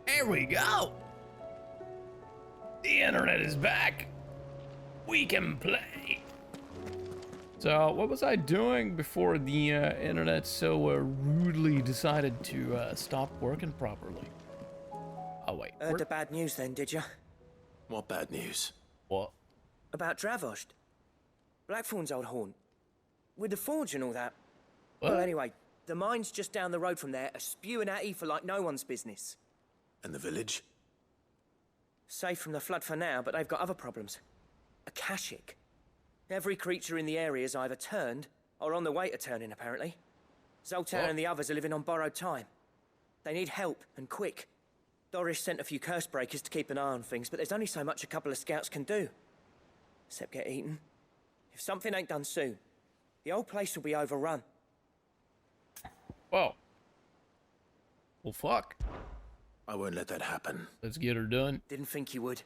There we go. The internet is back. We can play. So, what was I doing before the internet so rudely decided to stop working properly? Oh, wait. Heard the bad news then, did you? What bad news? What? About Dravost. Blackthorn's old haunt. With the forge and all that. What? Well, anyway, the mines just down the road from there are spewing out ether like no one's business. And the village? Safe from the flood for now, but they've got other problems. Akashic. Every creature in the area is either turned or on the way to turning, apparently. Zoltan What? and the others are living on borrowed time. They need help, and quick. Doris sent a few curse breakers to keep an eye on things, but there's only so much a couple of scouts can do. Except get eaten. If something ain't done soon, the old place will be overrun. Whoa. Well, fuck. I won't let that happen. Let's get her done. Didn't think you would.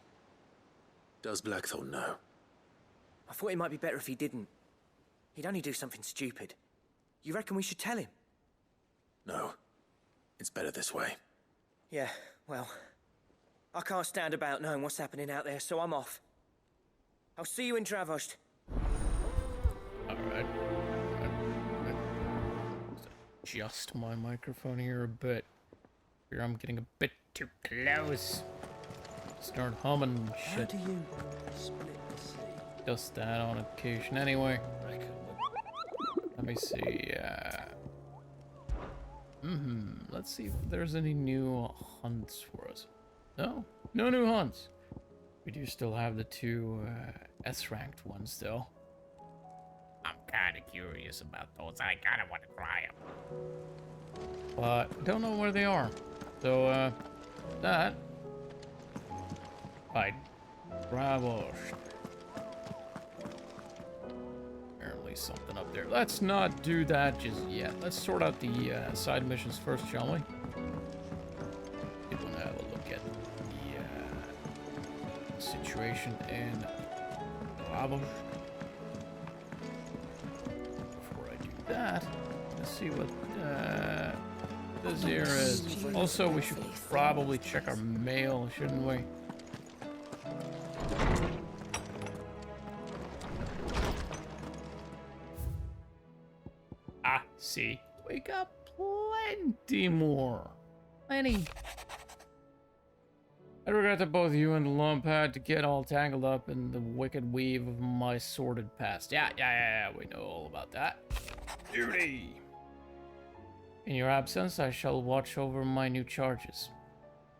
Does Blackthorn know? I thought it might be better if he didn't. He'd only do something stupid. You reckon we should tell him? No. It's better this way. Yeah, well, I can't stand about knowing what's happening out there, so I'm off. I'll see you in Dravost. Alright. Adjust my microphone here a bit. Here I'm getting a bit too close. Start humming How shit. do you split the sea? Does that on occasion anyway. Let me see. Let's see if there's any new hunts for us. No, no new hunts. We do still have the two S-ranked ones though. I'm kind of curious about those. I kind of want to try them. But I don't know where they are. So, that. Right. Bravo. Apparently something up there. Let's not do that just yet. Let's sort out the side missions first, shall we? We want to have a look at the situation in Bravo. Before I do that, let's see what this here is. Also, we should probably check our mail, shouldn't we? Ah, see, we got plenty more. Plenty. I regret that both you and the lump had to get all tangled up in the wicked weave of my sordid past. Yeah, we know all about that. Duty. In your absence, I shall watch over my new charges,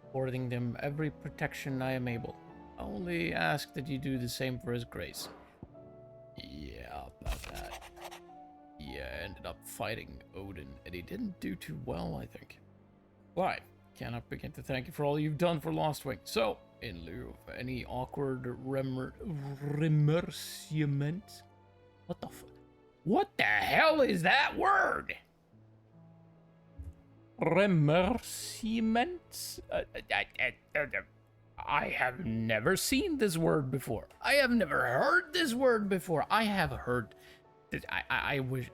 affording them every protection I am able. I only ask that you do the same for His Grace. Yeah, about that. He ended up fighting Odin, and he didn't do too well, I think. Why? Cannot begin to thank you for all you've done for Lostwing. So, in lieu of any awkward remerciement... What the hell is that word? Remerciements? I have never seen this word before. I have never heard this word before. I have heard... I wish...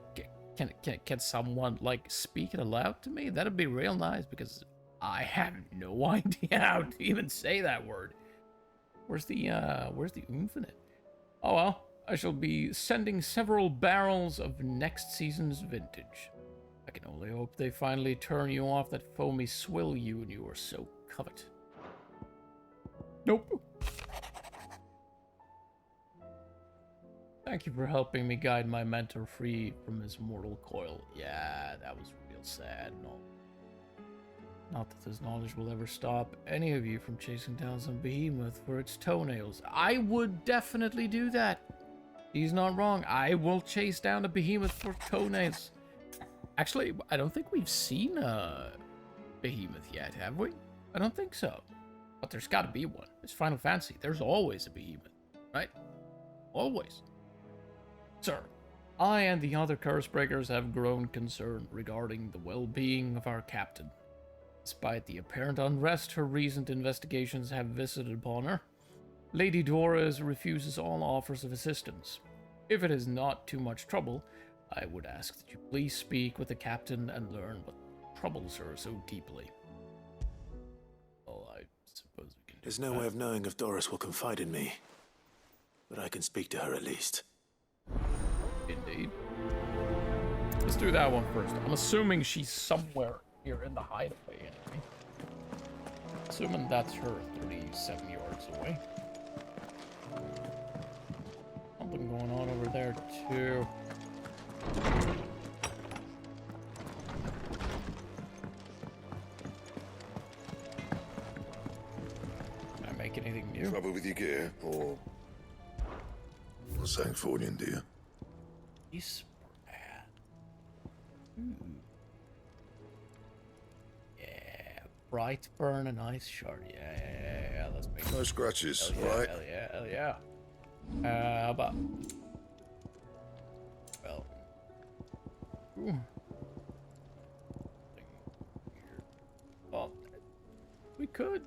Can someone, like, speak it aloud to me? That'd be real nice, because I have no idea how to even say that word. Where's the oomph in it? Oh well, I shall be sending several barrels of next season's vintage. I can only hope they finally turn you off that foamy swill you are so covet. Nope. Thank you for helping me guide my mentor free from his mortal coil. Yeah, that was real sad. No. Not that this knowledge will ever stop any of you from chasing down some behemoth for its toenails. I would definitely do that. He's not wrong. I will chase down a behemoth for toenails. Actually, I don't think we've seen a behemoth yet, have we? I don't think so. But there's got to be one. It's Final Fantasy. There's always a behemoth, right? Always. Sir, I and the other Cursebreakers have grown concerned regarding the well-being of our captain. Despite the apparent unrest her recent investigations have visited upon her, Lady Doris refuses all offers of assistance. If it is not too much trouble, I would ask that you please speak with the captain and learn what troubles her so deeply. Well, suppose we can do There's no that. way of knowing if Doris will confide in me. But I can speak to her at least. Indeed. Let's do that one first. I'm assuming she's somewhere here in the hideaway anyway. Assuming that's her 37 yards away. Something going on over there too. Can I make anything new? Trouble with your gear, or something for you, dear? He's yeah, bright burn and ice shard. Yeah. Let's make No scratches, hell yeah, right? Hell yeah. How about? Well, ooh. Well, we could.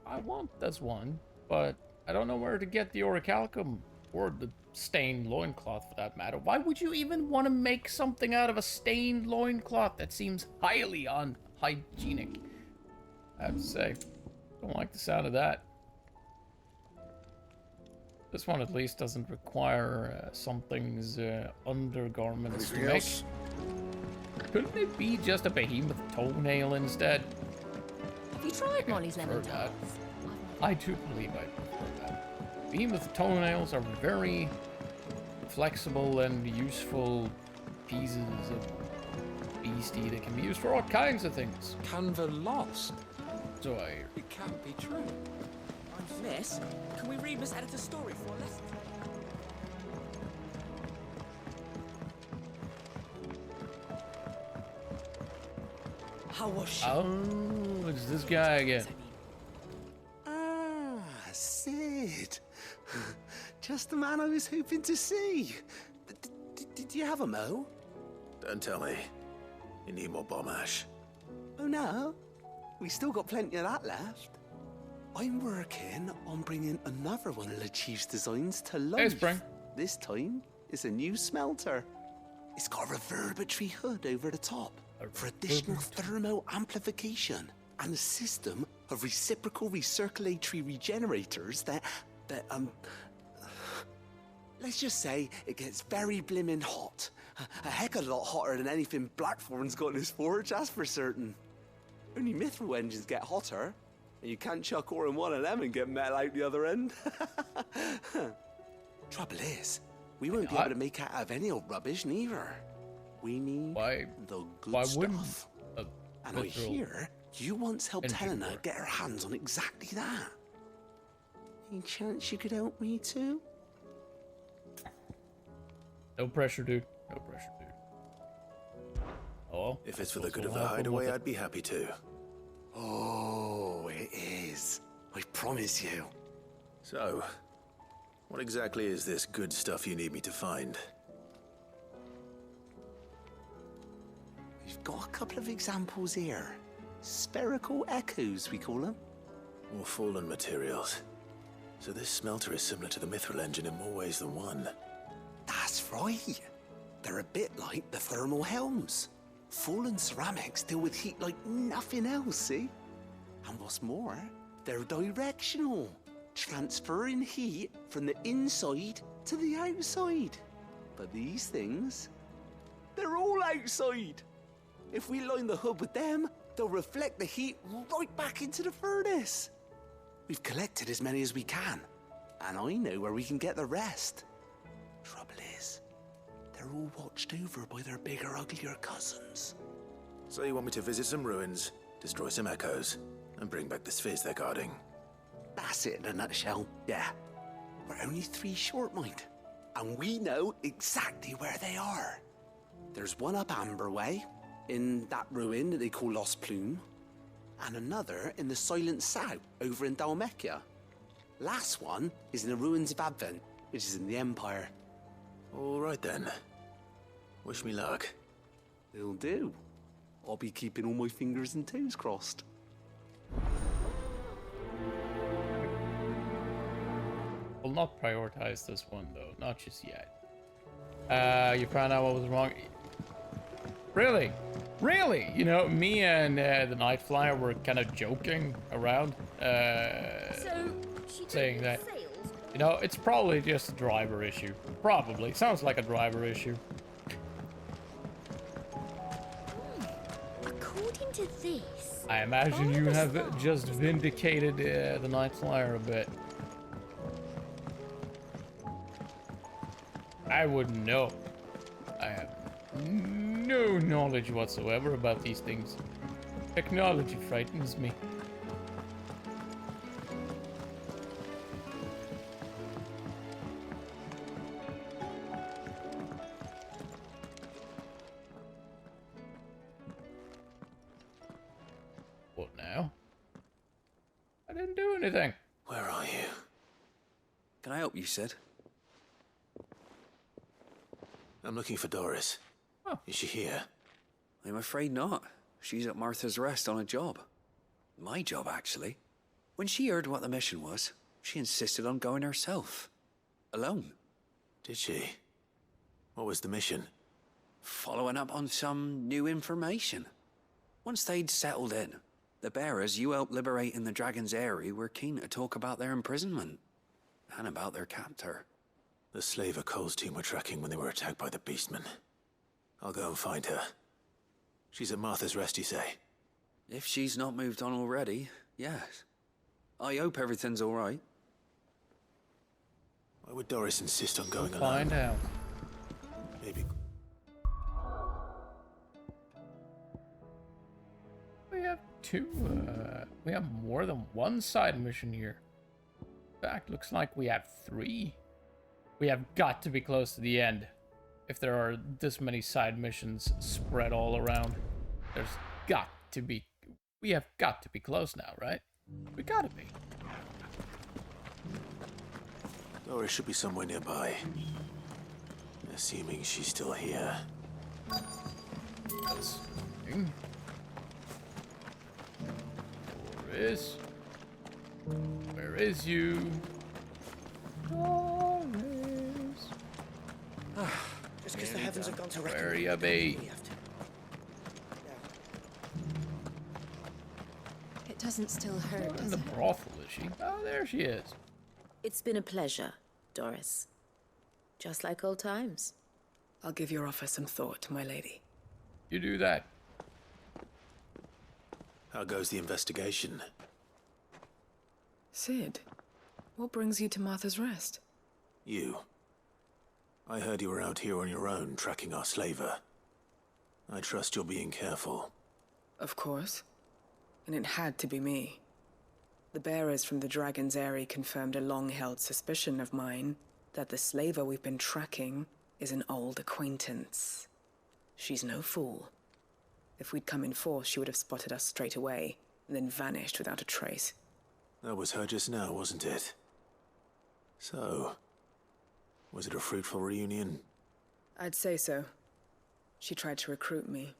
I want this one, but I don't know where to get the orichalcum or the stained loincloth for that matter. Why would you even want to make something out of a stained loincloth? That seems highly unhygienic. I have to say, don't like the sound of that. This one at least doesn't require something's undergarments Anything to make. else? Couldn't it be just a behemoth toenail instead? Have you tried Molly's lemon prefer that. tarts? I do believe I prefer that. Behemoth toenails are very flexible and useful pieces of beastie that can be used for all kinds of things. Canva lost. So I hear. It can't be true. Miss, can we read Miss Editor's story for a lesson? How was she? Oh, it's this guy again. Ah, Sid. Just the man I was hoping to see. Did you have a mo? Don't tell me. You need more bomb ash. Oh no, we still got plenty of that left. I'm working on bringing another one of the Chief's designs to life. Hey, Spring. This time, it's a new smelter. It's got a reverberatory hood over the top for additional thermal amplification and a system of reciprocal recirculatory regenerators that let's just say it gets very blimmin' hot. A heck of a lot hotter than anything Blackthorn's got in his forge, that's for certain. Only mithril engines get hotter, and you can't chuck ore in one of them and get metal out the other end. Trouble is, we won't be able to make it out of any old rubbish neither. We need the good why stuff. wouldn't a And I mithril hear you once helped engine Helena work? get her hands on exactly that. Any chance you could help me too? No pressure, dude. No pressure, dude. Oh, If it's for the good of the hideaway, I'd be happy to. Oh, it is. I promise you. So, what exactly is this good stuff you need me to find? We've got a couple of examples here. Spherical echoes, we call them. More fallen materials. So this smelter is similar to the mithril engine in more ways than one. That's right. They're a bit like the thermal helms. Fallen ceramics deal with heat like nothing else, see? And what's more, they're directional, transferring heat from the inside to the outside. But these things, they're all outside. If we line the hood with them, they'll reflect the heat right back into the furnace. We've collected as many as we can, and I know where we can get the rest. Trouble is, they're all watched over by their bigger, uglier cousins. So you want me to visit some ruins, destroy some echoes, and bring back the spheres they're guarding? That's it in a nutshell, yeah. We're only 3 short, mind. And we know exactly where they are. There's one up Amber Way, in that ruin that they call Lost Plume, and another in the Silent South, over in Dalmekia. Last one is in the ruins of Advent, which is in the Empire. All right then. Wish me luck. It'll do. I'll be keeping all my fingers and toes crossed. Will not prioritize this one though, not just yet. You found out what was wrong. Really? Really? You know, me and the Night Flyer were kind of joking around, So, she saying did that, sales? you know, it's probably just a driver issue. Probably. Sounds like a driver issue. According to this, I imagine you Barnabas have Farm just is vindicated the Night Flyer a bit. I wouldn't know. I have no knowledge whatsoever about these things. Technology frightens me. What now? I didn't do anything. Where are you? Can I help you, Sid? I'm looking for Doris. Oh. Is she here? I'm afraid not. She's at Martha's Rest on a job. My job, actually. When she heard what the mission was, she insisted on going herself. Alone. Did she? What was the mission? Following up on some new information. Once they'd settled in, the bearers you helped liberate in the Dragon's Eyrie were keen to talk about their imprisonment. And about their captor. The slaver Cole's team were tracking when they were attacked by the Beastmen. I'll go and find her. She's at Martha's Rest, you say? If she's not moved on already, yes. I hope everything's all right. Why would Doris insist on going alone? Find out. Maybe. We have we have more than one side mission here. In fact, looks like we have 3. We have got to be close to the end. If there are this many side missions spread all around, there's got to be... We have got to be close now, right? We gotta be. Doris should be somewhere nearby. Assuming she's still here. Assuming. Doris? Where is you? Doris. Just because the heavens have gone to reckon. Where you be? We have to. It doesn't still hurt, In does the it? brothel, is she? Oh, there she is. It's been a pleasure, Doris. Just like old times. I'll give your offer some thought, my lady. You do that. How goes the investigation? Sid, what brings you to Martha's Rest? You. I heard you were out here on your own, tracking our slaver. I trust you're being careful. Of course. And it had to be me. The bearers from the Dragon's Eyrie confirmed a long-held suspicion of mine that the slaver we've been tracking is an old acquaintance. She's no fool. If we'd come in force, she would have spotted us straight away, and then vanished without a trace. That was her just now, wasn't it? So, was it a fruitful reunion? I'd say so. She tried to recruit me.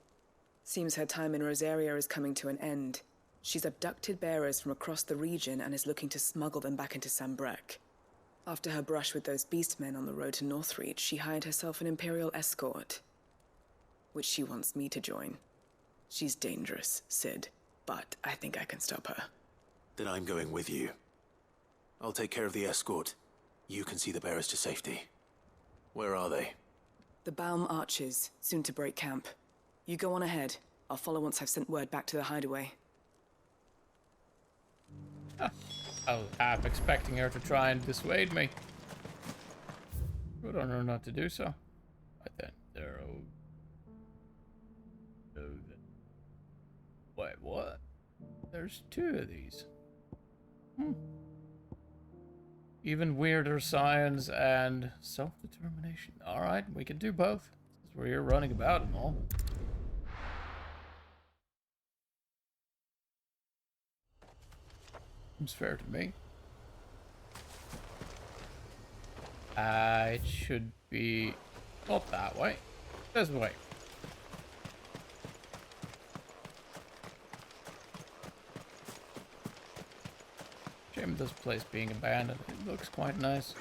Seems her time in Rosaria is coming to an end. She's abducted bearers from across the region and is looking to smuggle them back into Sambrek. After her brush with those beastmen on the road to Northreach, she hired herself an Imperial escort, which she wants me to join. She's dangerous, Sid, but I think I can stop her. Then I'm going with you. I'll take care of the escort. You can see the bearers to safety. Where are they? The Baum Archers, soon to break camp. You go on ahead. I'll follow once I've sent word back to the hideaway. I was half expecting her to try and dissuade me. Good on her not to do so. But then there Wait, what? There's 2 of these. Even weirder science and self-determination. Alright, we can do both. Since we're here running about and all. Seems fair to me. It should be not that way. This way. Shame this place being abandoned. It looks quite nice.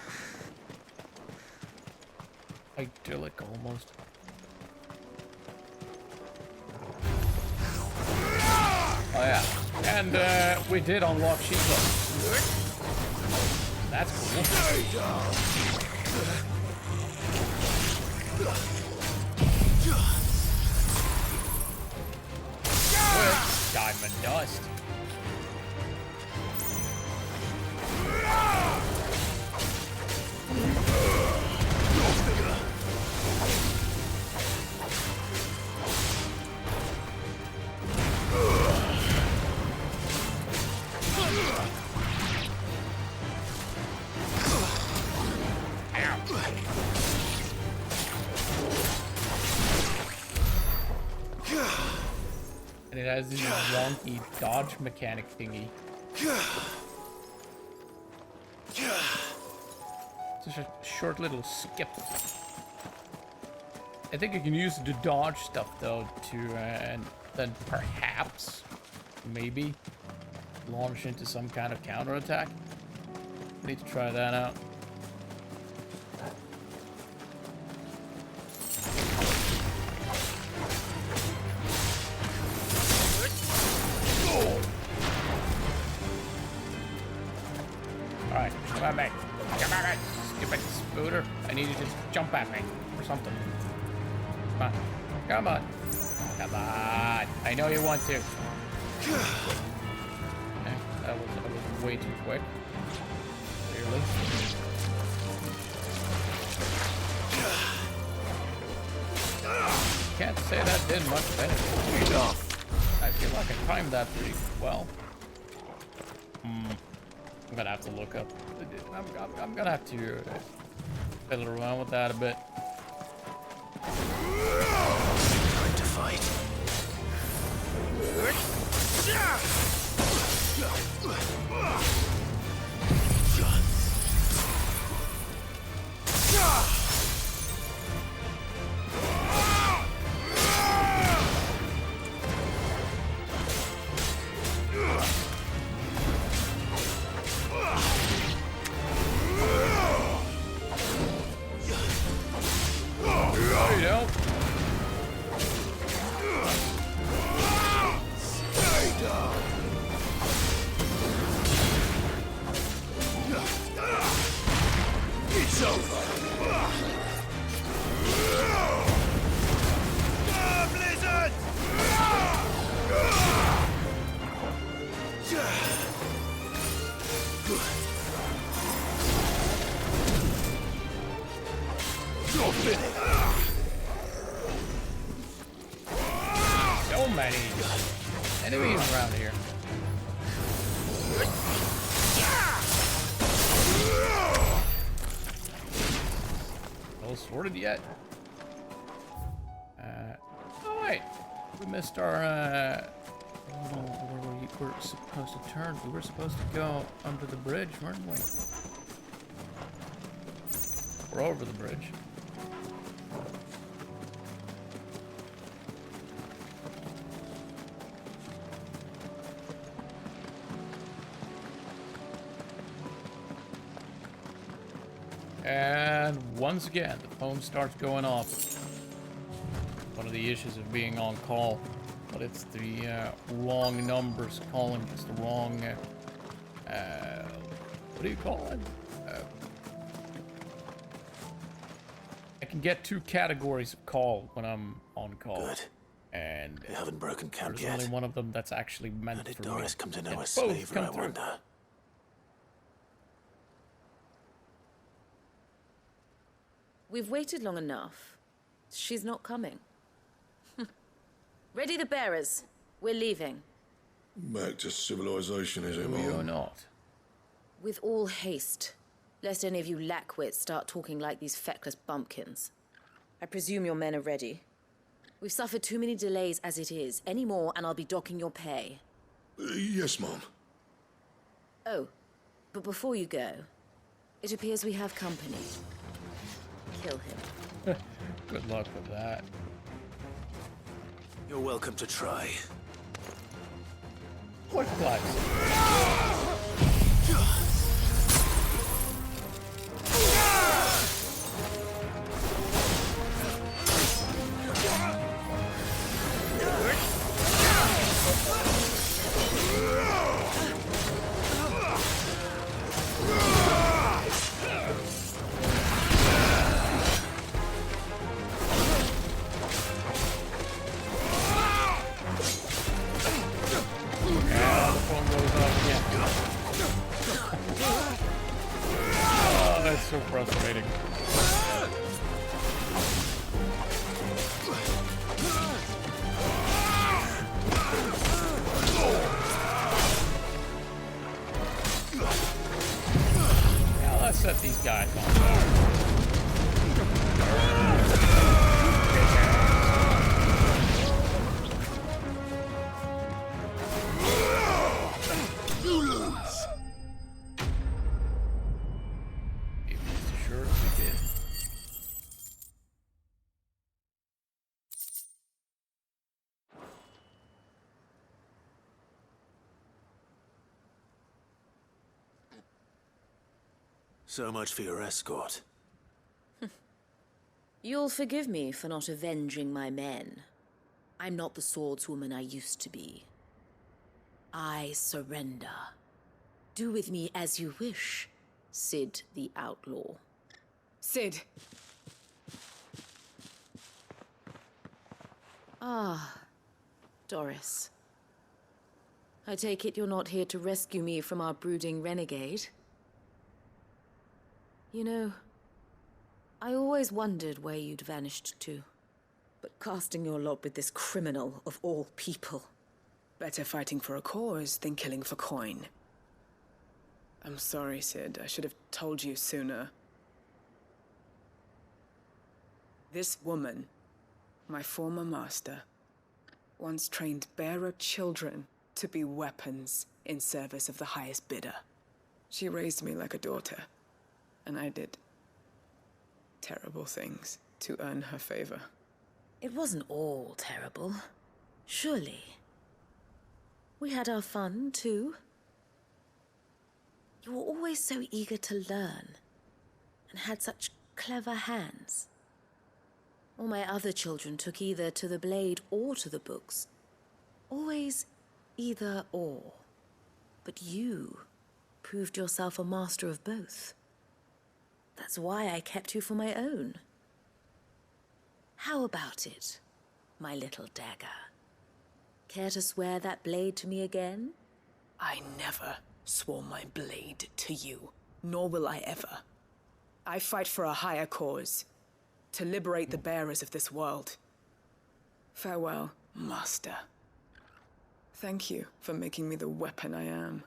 Idyllic almost. Oh yeah, and we did unlock Shiva. That's cool. With diamond dust. And it has this wonky dodge mechanic thingy. Just a short little skip. I think I can use the dodge stuff though to and then perhaps, maybe, launch into some kind of counterattack. Need to try that out. Alright, come at me. Come at me, stupid scooter. I need you to jump at me or something. Come on. Come on. Come on. I know you want to. Okay, that was way too quick. Clearly. Can't say that did much benefit. I feel like I timed that pretty well. I'm gonna have to look up. I'm gonna have to fiddle around with that a bit. Trying to fight. So many enemies around here. No sorted yet. Oh wait, we missed our. Where we were supposed to turn. We were supposed to go under the bridge, weren't we? We're over the bridge. And once again, the phone starts going off. One of the issues of being on call, but it's the wrong numbers calling. It's the wrong, what do you call it? I can get 2 categories of call when I'm on call. Good. And We haven't broken camp there's yet. only one of them that's actually meant How did for Doris me. come to know And a both slaver, come I through. wonder? We've waited long enough. She's not coming. Ready the bearers. We're leaving. Back to civilization, is it, We are Mom? not. With all haste, lest any of you lackwits start talking like these feckless bumpkins. I presume your men are ready. We've suffered too many delays as it is. Any more, and I'll be docking your pay. Yes, Mom. Oh, but before you go, it appears we have company. Kill him. Good luck with that. You're welcome to try. What class? Yeah, the phone goes off again. Oh, that's so frustrating. Yeah, let's set these guys on fire. Sure we did. So much for your escort. You'll forgive me for not avenging my men. I'm not the swordswoman I used to be. I surrender. Do with me as you wish, Sid the Outlaw. Sid! Ah, Doris. I take it you're not here to rescue me from our brooding renegade? You know, I always wondered where you'd vanished to. But casting your lot with this criminal of all people. Better fighting for a cause than killing for coin. I'm sorry, Sid. I should have told you sooner. This woman, my former master, once trained bearer children to be weapons in service of the highest bidder. She raised me like a daughter, and I did terrible things to earn her favor. It wasn't all terrible, surely. We had our fun, too. You were always so eager to learn, and had such clever hands. All my other children took either to the blade or to the books. Always either or. But you proved yourself a master of both. That's why I kept you for my own. How about it, my little dagger? Care to swear that blade to me again? I never swore my blade to you, nor will I ever. I fight for a higher cause, to liberate the bearers of this world. Farewell, Master. Thank you for making me the weapon I am.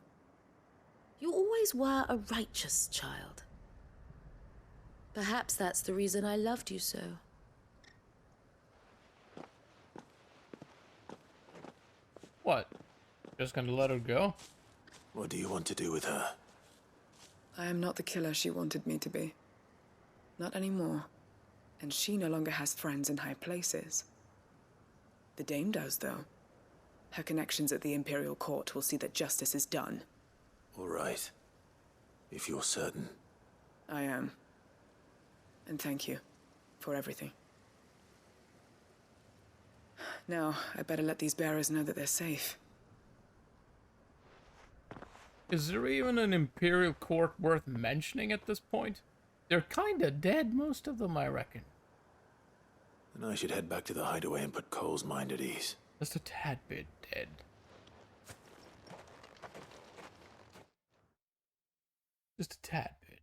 You always were a righteous child. Perhaps that's the reason I loved you so. What? Just gonna let her go? What do you want to do with her? I am not the killer she wanted me to be. Not anymore. And she no longer has friends in high places. The Dame does, though. Her connections at the Imperial Court will see that justice is done. All right. If you're certain. I am. And thank you for everything. Now, I better let these bearers know that they're safe. Is there even an Imperial Court worth mentioning at this point? They're kinda dead, most of them, I reckon. Then I should head back to the hideaway and put Cole's mind at ease. Just a tad bit dead. Just a tad bit.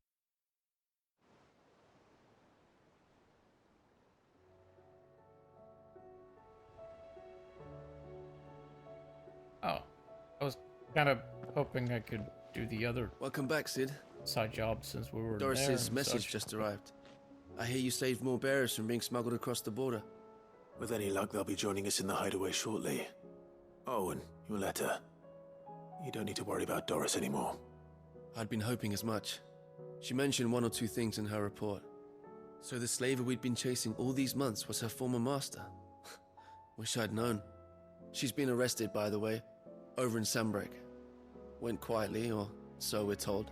Oh, I was kind of hoping I could do the other Welcome back, Sid. side job since we were Doris's there and message such. just arrived. I hear you saved more bearers from being smuggled across the border. With any luck, they'll be joining us in the hideaway shortly. Oh, and your letter. You don't need to worry about Doris anymore. I'd been hoping as much. She mentioned one or two things in her report. So the slaver we'd been chasing all these months was her former master. Wish I'd known. She's been arrested, by the way, over in Sandbreak. Went quietly, or so we're told.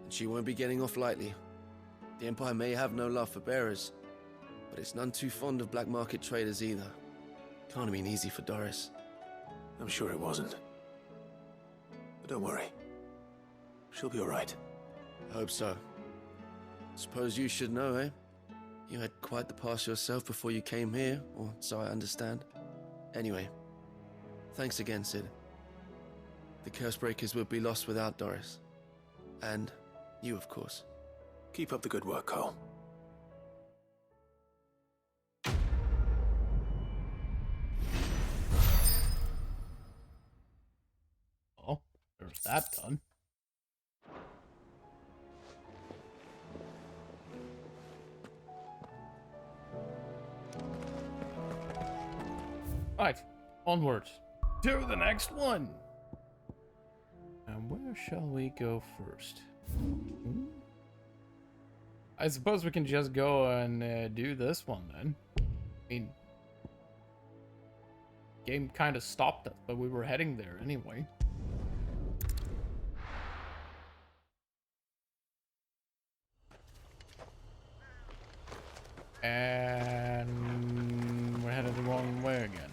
And she won't be getting off lightly. The Empire may have no love for bearers, but it's none too fond of black market traders either. Can't have been easy for Doris. I'm sure it wasn't. But don't worry. She'll be all right. I hope so. Suppose you should know, eh? You had quite the past yourself before you came here, or so I understand. Anyway, thanks again, Sid. The curse breakers would be lost without Doris. And you, of course. Keep up the good work, Cole. Oh, there's that done. Right, onwards to the next one. And where shall we go first? I suppose we can just go and do this one then. I mean, game kind of stopped us, but we were heading there anyway. And we're headed the wrong way again.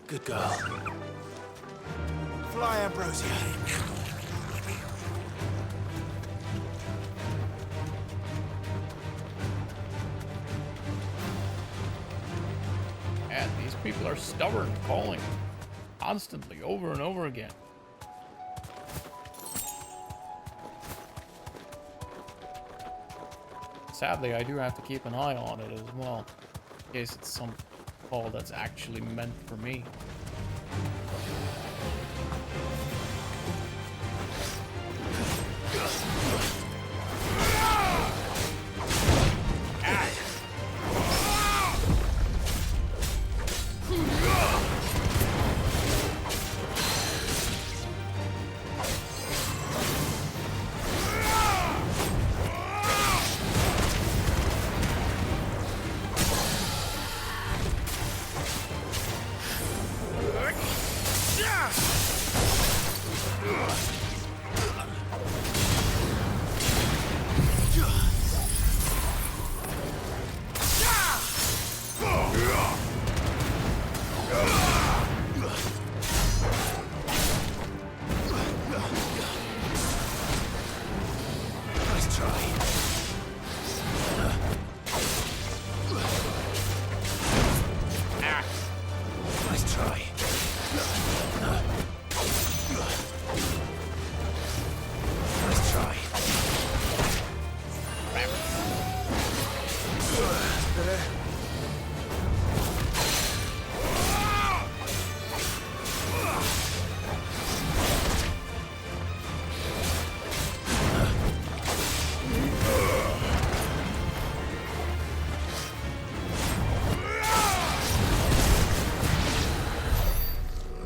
Good girl. Fly, Ambrosia. And these people are stubborn, falling constantly over and over again. Sadly, I do have to keep an eye on it as well, in case it's some fall that's actually meant for me.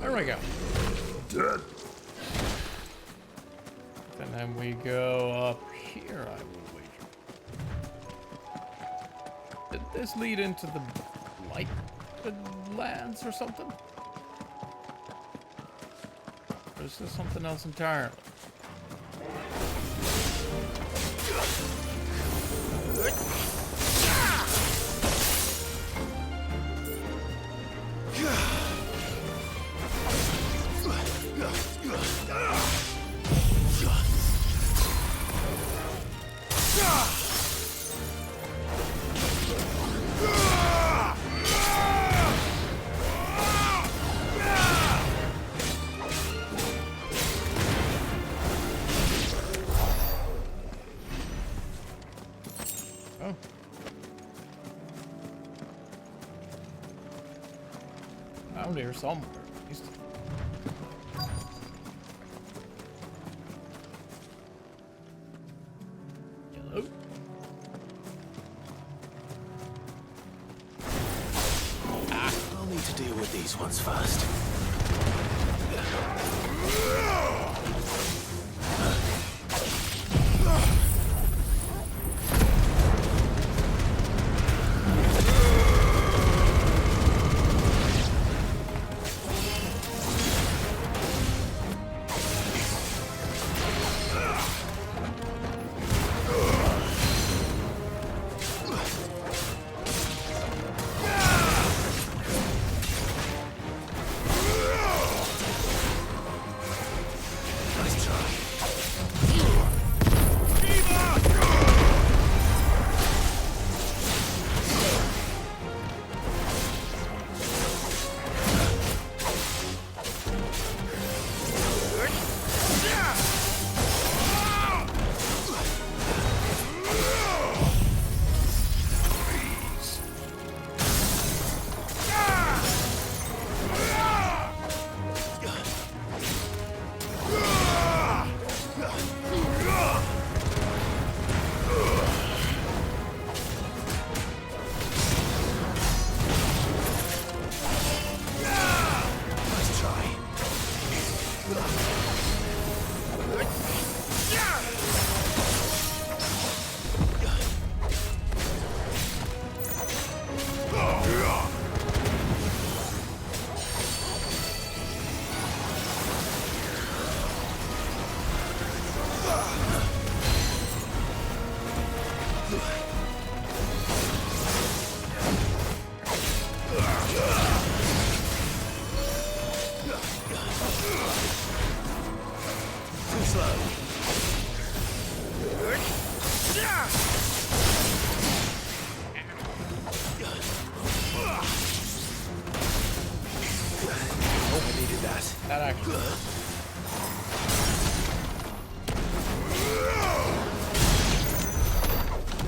There we go. And then we go up here, I will wager. Did this lead into the light lands or something? Or is this something else entirely? Around here somewhere, at least. Hello? I'll need to deal with these ones first. slow. Oh, I needed that. That actually.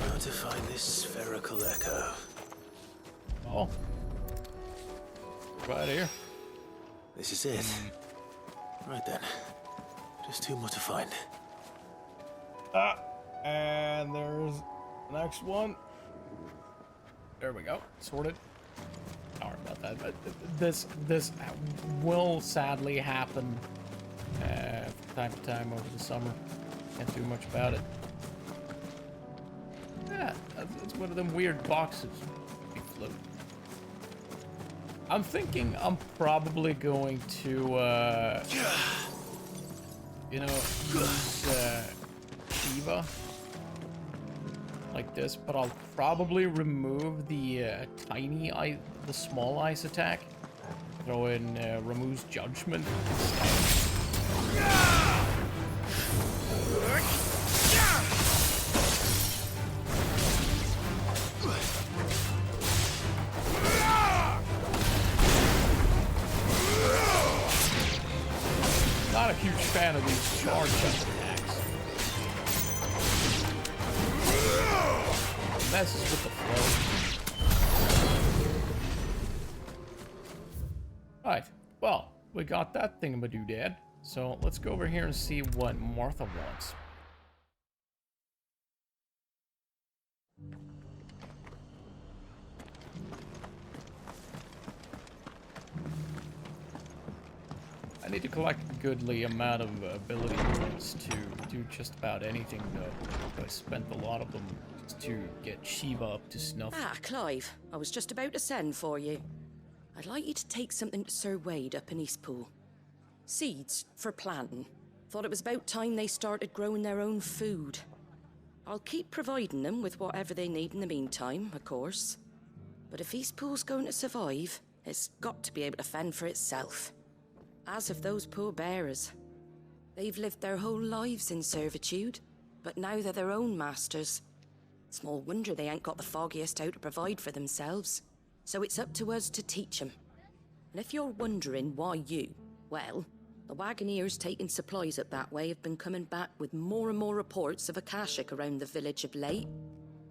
How to find this spherical echo? Oh. Right here. This is it. Right then. Just two more to find. And there's the next one. There we go. Sorted. Sorry about that, but this will sadly happen from time to time over the summer. Can't do much about it. Yeah, it's one of them weird boxes. Be floating. I'm thinking I'm probably going to, you know, use Shiva like this, but I'll probably remove the the small ice attack. Throw in Ramu's Judgment instead. Not a huge fan of these charge attacks. Messes with the flow. Right. Well, we got that thingamadoodad. So let's go over here and see what Martha wants. I need to collect a goodly amount of ability points to do just about anything, though. I spent a lot of them just to get Shiva up to snuff. Ah, Clive. I was just about to send for you. I'd like you to take something to Sir Wade up in Eastpool. Seeds for planting. Thought it was about time they started growing their own food. I'll keep providing them with whatever they need in the meantime, of course. But if Eastpool's going to survive, it's got to be able to fend for itself. As of those poor bearers. They've lived their whole lives in servitude, but now they're their own masters. Small wonder they ain't got the foggiest how to provide for themselves. So it's up to us to teach them. And if you're wondering why you, well, the wagoneers taking supplies up that way have been coming back with more and more reports of Akashic around the village of late.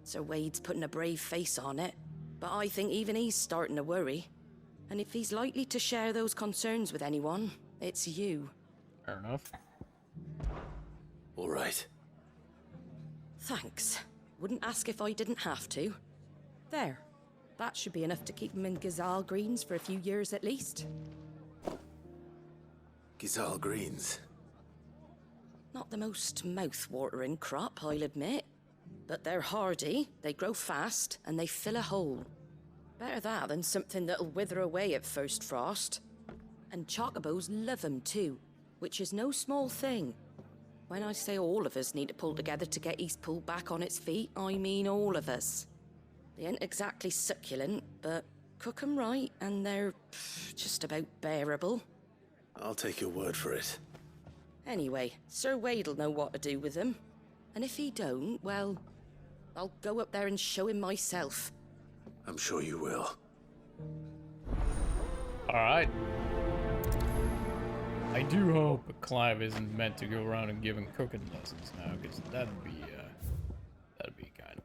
Sir Wade's putting a brave face on it, but I think even he's starting to worry. And if he's likely to share those concerns with anyone, it's you. Fair enough. All right. Thanks. Wouldn't ask if I didn't have to. There. That should be enough to keep him in Gazal Greens for a few years at least. Gazal Greens. Not the most mouth-watering crop, I'll admit. But they're hardy, they grow fast, and they fill a hole. Better that than something that'll wither away at first frost. And chocobos love 'em too, which is no small thing. When I say all of us need to pull together to get Eastpool back on its feet, I mean all of us. They ain't exactly succulent, but cook 'em right and they're just about bearable. I'll take your word for it. Anyway, Sir Wade'll know what to do with them. And if he don't, well, I'll go up there and show him myself. I'm sure you will. Alright. I do hope Clive isn't meant to go around and giving cooking lessons now, because that'd be kind of...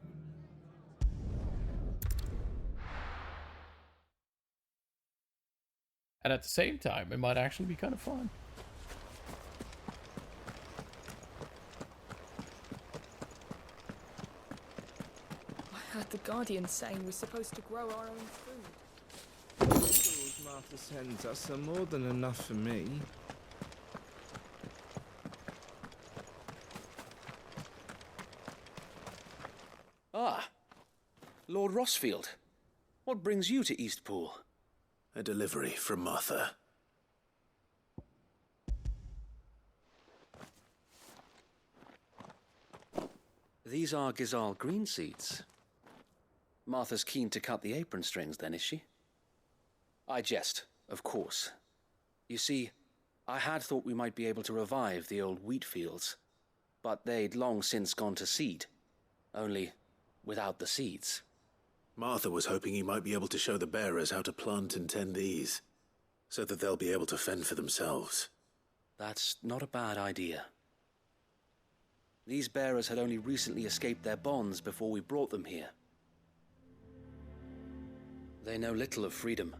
And at the same time, it might actually be kind of fun. I heard the Guardian saying we're supposed to grow our own food. Those Martha sends us are more than enough for me. Ah, Lord Rossfield. What brings you to Eastpool? A delivery from Martha. These are Gazal green seeds. Martha's keen to cut the apron strings then, is she? I jest, of course. You see, I had thought we might be able to revive the old wheat fields, but they'd long since gone to seed, only without the seeds. Martha was hoping he might be able to show the bearers how to plant and tend these, so that they'll be able to fend for themselves. That's not a bad idea. These bearers had only recently escaped their bonds before we brought them here. They know little of freedom,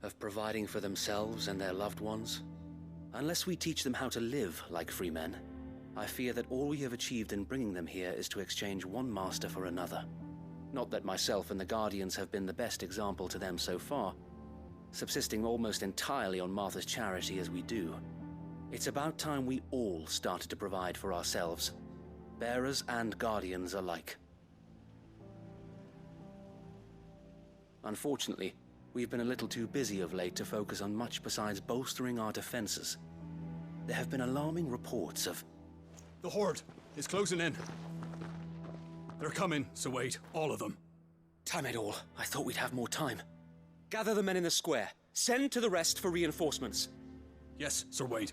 of providing for themselves and their loved ones. Unless we teach them how to live like free men, I fear that all we have achieved in bringing them here is to exchange one master for another. Not that myself and the Guardians have been the best example to them so far, subsisting almost entirely on Martha's charity as we do. It's about time we all started to provide for ourselves, bearers and Guardians alike. Unfortunately, we've been a little too busy of late to focus on much besides bolstering our defenses. There have been alarming reports of... The Horde is closing in. They're coming, so wait, all of them. Damn it all, I thought we'd have more time. Gather the men in the square. Send to the rest for reinforcements. Yes, Sir Wade.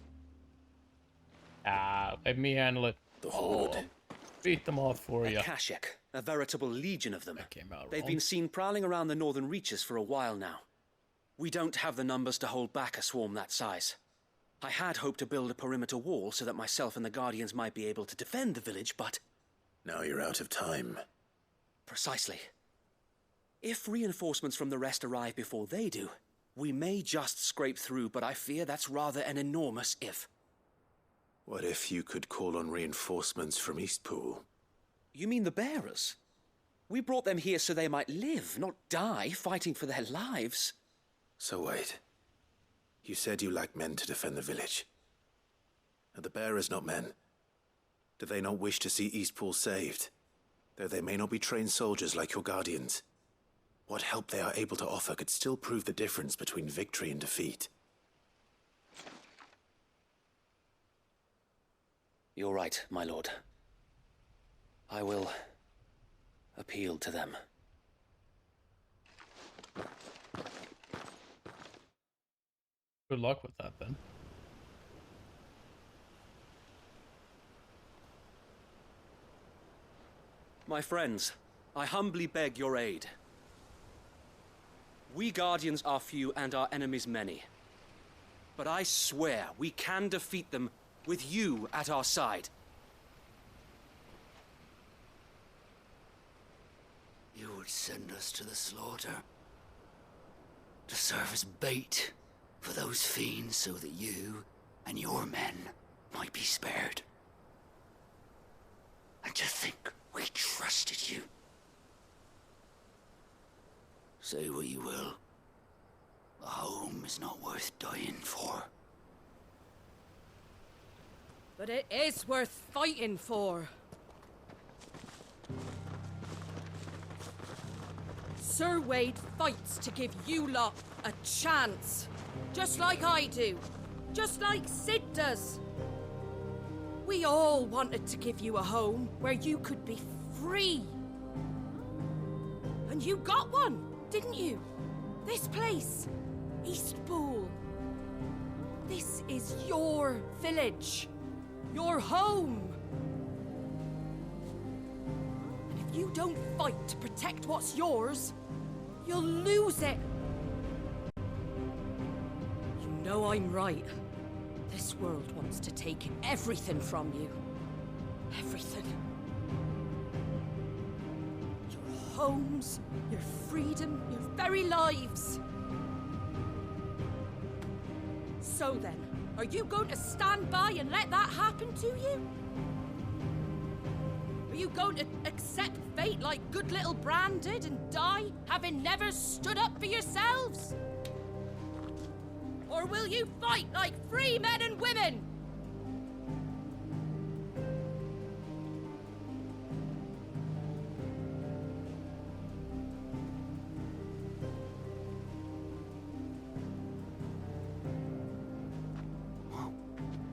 Let me handle it. The Horde. Beat them off for you. Kashek, a veritable legion of them. That came out They've wrong. been seen prowling around the northern reaches for a while now. We don't have the numbers to hold back a swarm that size. I had hoped to build a perimeter wall so that myself and the Guardians might be able to defend the village, but... Now you're out of time. Precisely. If reinforcements from the rest arrive before they do, we may just scrape through, but I fear that's rather an enormous if. What if you could call on reinforcements from Eastpool? You mean the bearers? We brought them here so they might live, not die, fighting for their lives. So wait. You said you lack men to defend the village. Are the bearers not men? Do they not wish to see Eastpool saved? Though they may not be trained soldiers like your Guardians. What help they are able to offer could still prove the difference between victory and defeat. You're right, my lord. I will appeal to them. Good luck with that, then. My friends, I humbly beg your aid. We Guardians are few and our enemies many. But I swear we can defeat them with you at our side. You would send us to the slaughter, to serve as bait for those fiends so that you and your men might be spared. And to think we trusted you. Say what you will, a home is not worth dying for. But it is worth fighting for. Sir Wade fights to give you lot a chance. Just like I do. Just like Sid does. We all wanted to give you a home where you could be free. And you got one, didn't you? This place, Eastpool. This is your village. Your home. And if you don't fight to protect what's yours, you'll lose it. You know I'm right. This world wants to take everything from you. Everything. Your homes, your freedom, your very lives. So then, are you going to stand by and let that happen to you? Are you going to accept fate like good little Bran did and die, having never stood up for yourselves? Or will you fight like free men and women?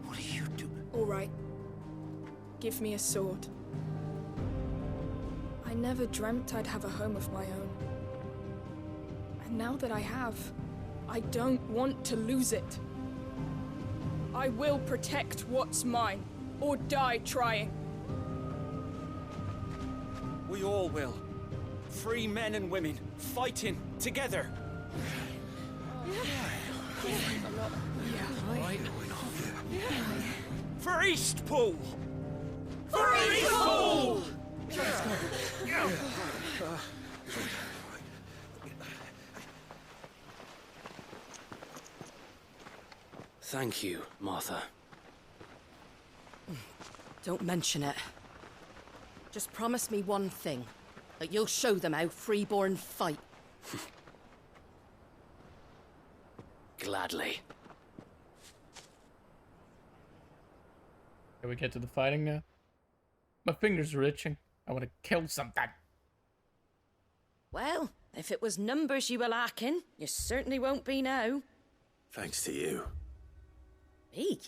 What are you doing? All right. Give me a sword. I never dreamt I'd have a home of my own. And now that I have, I don't want to lose it. I will protect what's mine, or die trying. We all will. Free men and women, fighting together. For Eastpool! For Eastpool! Thank you, Martha. Don't mention it. Just promise me one thing. That you'll show them how freeborn fight. Gladly. Can we get to the fighting now? My fingers are itching. I want to kill something. Well, if it was numbers you were lacking, you certainly won't be now. Thanks to you. Me?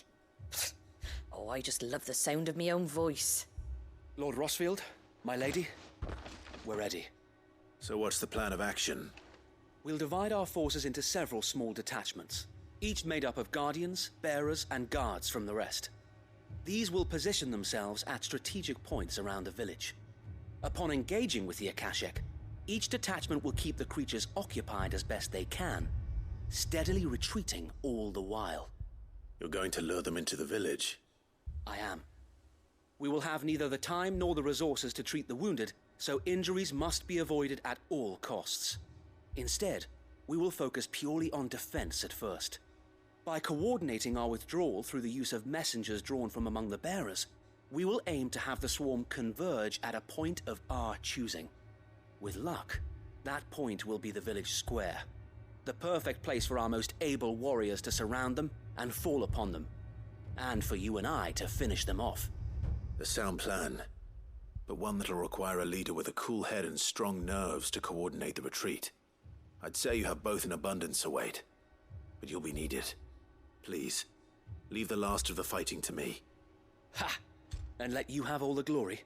Oh, I just love the sound of my own voice. Lord Rossfield, my lady, we're ready. So what's the plan of action? We'll divide our forces into several small detachments, each made up of guardians, bearers, and guards from the rest. These will position themselves at strategic points around the village. Upon engaging with the Akashic, each detachment will keep the creatures occupied as best they can, steadily retreating all the while. You're going to lure them into the village? I am. We will have neither the time nor the resources to treat the wounded, so injuries must be avoided at all costs. Instead, we will focus purely on defense at first. By coordinating our withdrawal through the use of messengers drawn from among the bearers, we will aim to have the swarm converge at a point of our choosing. With luck, that point will be the village square, the perfect place for our most able warriors to surround them and fall upon them, and for you and I to finish them off. A sound plan, but one that'll require a leader with a cool head and strong nerves to coordinate the retreat. I'd say you have both in abundance, Sir Wade, but you'll be needed. Please, leave the last of the fighting to me. Ha! And let you have all the glory.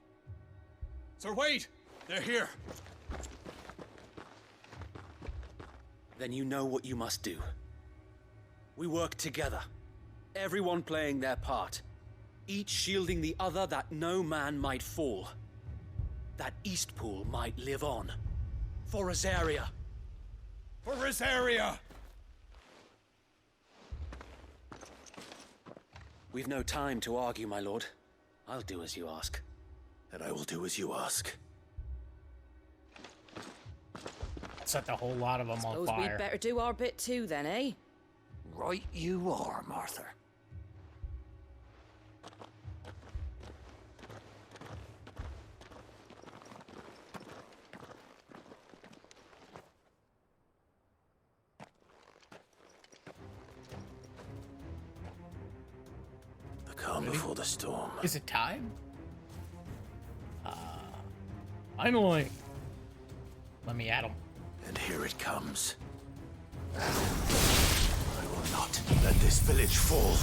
Sir Wade! They're here! Then you know what you must do. We work together, everyone playing their part, each shielding the other that no man might fall, that Eastpool might live on. For Rosaria! For Rosaria! We've no time to argue, my lord. I'll do as you ask. And I will do as you ask. Set a whole lot of them on Suppose fire. we'd better do our bit too then, eh? Right you are, Martha. The calm before the storm. Is it time? Finally. Let me at him. And here it comes. I will not let this village fall.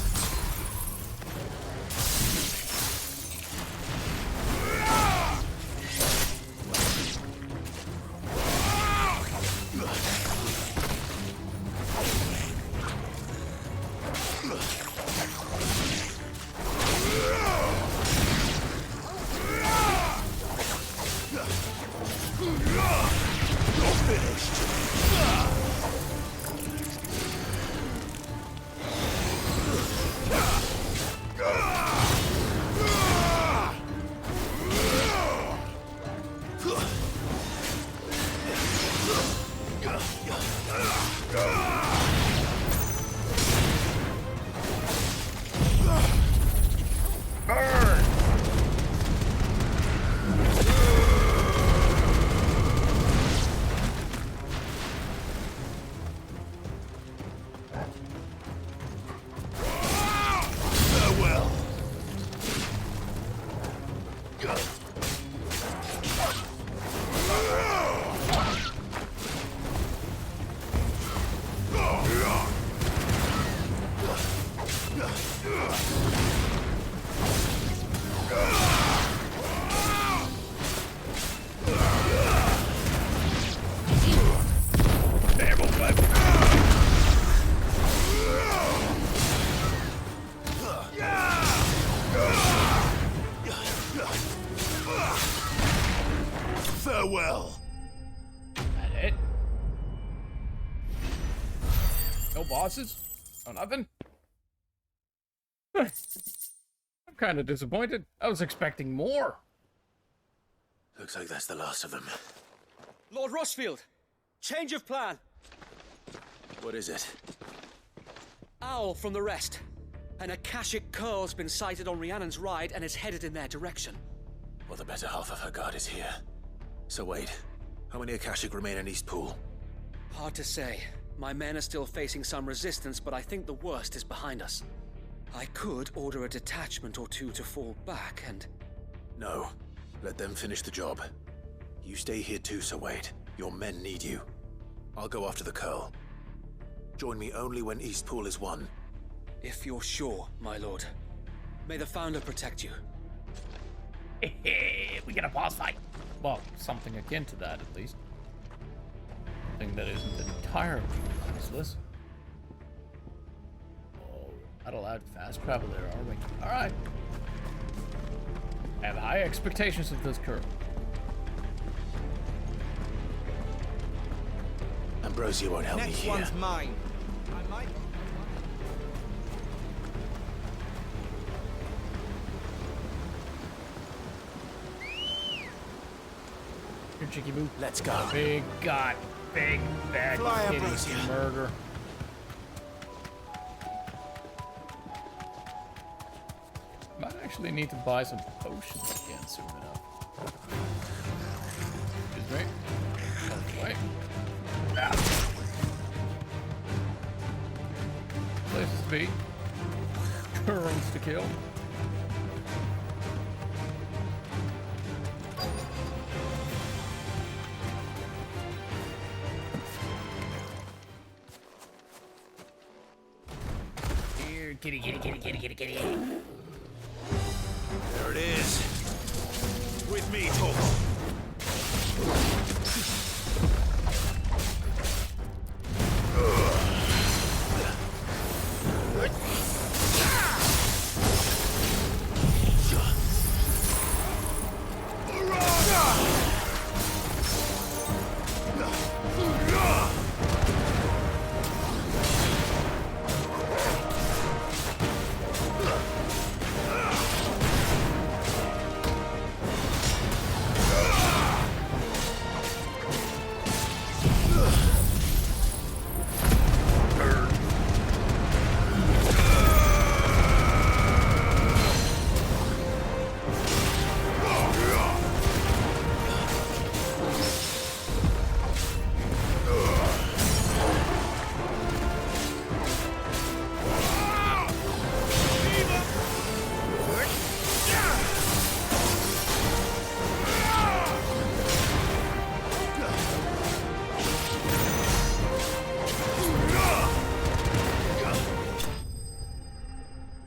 well. That it? No bosses? No nothing? I'm kind of disappointed. I was expecting more. Looks like that's the last of them. Lord Rossfield, change of plan. What is it? Owl from the rest. An Akashic curl's been sighted on Rhiannon's ride and is headed in their direction. Well, the better half of her guard is here. So wait, how many Akashic remain in East Pool? Hard to say. My men are still facing some resistance, but I think the worst is behind us. I could order a detachment or two to fall back and... No. Let them finish the job. You stay here too, Sir Wade. Your men need you. I'll go after the curl. Join me only when East Pool is won. If you're sure, my lord. May the Founder protect you. We get a boss fight. Well, something akin to that, at least. Something that isn't entirely useless. Oh, not allowed fast travel there, are we? Alright. I have high expectations of this curve. Ambrosia won't help me here. Next one's mine. I might... Here, Chicky Boo. Let's go. Big God. Big bad Fly, kitty Ambrosia. murder. Might actually need to buy some potions again soon enough. Excuse me. Wait. Ah. Places to be. Rooms to kill. Here, kitty, kitty, kitty, kitty, kitty, kitty. There it is. With me, Togo.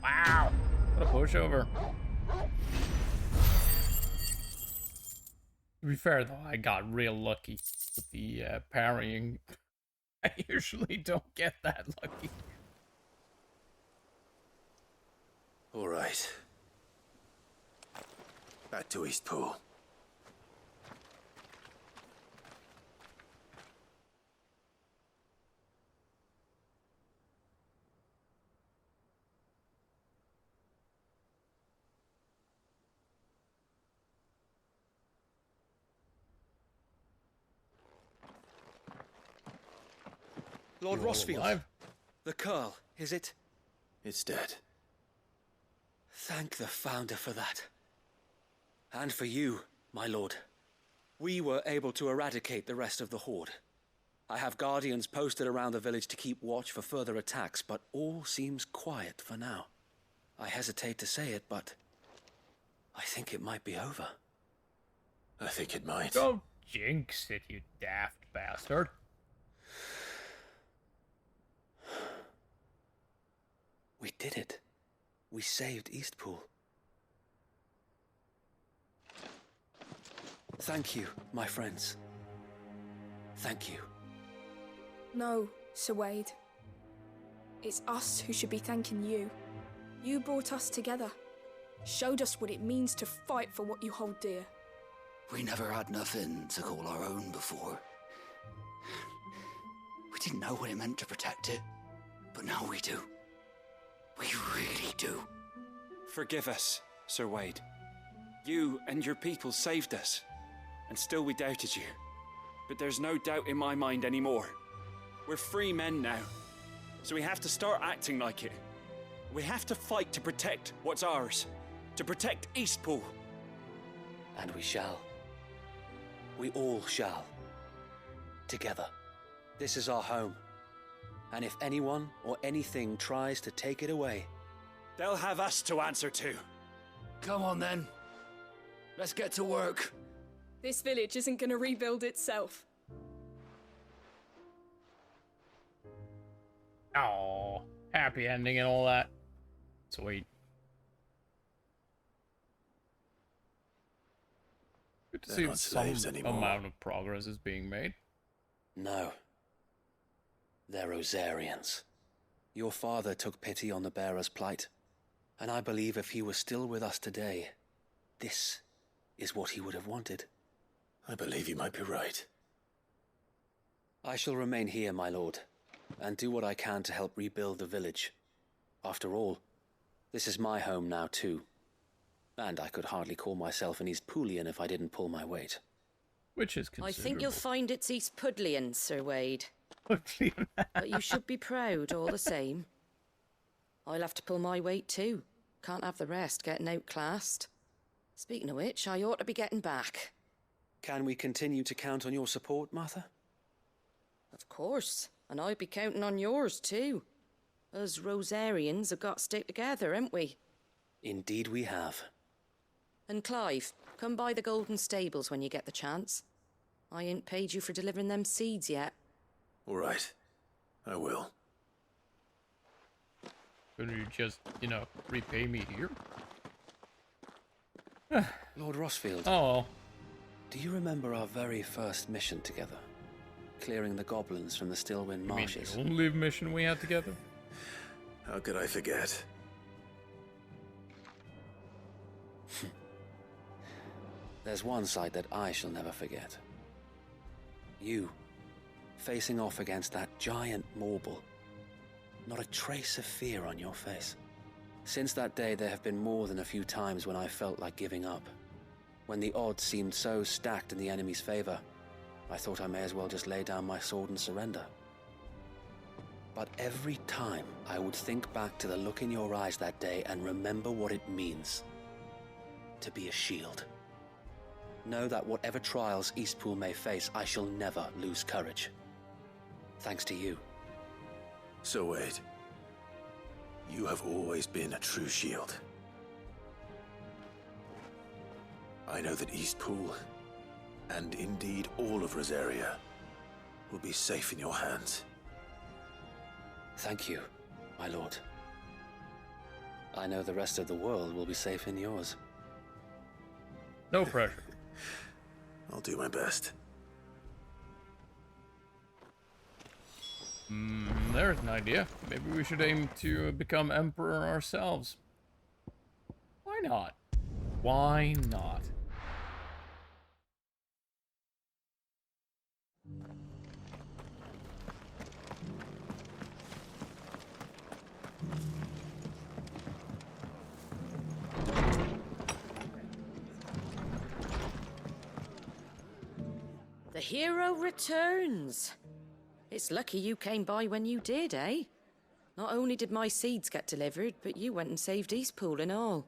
Wow. What a pushover. To be fair, though, I got real lucky with the parrying. I usually don't get that lucky. All right. Back to East Pool. Lord You all Rossfield. alive? The curl, is it? It's dead. Thank the Founder for that. And for you, my lord. We were able to eradicate the rest of the Horde. I have guardians posted around the village to keep watch for further attacks, but all seems quiet for now. I hesitate to say it, but I think it might be over. I think it might. Don't jinx it, you daft bastard. We did it. We saved Eastpool. Thank you, my friends. Thank you. No, Sir Wade. It's us who should be thanking you. You brought us together. Showed us what it means to fight for what you hold dear. We never had nothing to call our own before. We didn't know what it meant to protect it, but now we do. We really do. Forgive us, Sir Wade. You and your people saved us, and still we doubted you. But there's no doubt in my mind anymore. We're free men now, so we have to start acting like it. We have to fight to protect what's ours, to protect Eastpool. And we shall. We all shall. Together. This is our home. And if anyone or anything tries to take it away, they'll have us to answer to. Come on then. Let's get to work. This village isn't gonna rebuild itself. Oh, happy ending and all that. Sweet. Good to see some amount of progress is being made. No. They're Rosarians. Your father took pity on the bearer's plight, and I believe if he was still with us today, this is what he would have wanted. I believe you might be right. I shall remain here, my lord, and do what I can to help rebuild the village. After all, this is my home now too, and I could hardly call myself an Eastpoolian if I didn't pull my weight. Which is I think you'll find it's East Pudlian, Sir Wade. Pudlian. But you should be proud all the same. I'll have to pull my weight too. Can't have the rest getting outclassed. Speaking of which, I ought to be getting back. Can we continue to count on your support, Martha? Of course, and I'd be counting on yours too. Us Rosarians have got to stick together, haven't we? Indeed we have. And Clive, come by the Golden Stables when you get the chance. I ain't paid you for delivering them seeds yet. All right, I will. Could you just, repay me here? Lord Rossfield. Oh well. Do you remember our very first mission together? Clearing the goblins from the Stillwind Marshes. You mean the only mission we had together? How could I forget? There's one sight that I shall never forget. You, facing off against that giant Morble. Not a trace of fear on your face. Since that day, there have been more than a few times when I felt like giving up. When the odds seemed so stacked in the enemy's favor, I thought I may as well just lay down my sword and surrender. But every time, I would think back to the look in your eyes that day and remember what it means to be a shield. Know that whatever trials Eastpool may face, I shall never lose courage. Thanks to you. Sir Wade, you have always been a true shield. I know that Eastpool, and indeed all of Rosaria, will be safe in your hands. Thank you, my lord. I know the rest of the world will be safe in yours. No pressure. I'll do my best. There's an idea. Maybe we should aim to become emperor ourselves. Why not? Why not? The hero returns. It's lucky you came by when you did, eh? Not only did my seeds get delivered, but you went and saved Eastpool and all.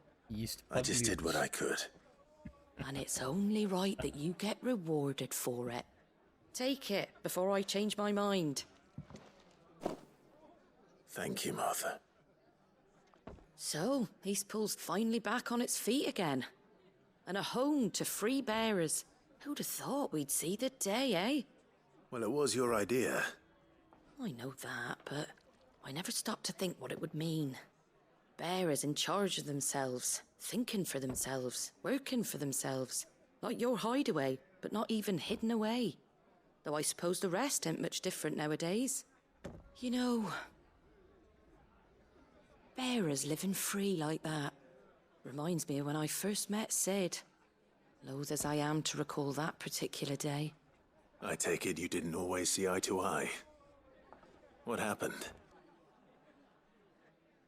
I just did what I could. And it's only right that you get rewarded for it. Take it before I change my mind. Thank you, Martha. So, Eastpool's finally back on its feet again. And a home to free bearers. Who'd have thought we'd see the day, eh? Well, it was your idea. I know that, but I never stopped to think what it would mean. Bearers in charge of themselves, thinking for themselves, working for themselves. Like your hideaway, but not even hidden away. Though I suppose the rest ain't much different nowadays. You know, bearers living free like that reminds me of when I first met Sid. loath as I am to recall that particular day. I take it you didn't always see eye to eye. What happened?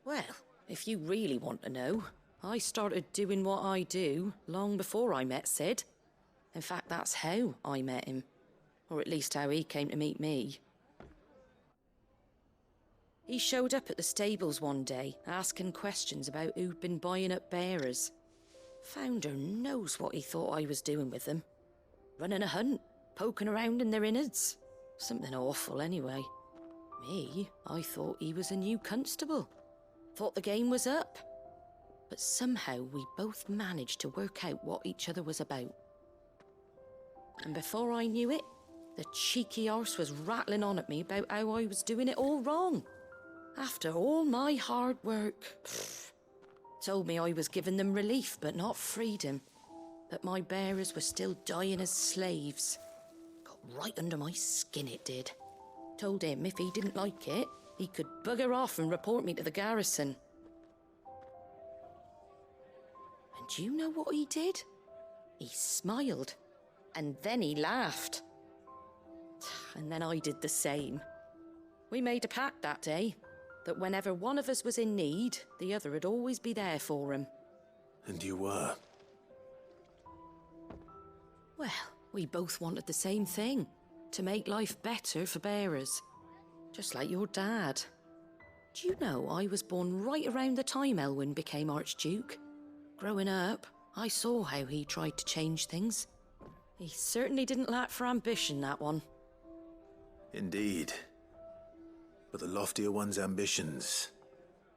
Well, if you really want to know, I started doing what I do long before I met Sid. In fact, that's how I met him. Or at least how he came to meet me. He showed up at the stables one day, asking questions about who'd been buying up bearers. Founder knows what he thought I was doing with them. Running a hunt, poking around in their innards. Something awful, anyway. Me, I thought he was a new constable. Thought the game was up. But somehow we both managed to work out what each other was about. And before I knew it, the cheeky arse was rattling on at me about how I was doing it all wrong. After all my hard work. Told me I was giving them relief, but not freedom. That my bearers were still dying as slaves. Got right under my skin, it did. Told him if he didn't like it, he could bugger off and report me to the garrison. And do you know what he did? He smiled. And then he laughed. And then I did the same. We made a pact that day, that whenever one of us was in need, the other would always be there for him. And you were? Well, we both wanted the same thing, to make life better for bearers. Just like your dad. Do you know I was born right around the time Elwyn became Archduke? Growing up, I saw how he tried to change things. He certainly didn't lack for ambition, that one. Indeed. But the loftier one's ambitions,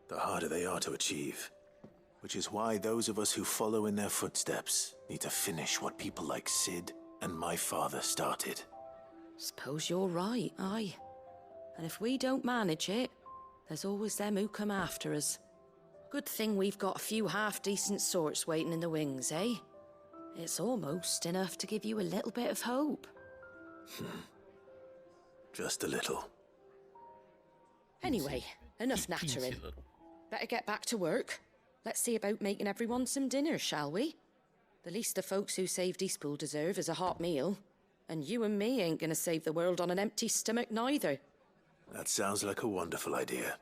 the harder they are to achieve. Which is why those of us who follow in their footsteps need to finish what people like Sid and my father started. Suppose you're right, aye. And if we don't manage it, there's always them who come after us. Good thing we've got a few half-decent sorts waiting in the wings, eh? It's almost enough to give you a little bit of hope. Just a little. Anyway, enough nattering. Better get back to work. Let's see about making everyone some dinner, shall we? The least the folks who saved Eastpool deserve is a hot meal. And you and me ain't gonna save the world on an empty stomach neither. That sounds like a wonderful idea.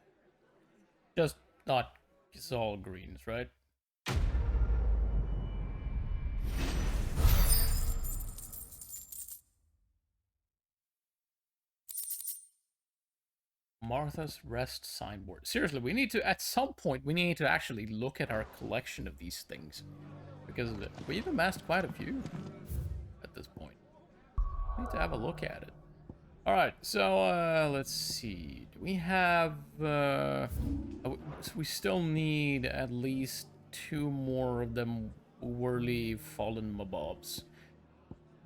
Just not it's all greens, right? Martha's Rest signboard. Seriously, we need to, at some point, we need to actually look at our collection of these things. Because we've amassed quite a few at this point. We need to have a look at it. Alright, so, let's see. Do we have, we still need at least 2 more of them whirly fallen mobobs.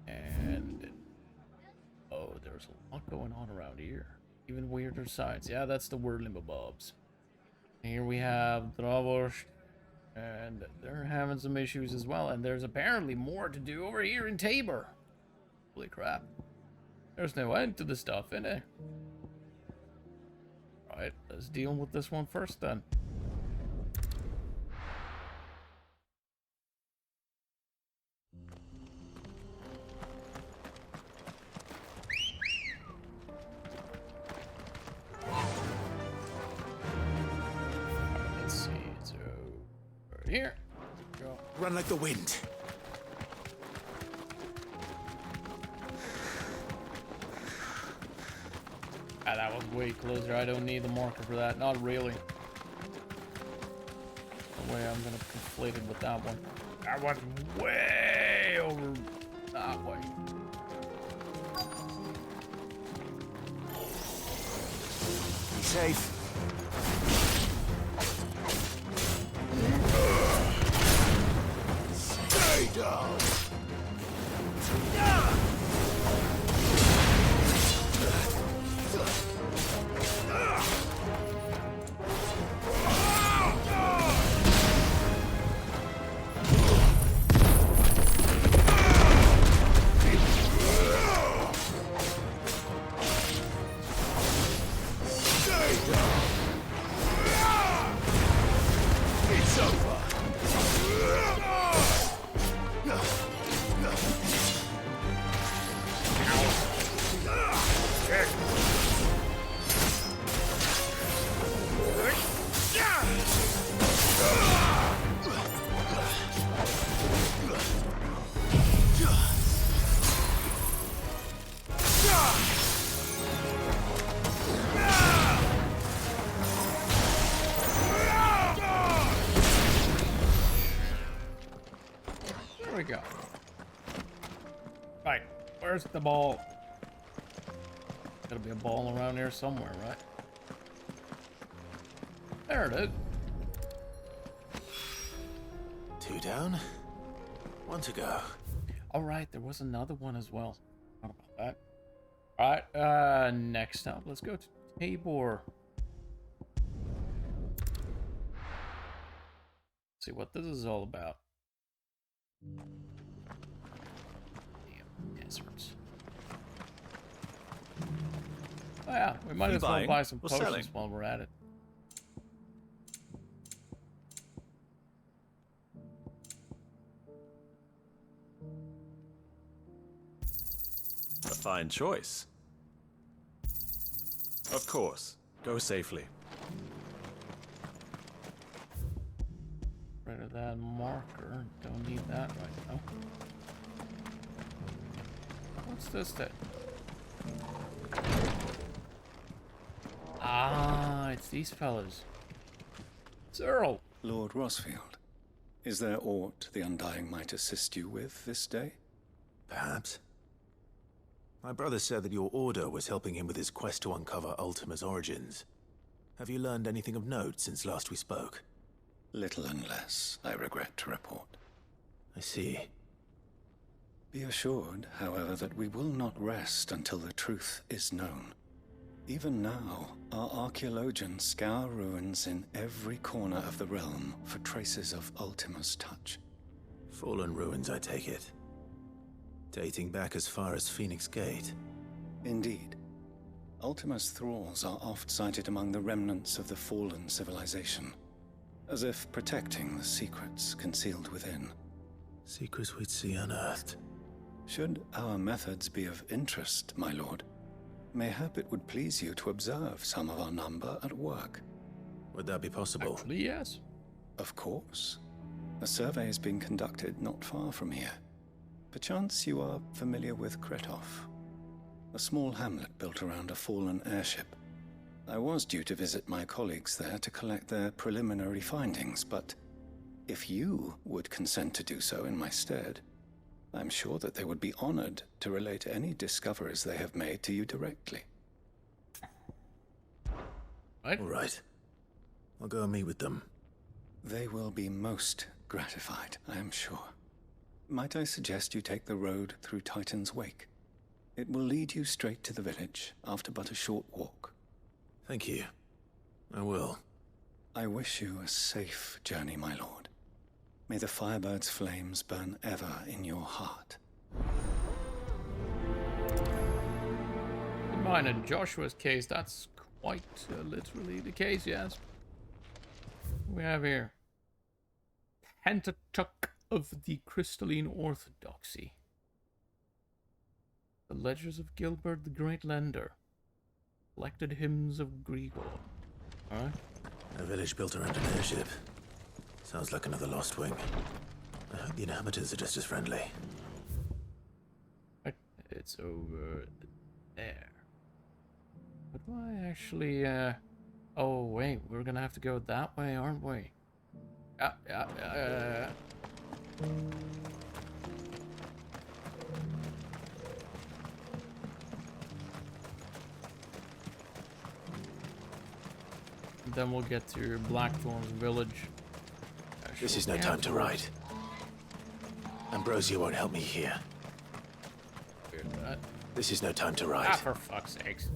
And, oh, there's a lot going on around here. Even weirder sights. Yeah, that's the whirly mobobs. Here we have Dravosh, and they're having some issues as well. And there's apparently more to do over here in Tabor. Holy crap. There's no end to the stuff, innit? Alright, let's deal with this one first then. Let's see, so over here. Go. Run like the wind. Ah, that was way closer. I don't need the marker for that. Not really. No way I'm gonna conflate it with that one. That was way over that way. Be safe. Stay down. It's over. There we go. Right, where's the ball? Gotta be a ball around here somewhere, right? There it is. 2 down, 1 to go. All right, there was another one as well. How about that? All right, next up, let's go to Tabor. See what this is all about. Damn deserts. Oh yeah, we might as well buy some potions while we're at it. A fine choice. Of course. Go safely. Rid of that marker. Don't need that right now. What's this then? Ah, it's these fellas. It's Earl. Lord Rosfield, is there aught the Undying might assist you with this day? Perhaps. My brother said that your order was helping him with his quest to uncover Ultima's origins. Have you learned anything of note since last we spoke? Little and less, I regret to report. I see. Be assured, however, that we will not rest until the truth is known. Even now, our archaeologians scour ruins in every corner of the realm for traces of Ultima's touch. Fallen ruins, I take it. Dating back as far as Phoenix Gate. Indeed. Ultima's thralls are oft sighted among the remnants of the fallen civilization, as if protecting the secrets concealed within. Secrets we'd see unearthed. Should our methods be of interest, my lord, mayhap it would please you to observe some of our number at work. Would that be possible? Actually, yes. Of course. A survey is being conducted not far from here. Perchance you are familiar with Kretov, a small hamlet built around a fallen airship. I was due to visit my colleagues there to collect their preliminary findings, but if you would consent to do so in my stead, I'm sure that they would be honored to relate any discoveries they have made to you directly. Right. All right. I'll go and meet with them. They will be most gratified, I am sure. Might I suggest you take the road through Titan's Wake? It will lead you straight to the village after but a short walk. Thank you. I will. I wish you a safe journey, my lord. May the Firebird's flames burn ever in your heart. In mine and Joshua's case, that's quite literally the case, yes. We have here Pentateuch of the Crystalline Orthodoxy. The Ledgers of Gilbert the Great Lender. Collected Hymns of Grigor. Alright. A village built around an airship. Sounds like another lost wing. I hope the inhabitants are just as friendly. It's over there. But do I actually, Oh, wait, we're gonna have to go that way, aren't we? Then we'll get to Blackthorn's village. This is no time to ride. Ambrosia won't help me here. This is no time to ride. Ah, for fuck's sakes.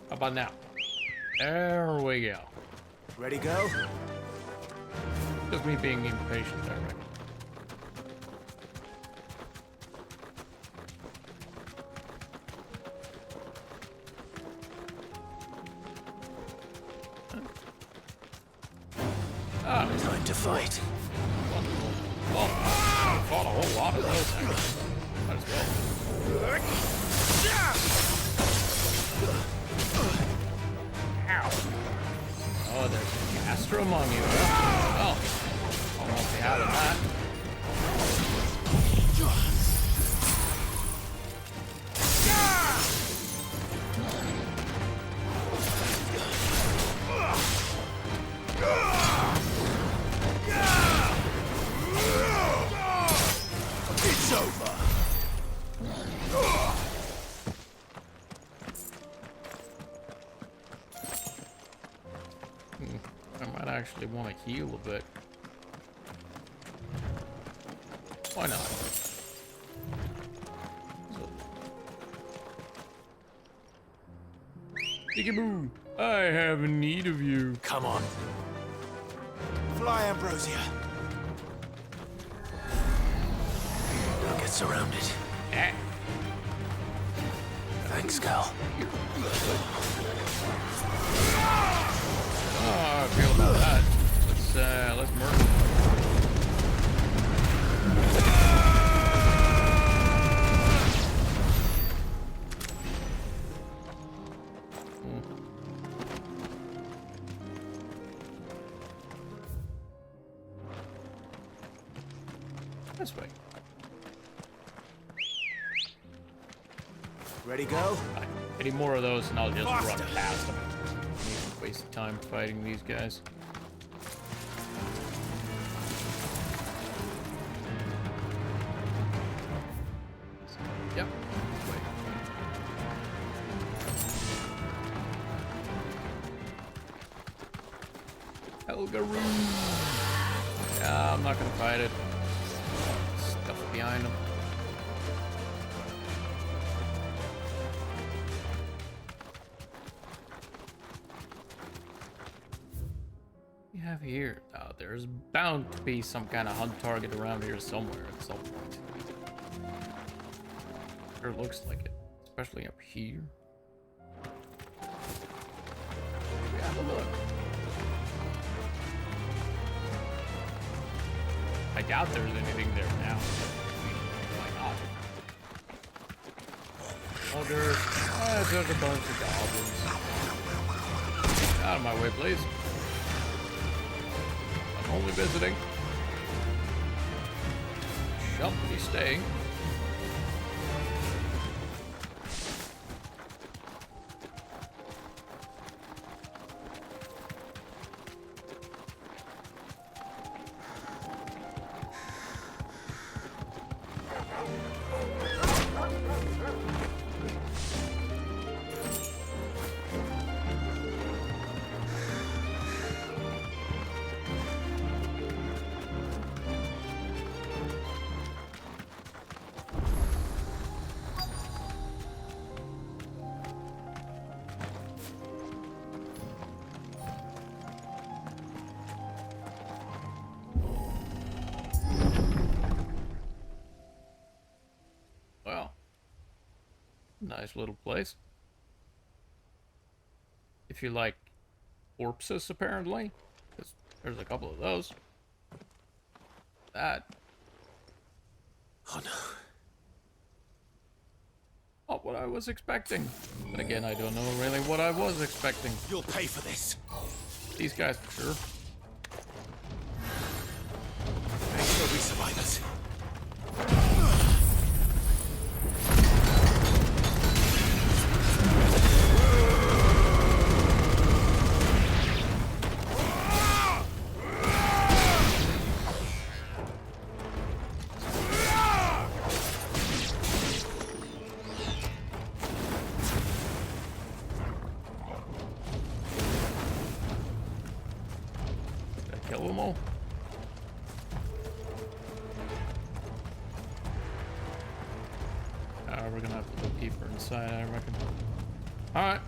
How about now? There we go. Ready, go? Just me being impatient, I reckon. Time to fight. Oh, I fought a whole lot of those things. Might as well. Ow. Oh, there's a caster among you, huh? Oh, I won't be having that. want to heal a bit. Why not? Peekaboo! I have need of you. Come on. Fly, Ambrosia. Don't get surrounded. Thanks, Cal. Oh, I feel about that. Let's murder. This way. Ready, go? Any more of those, and I'll just run past them. Waste of time fighting these guys. Yep. Elgaroo. Yeah, I'm not gonna fight it. Stuff behind them. Have here? Oh, there's bound to be some kind of hunt target around here somewhere at some point. Sure looks like it, especially up here. Have a look. I doubt there's anything there now. Why not? Oh, there's a bunch of goblins. Get out of my way, please. Only visiting. Shall be staying. Nice little place. If you like corpses, apparently. There's a couple of those. That. Oh no. Not what I was expecting. But again, I don't know really what I was expecting. You'll pay for this. These guys for sure. Make sure we survivors. Kill them all. We're gonna have to look deeper inside, I reckon. Alright.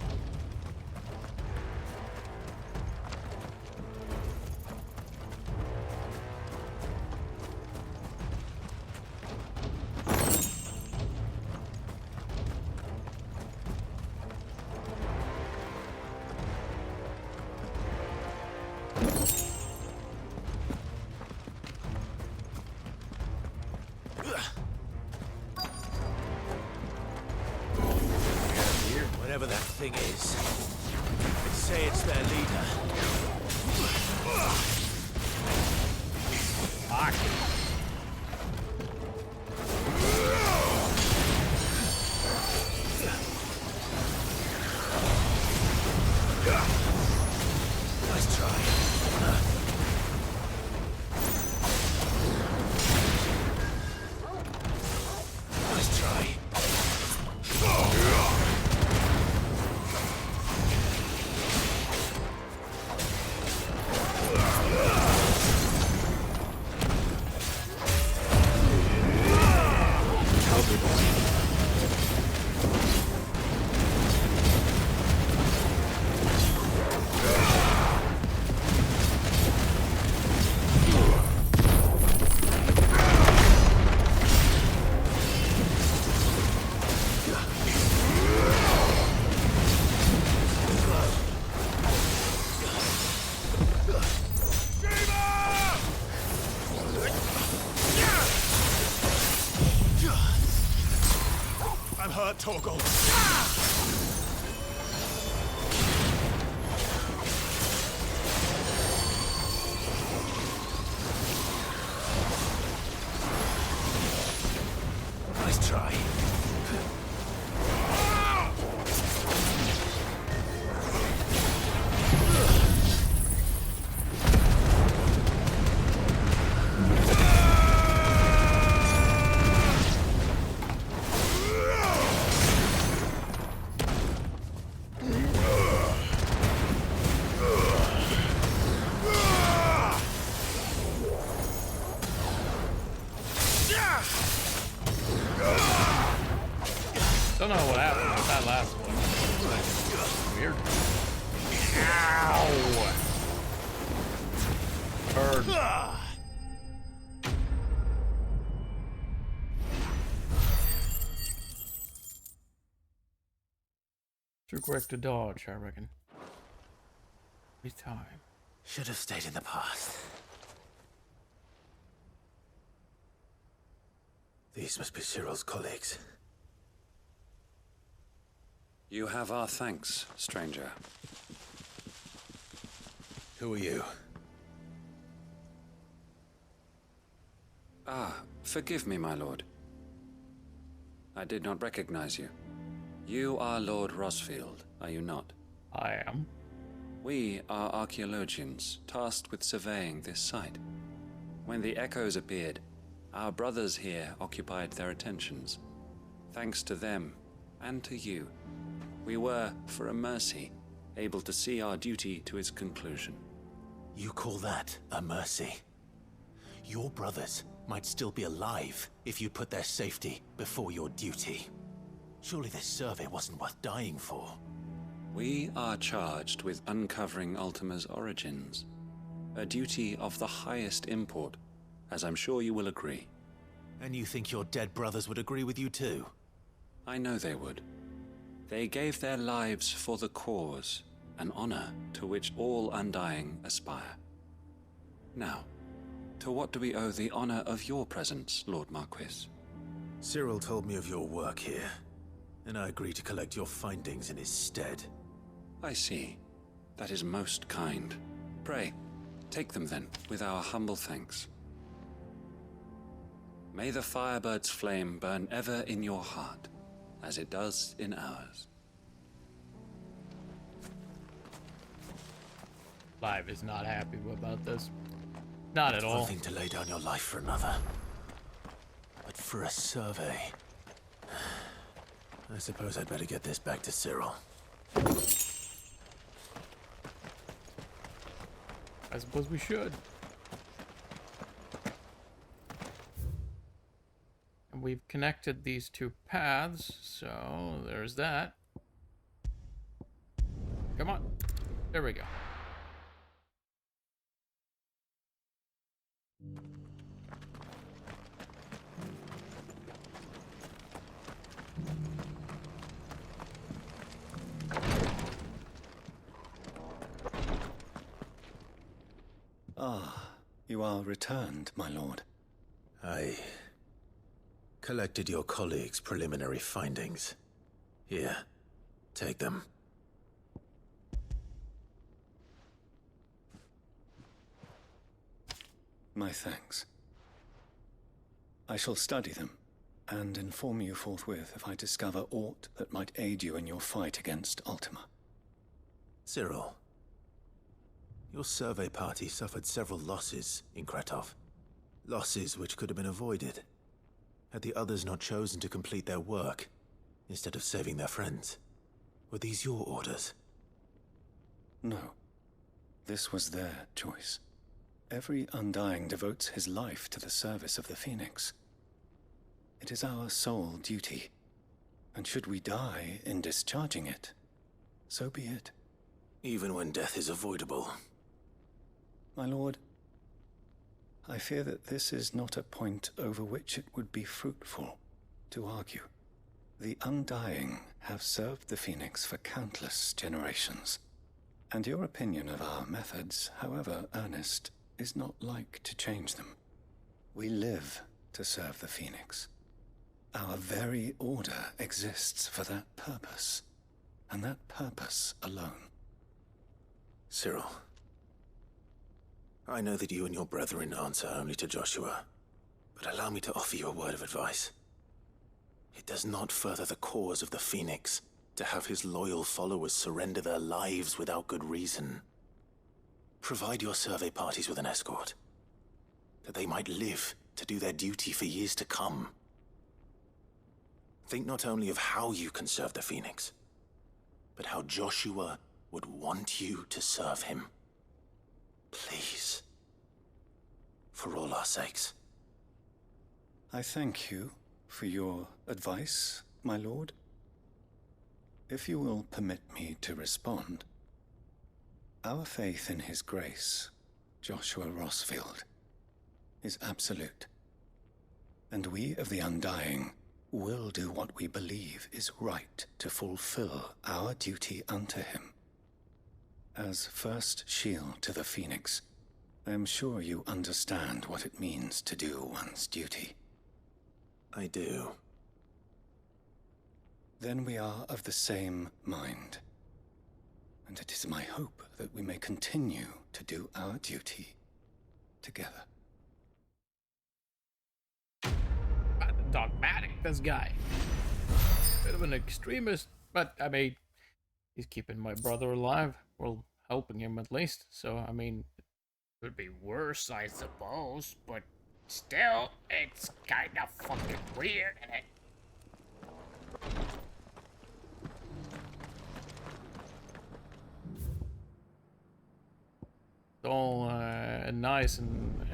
Whatever that thing is, I'd say it's their leader. Fuck. Nice try. Nice try. hurt, Torgal. Nice try. Don't know what happened with that last one. Weird. Ow! Bird. Too quick to dodge, I reckon. Every time. Should have stayed in the past. These must be Cyril's colleagues. You have our thanks, stranger. Who are you? Ah, forgive me, my lord. I did not recognize you. You are Lord Rosfield, are you not? I am. We are archaeologians, tasked with surveying this site. When the echoes appeared, our brothers here occupied their attentions. Thanks to them, and to you, we were, for a mercy, able to see our duty to its conclusion. You call that a mercy? Your brothers might still be alive if you put their safety before your duty. Surely this survey wasn't worth dying for. We are charged with uncovering Ultima's origins. A duty of the highest import, as I'm sure you will agree. And you think your dead brothers would agree with you too? I know they would. They gave their lives for the cause, an honor to which all Undying aspire. Now, to what do we owe the honor of your presence, Lord Marquis? Cyril told me of your work here, and I agreed to collect your findings in his stead. I see. That is most kind. Pray, take them then, with our humble thanks. May the Firebird's flame burn ever in your heart, as it does in ours. Live is not happy about this. Not at all. One thing to lay down your life for another. But for a survey... I suppose I'd better get this back to Cyril. I suppose we should. And we've connected these two paths, so there's that. Come on. There we go. Ah, you are returned, my lord. I collected your colleagues' preliminary findings. Here, take them. My thanks. I shall study them, and inform you forthwith if I discover aught that might aid you in your fight against Ultima. Cyril, your survey party suffered several losses in Kretov. Losses which could have been avoided, had the others not chosen to complete their work, instead of saving their friends. Were these your orders? No. This was their choice. Every Undying devotes his life to the service of the Phoenix. It is our sole duty, and should we die in discharging it, so be it. Even when death is avoidable. My lord, I fear that this is not a point over which it would be fruitful to argue. The Undying have served the Phoenix for countless generations, and your opinion of our methods, however earnest, is not like to change them. We live to serve the Phoenix, Our very order exists for that purpose, and that purpose alone. Cyril, I know that you and your brethren answer only to Joshua, but allow me to offer you a word of advice. It does not further the cause of the Phoenix to have his loyal followers surrender their lives without good reason. Provide your survey parties with an escort, that they might live to do their duty for years to come. Think not only of how you can serve the Phoenix, but how Joshua would want you to serve him. Please. For all our sakes. I thank you for your advice, my lord. If you will permit me to respond, our faith in his grace, Joshua Rossfield, is absolute. And we of the Undying will do what we believe is right to fulfill our duty unto him. As first shield to the Phoenix, I am sure you understand what it means to do one's duty. I do. Then we are of the same mind. And it is my hope that we may continue to do our duty together. Dogmatic, this guy. Bit of an extremist, but I mean, he's keeping my brother alive. Well, helping him at least. So, I mean, it could be worse, I suppose, but still, it's kind of fucking weird, isn't it? It's all nice and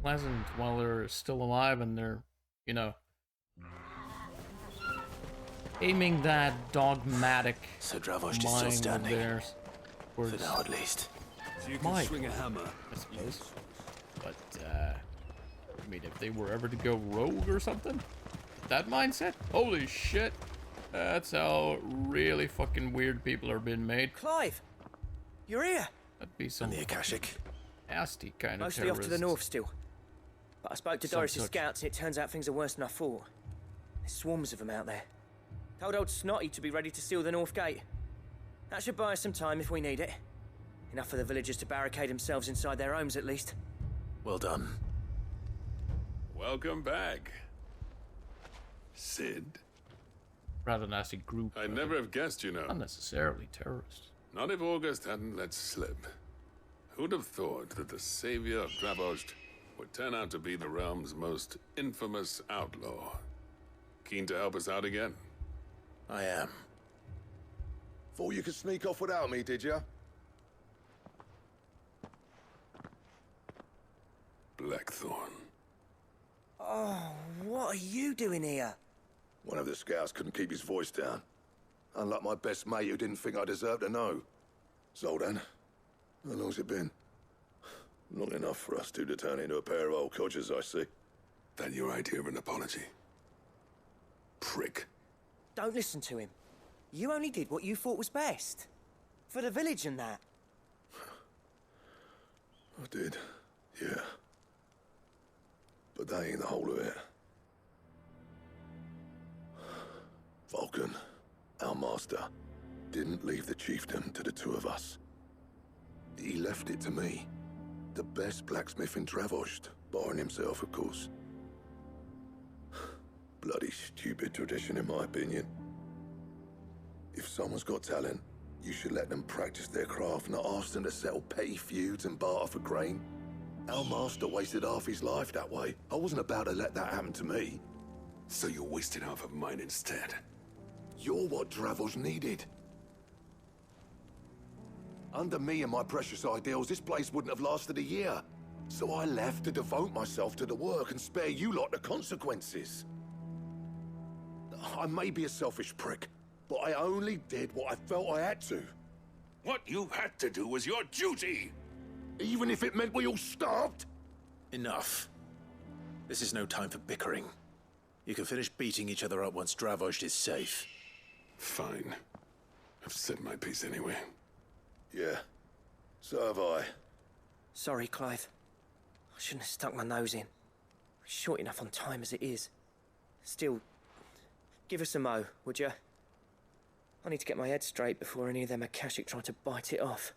pleasant while they're still alive and they're, you know, aiming that dogmatic So Dravosh is still mind of standing. theirs For towards now, at least. So you can Mike, swing a hammer. I suppose. But, I mean, if they were ever to go rogue or something, that mindset, holy shit, that's how really fucking weird people are being made. Clive, you're here. That'd be some And the Akashic. nasty kind of Mostly off to the terrorist. north still. But I spoke to Some Doris's such. scouts and it turns out things are worse than I thought. There's swarms of them out there. Told old Snotty to be ready to seal the north gate. That should buy us some time if we need it. Enough for the villagers to barricade themselves inside their homes at least. Well done. Welcome back, Sid. Rather nasty group. I'd never have guessed, you know. Not necessarily terrorists. Not if August hadn't let slip. Who'd have thought that the savior of Dravost would turn out to be the realm's most infamous outlaw? Keen to help us out again? I am. Thought you could sneak off without me, did you? Blackthorn. Oh, what are you doing here? One of the scouts couldn't keep his voice down. Unlike my best mate who didn't think I deserved to know. Zoldan, how long's it been? Long enough for us two to turn into a pair of old codgers, I see. That your idea of an apology? Prick. Don't listen to him. You only did what you thought was best. For the village and that. I did, yeah. But that ain't the whole of it. Vulcan, our master, didn't leave the chiefdom to the two of us. He left it to me, the best blacksmith in Dravost, barring himself, of course. Bloody stupid tradition, in my opinion. If someone's got talent, you should let them practice their craft, not ask them to settle petty feuds and barter for grain. Our master wasted half his life that way. I wasn't about to let that happen to me. So you wasted half of mine instead. You're what Dravost needed. Under me and my precious ideals, this place wouldn't have lasted a year. So I left to devote myself to the work and spare you lot the consequences. I may be a selfish prick, but I only did what I felt I had to. What you had to do was your duty! Even if it meant we all starved? Enough. This is no time for bickering. You can finish beating each other up once Dravost is safe. Fine. I've said my piece anyway. Yeah. So have I. Sorry, Clive. I shouldn't have stuck my nose in. We're short enough on time as it is. Still, give us a mo, would you? I need to get my head straight before any of them Akashic try to bite it off.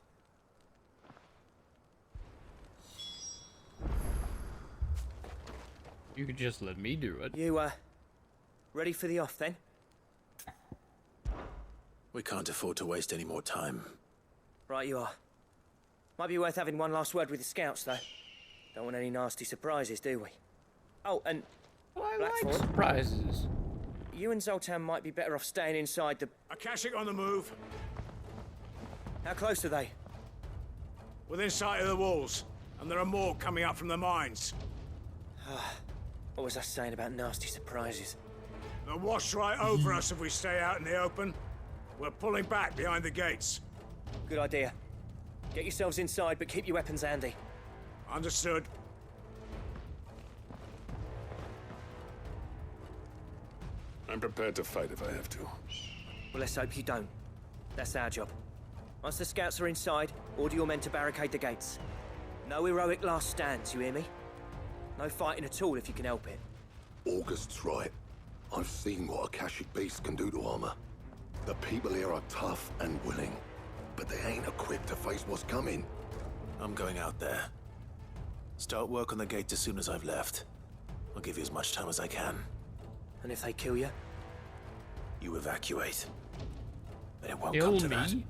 You could just let me do it. You, ready for the off, then? We can't afford to waste any more time. Right you are. Might be worth having one last word with the scouts, though. Don't want any nasty surprises, do we? Oh, and I Blackford, like surprises. You and Zoltan might be better off staying inside the... Akashic on the move. How close are they? Within sight of the walls, and there are more coming up from the mines. What was I saying about nasty surprises? They'll wash right over us if we stay out in the open. We're pulling back behind the gates. Good idea. Get yourselves inside, but keep your weapons handy. Understood. I'm prepared to fight if I have to. Well, let's hope you don't. That's our job. Once the scouts are inside, order your men to barricade the gates. No heroic last stands, you hear me? No fighting at all if you can help it. August's right. I've seen what Akashic beasts can do to armor. The people here are tough and willing, but they ain't equipped to face what's coming. I'm going out there. Start work on the gate as soon as I've left. I'll give you as much time as I can. And if they kill you? You evacuate. But it won't Kill come to me?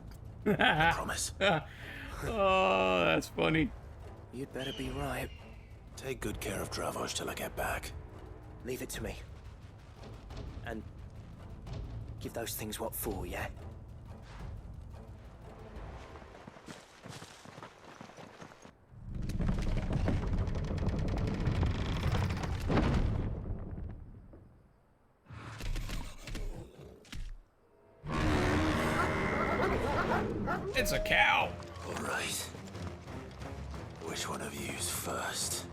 that. I promise. Oh, that's funny. You'd better be right. Take good care of Dravoj till I get back. Leave it to me. And give those things what for, yeah? It's a cow. All right. Which one of you's first?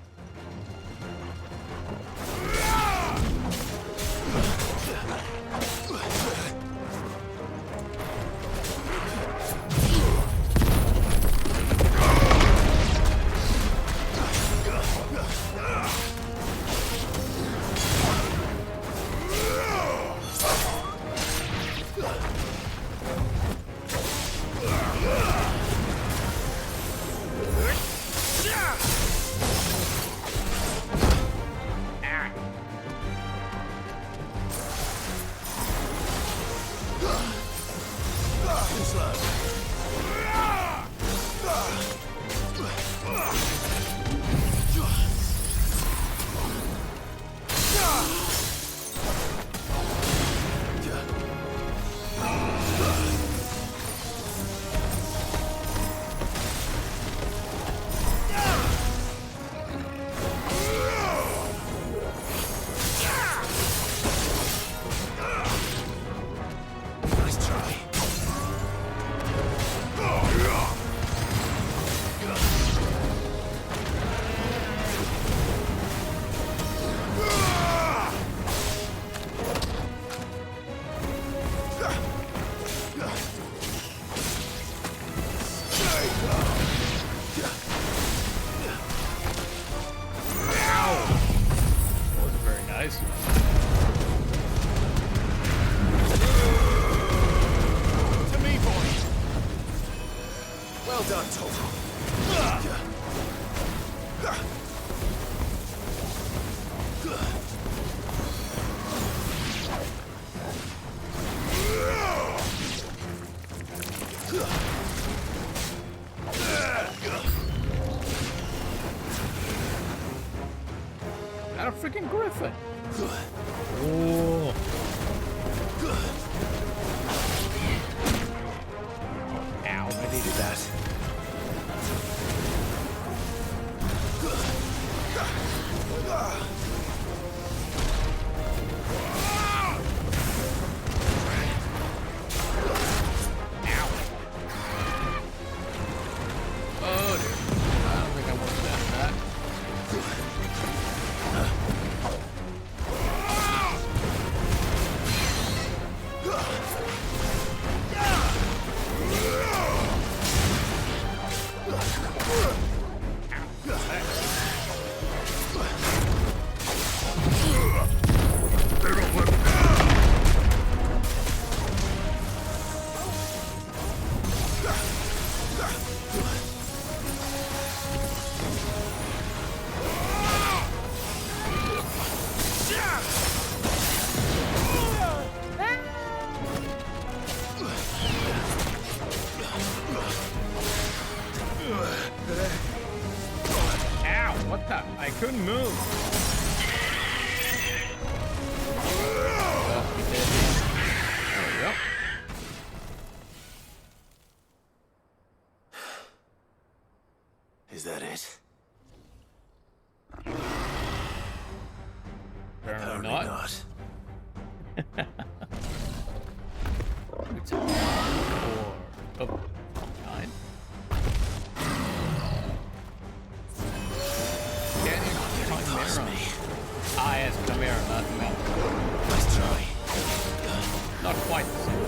Not a freaking griffin. Oh. Ow, I needed that. Oh, dude. I don't think I want to stand that. Is that it? Apparently not. It's a 4 of some kind. Chimera. Ah, yes, Chimera, not Mel. Let's try. Not quite the same.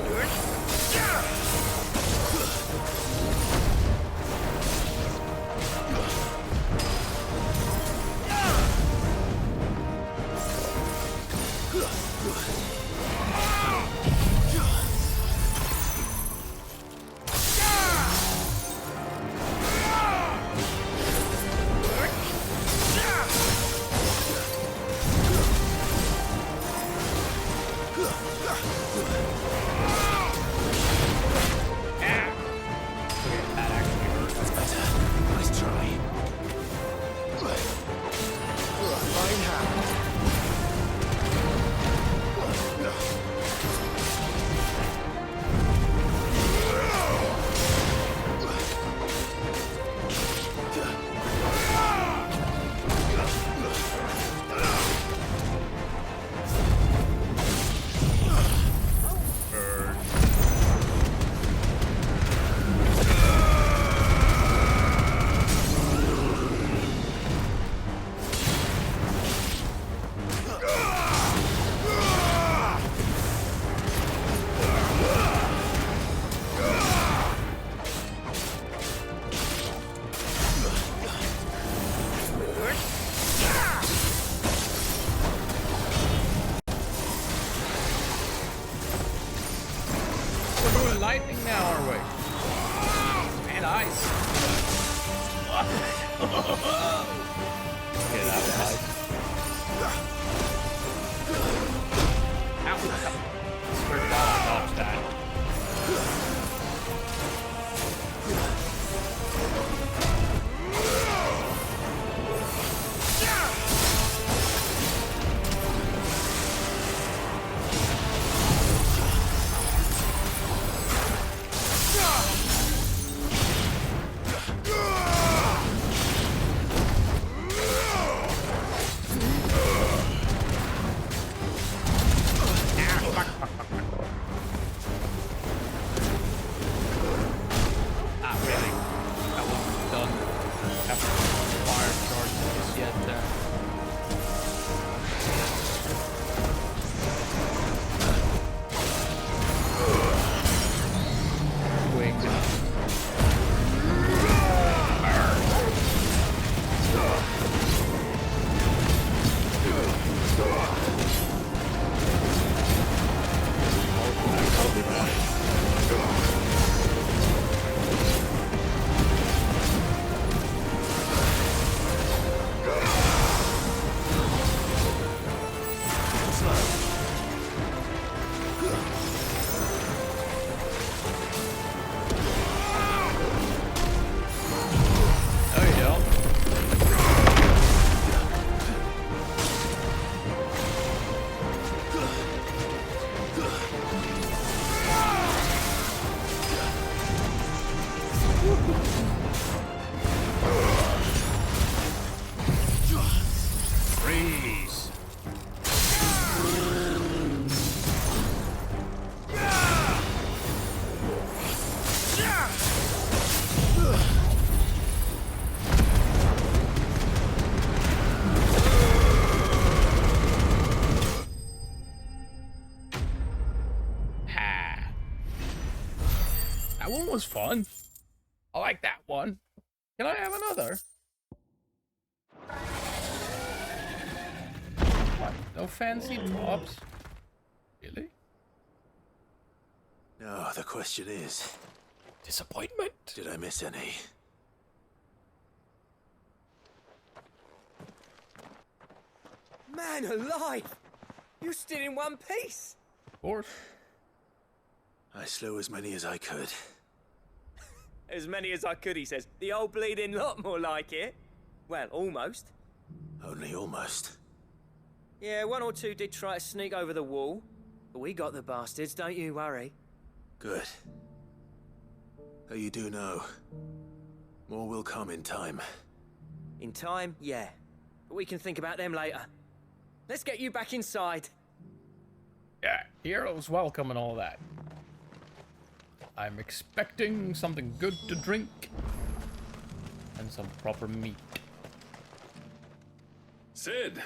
Lightning now, are we? And ice. Okay, that was nice. Ow. Swear to God, I dodged that. That one was fun. I like that one. Can I have another? What? No fancy drops? Really? No, the question is... disappointment. Did I miss any? Man alive! You're still in one piece! Of course. I slew as many as I could. As many as I could, he says. The old bleeding lot, more like it. Well, almost. Only almost. Yeah, one or two did try to sneak over the wall, but we got the bastards, don't you worry. Good. Though you do know, more will come in time. In time, yeah. But we can think about them later. Let's get you back inside. Yeah, heroes welcome and all that. I'm expecting something good to drink and some proper meat. Sid!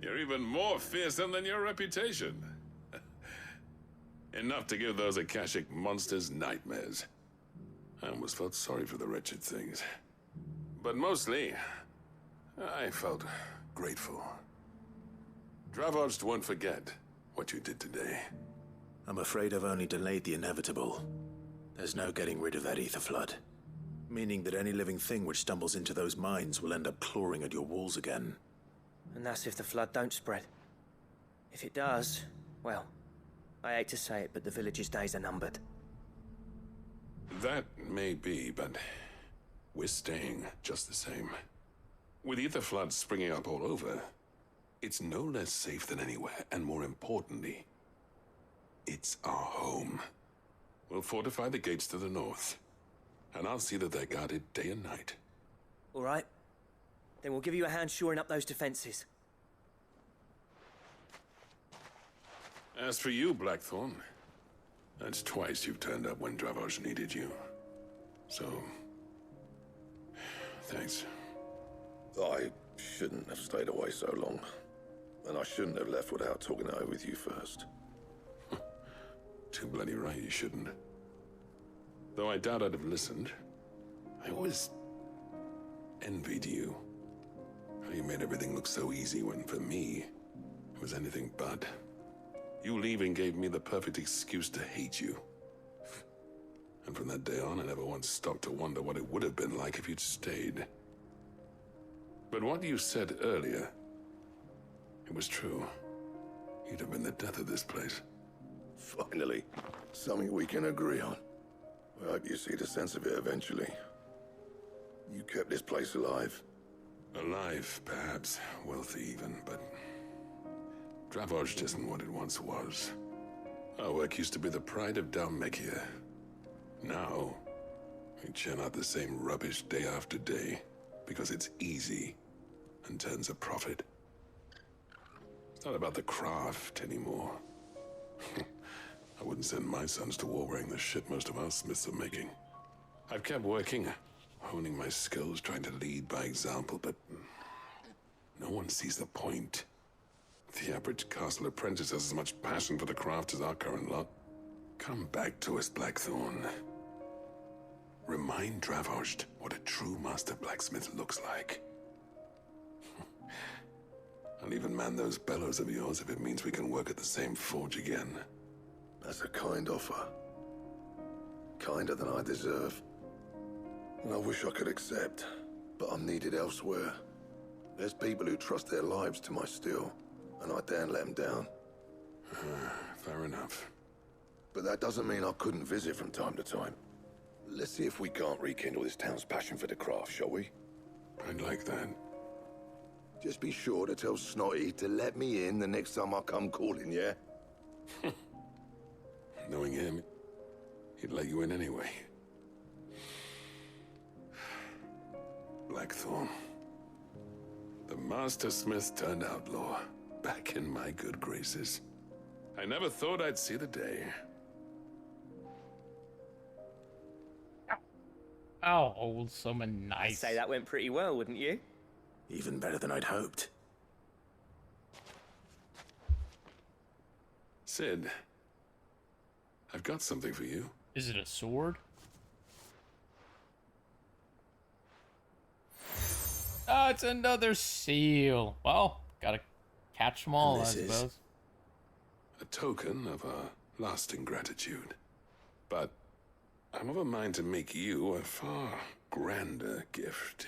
You're even more fearsome than your reputation. Enough to give those Akashic monsters nightmares. I almost felt sorry for the wretched things. But mostly, I felt grateful. Dravoged won't forget what you did today. I'm afraid I've only delayed the inevitable. There's no getting rid of that ether flood. Meaning that any living thing which stumbles into those mines will end up clawing at your walls again. And that's if the flood don't spread. If it does, well, I hate to say it, but the village's days are numbered. That may be, but we're staying just the same. With ether floods springing up all over, it's no less safe than anywhere, and more importantly, it's our home. We'll fortify the gates to the north, and I'll see that they're guarded day and night. All right. Then we'll give you a hand shoring up those defenses. As for you, Blackthorn, that's twice you've turned up when Dravos needed you. So, thanks. I shouldn't have stayed away so long. And I shouldn't have left without talking it over with you first. Too bloody right you shouldn't. Though I doubt I'd have listened. I always envied you. How you made everything look so easy when, for me, it was anything but. You leaving gave me the perfect excuse to hate you. And from that day on, I never once stopped to wonder what it would have been like if you'd stayed. But what you said earlier, it was true. You'd have been the death of this place. Finally, something we can agree on. I hope you see the sense of it eventually. You kept this place alive. Alive, perhaps. Wealthy even, but Dravoged isn't what it once was. Our work used to be the pride of Dalmekia. Now, we churn out the same rubbish day after day because it's easy and turns a profit. It's not about the craft anymore. I wouldn't send my sons to war wearing the shit most of our smiths are making. I've kept working, honing my skills, trying to lead by example, but no one sees the point. The average castle apprentice has as much passion for the craft as our current lot. Come back to us, Blackthorn. Remind Dravoged what a true master blacksmith looks like. I'll even man those bellows of yours if it means we can work at the same forge again. That's a kind offer. Kinder than I deserve. And I wish I could accept, but I'm needed elsewhere. There's people who trust their lives to my steel, and I daren't let them down. Fair enough. But that doesn't mean I couldn't visit from time to time. Let's see if we can't rekindle this town's passion for the craft, shall we? I'd like that. Just be sure to tell Snotty to let me in the next time I come calling, yeah? Knowing him, he'd let you in anyway. Blackthorn. The Master Smith turned outlaw, back in my good graces. I never thought I'd see the day. Oh, wholesome and nice. I'd say that went pretty well, wouldn't you? Even better than I'd hoped. Sid, I've got something for you. Is it a sword? Oh, it's another seal. Well, gotta catch them all, I suppose. A token of our lasting gratitude. But I'm of a mind to make you a far grander gift.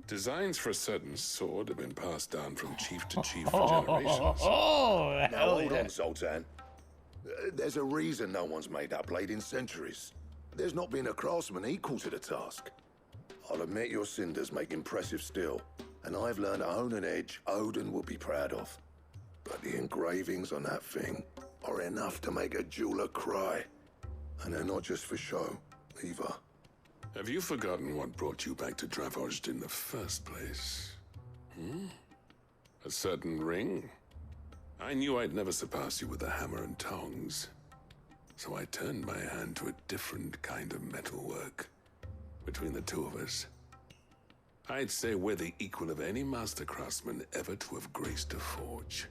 Designs for a certain sword have been passed down from chief to chief for generations. Now hold on, Zoltan. There's a reason no one's made that blade in centuries. There's not been a craftsman equal to the task. I'll admit your cinders make impressive steel, and I've learned to own an edge Odin will be proud of. But the engravings on that thing are enough to make a jeweler cry. And they're not just for show, either. Have you forgotten what brought you back to Dravozd in the first place? Hmm? A certain ring? I knew I'd never surpass you with a hammer and tongs. So I turned my hand to a different kind of metalwork. Between the two of us, I'd say we're the equal of any master craftsman ever to have graced a forge.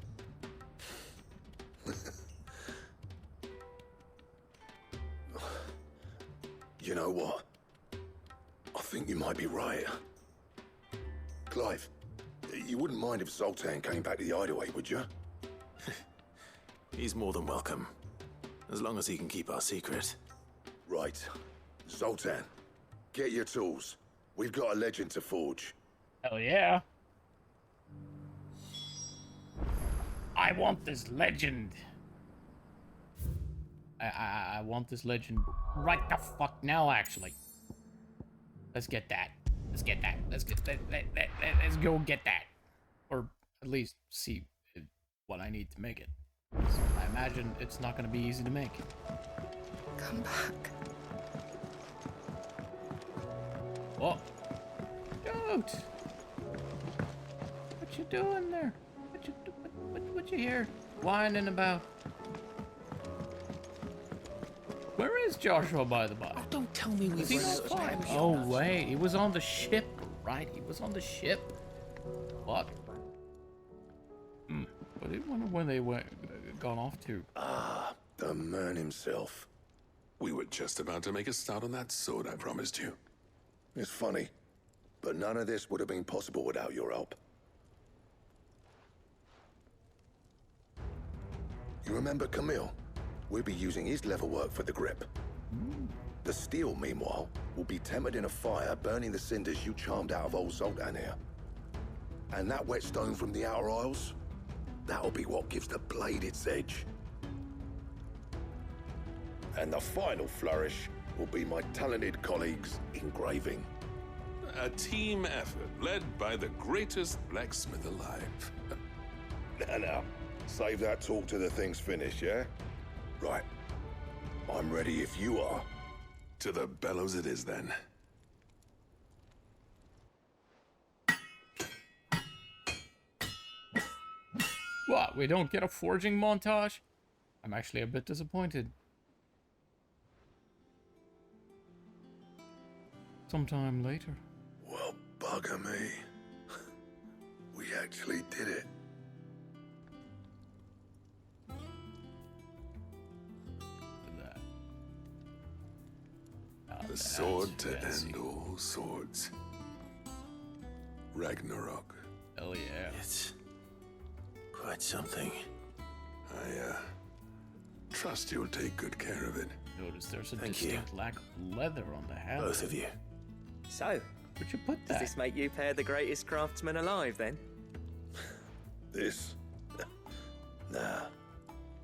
You know what? I think you might be right. Clive, you wouldn't mind if Zoltan came back to the hideaway, would you? He's more than welcome. As long as he can keep our secret. Right. Zoltan, get your tools. We've got a legend to forge. Hell yeah. I want this legend. I want this legend right the fuck now, actually. Let's get that. Let's get that. Let's go get that. Or at least see what I need to make it. I imagine it's not going to be easy to make. Come back. Oh. Dude. What you doing there? What you here whining about? Where is Joshua, by the by? Oh, don't tell me we he not fine? Oh, wait. He was on the ship, right? He was on the ship. What? But I wonder when they gone off to. Ah, the man himself. We were just about to make a start on that sword I promised you. It's funny, but none of this would have been possible without your help. You remember Camille? We'll be using his leatherwork for the grip. The steel, meanwhile, will be tempered in a fire, burning the cinders you charmed out of old Zoltan here. And that whetstone from the Outer Isles, that'll be what gives the blade its edge. And the final flourish will be my talented colleagues' engraving. A team effort led by the greatest blacksmith alive. Now, save that talk till the thing's finished, yeah? Right. I'm ready if you are. To the bellows it is, then. What? We don't get a forging montage? I'm actually a bit disappointed. Sometime later. Well, bugger me. We actually did it. The sword to end all swords. Ragnarok. Hell yeah. It's quite something. I trust you'll take good care of it. Notice there's a distinct lack of leather on the handle. Both of you. So, where'd you put that? Does this make you pair the greatest craftsman alive, then? This? Nah.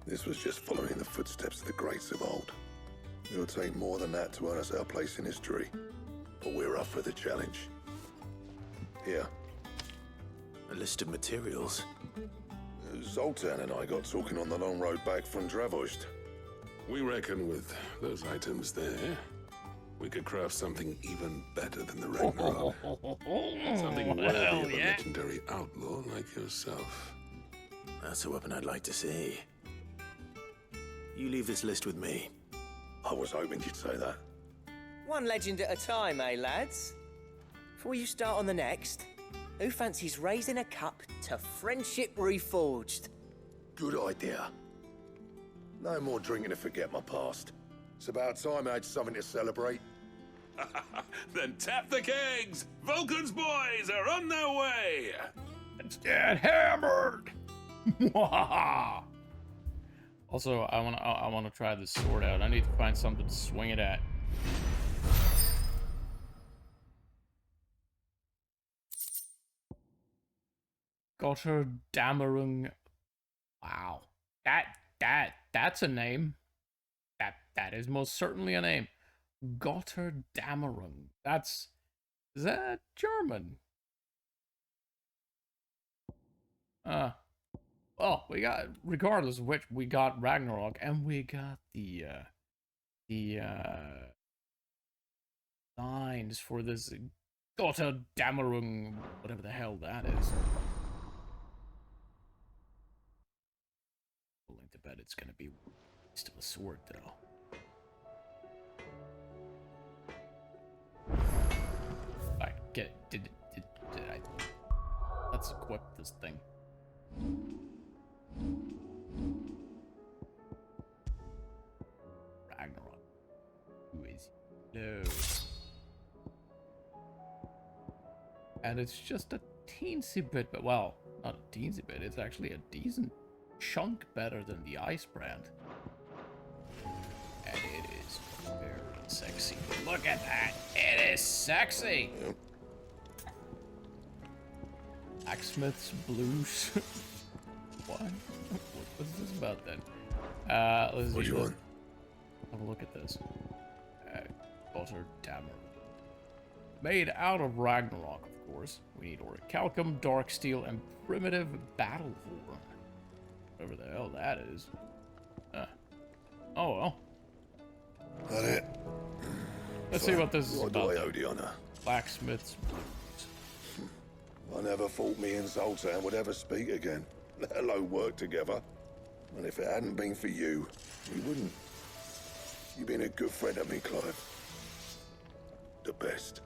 This was just following the footsteps of the greats of old. It'll take more than that to earn us our place in history. But we're up for the challenge. Here. A list of materials. Zoltan and I got talking on the long road back from Dravozd. We reckon with those items there, we could craft something even better than the Ragnarok. Something worthy of a legendary outlaw like yourself. That's a weapon I'd like to see. You leave this list with me. I was hoping you'd say that. One legend at a time, eh, lads? Before you start on the next, who fancies raising a cup to friendship reforged? Good idea. No more drinking to forget my past. It's about time I had something to celebrate. Then tap the kegs! Vulcan's boys are on their way! Let's get hammered! Also, I wanna try this sword out. I need to find something to swing it at. Gotterdammerung. Wow. That's a name. That is most certainly a name. Gotterdammerung. Is that German? Well, we got, regardless of which, we got Ragnarok, and we got the lines for this Gotterdammerung, whatever the hell that is. Willing to bet it's gonna be still a sword, though. Alright, get it. Did I? Let's equip this thing. Ragnarok. Who is he? No. And it's just a teensy bit, but well, not a teensy bit, it's actually a decent chunk better than the Ice Brand. And it is very sexy. Look at that! It is sexy! Yep. Blacksmith's Blues. What? What's this about then? Let's What do see. you want? Have a look at this. Gotterdammer. Made out of Ragnarok, of course. We need orichalcum, dark steel, and primitive battle horn. Whatever the hell that is. Oh well. That it? Let's see what this is What about. do I owe the honor? Blacksmith's Blues. I never thought me and Zoltan would ever speak again, let alone work together. And if it hadn't been for you, we wouldn't. You've been a good friend of me, Clive. The best.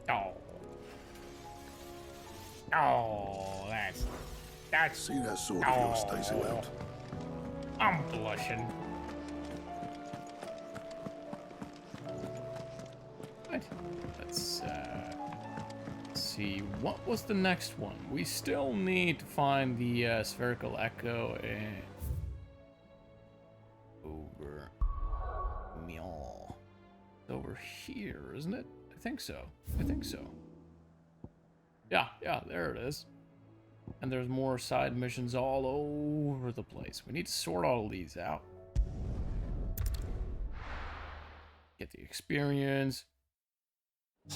Oh. Oh, that's. See that sword of yours stays around. I'm blushing. Right. Let's see. What was the next one? We still need to find the spherical echo and over. Meow. Over here, isn't it? I think so. Yeah, there it is. And there's more side missions all over the place. We need to sort all these out. Get the experience.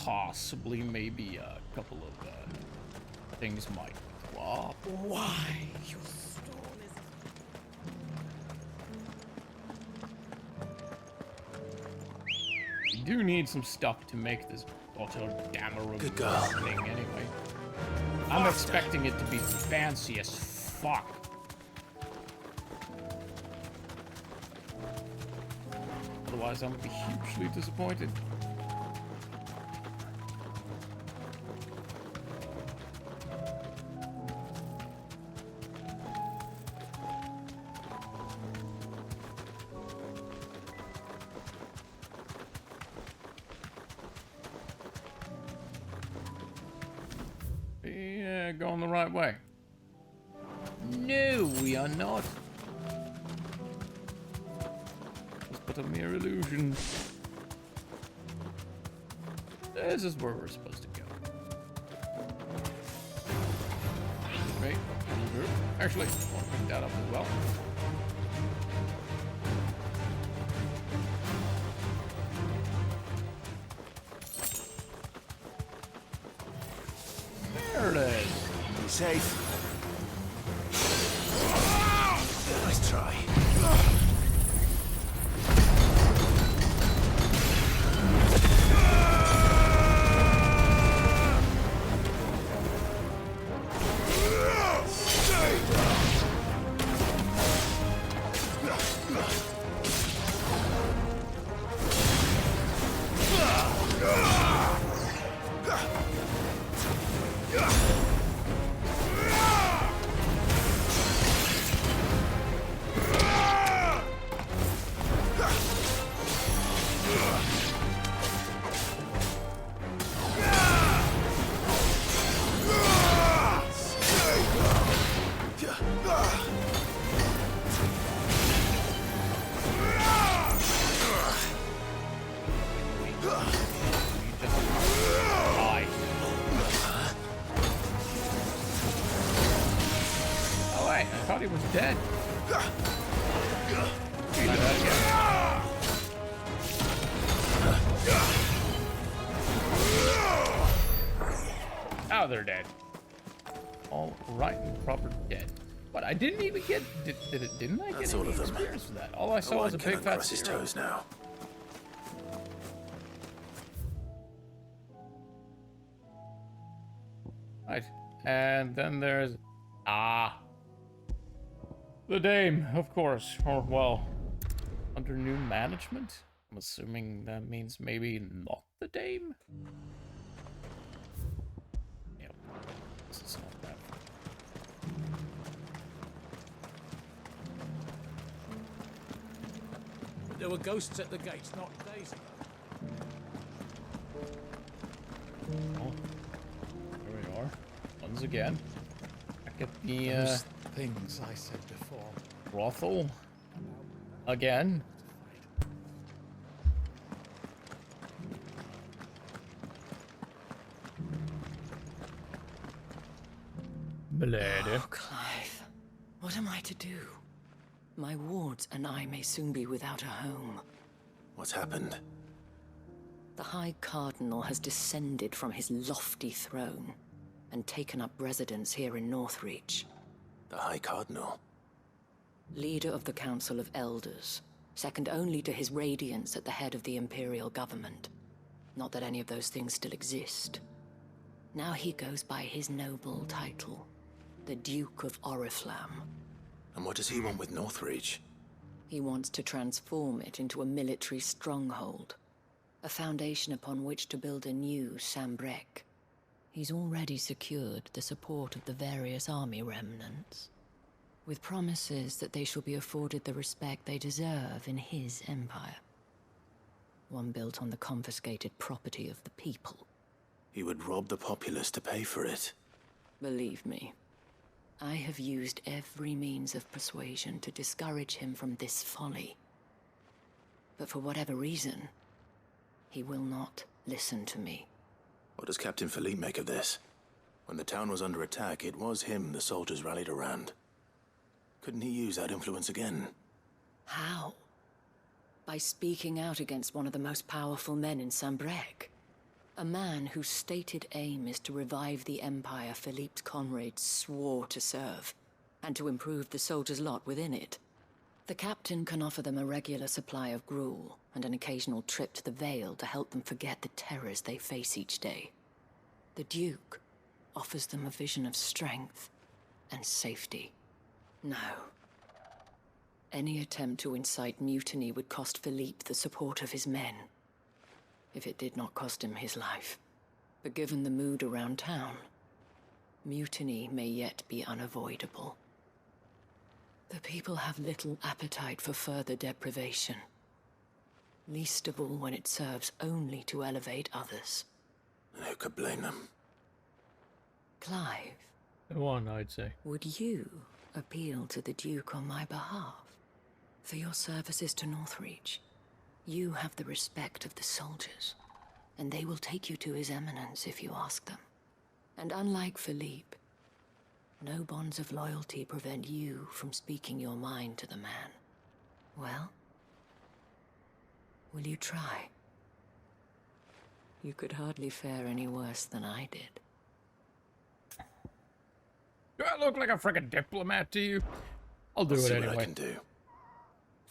Possibly, maybe a couple of things might drop. Why? We do need some stuff to make this Gotterdammerung thing anyway. I'm expecting it to be fancy as fuck. Otherwise, I'm gonna be hugely disappointed. Yeah, going the right way. No, we are not. It's but a mere illusion. This is where we're supposed to go. Right? Actually, I'll pick that up as well. There it is. Be safe. Nice try. I thought he was dead. Try that again. Oh, they're dead. all right and proper dead. But I didn't even get. Didn't I That's get all any of them. experience for that? All I saw was a big fat his zero. toes now. Right, and then there's the Dame, of course. Or well, under new management. I'm assuming that means maybe not the Dame. Yep, this is not bad. There were ghosts at the gates not days ago. Oh, there we are. Once again. Back at the Those things I said before. brothel. Again. Milady. Oh, Clive. What am I to do? My wards and I may soon be without a home. What's happened? The High Cardinal has descended from his lofty throne and taken up residence here in Northreach. The High Cardinal? Leader of the Council of Elders, second only to his Radiance at the head of the Imperial government. Not that any of those things still exist. Now he goes by his noble title, the Duke of Oriflamme. And what does he want with Northreach? He wants to transform it into a military stronghold, a foundation upon which to build a new Sambrec. He's already secured the support of the various army remnants, with promises that they shall be afforded the respect they deserve in his empire. One built on the confiscated property of the people. He would rob the populace to pay for it. Believe me, I have used every means of persuasion to discourage him from this folly. But for whatever reason, he will not listen to me. What does Captain Philippe make of this? When the town was under attack, it was him the soldiers rallied around. Couldn't he use that influence again? How? By speaking out against one of the most powerful men in Sambrec. A man whose stated aim is to revive the empire Philippe's comrades swore to serve, and to improve the soldiers' lot within it. The captain can offer them a regular supply of gruel, and an occasional trip to the Vale to help them forget the terrors they face each day. The Duke offers them a vision of strength and safety. No. Any attempt to incite mutiny would cost Philippe the support of his men. If it did not cost him his life. But given the mood around town, mutiny may yet be unavoidable. The people have little appetite for further deprivation. Least of all when it serves only to elevate others. And who could blame them? Clive. The one, I'd say. Would you appeal to the Duke on my behalf? For your services to Northreach? You have the respect of the soldiers, and they will take you to His Eminence if you ask them. And unlike Philippe, no bonds of loyalty prevent you from speaking your mind to the man. Well, will you try? You could hardly fare any worse than I did. Do I look like a freaking diplomat to you? I'll do I'll it see anyway. what I can do.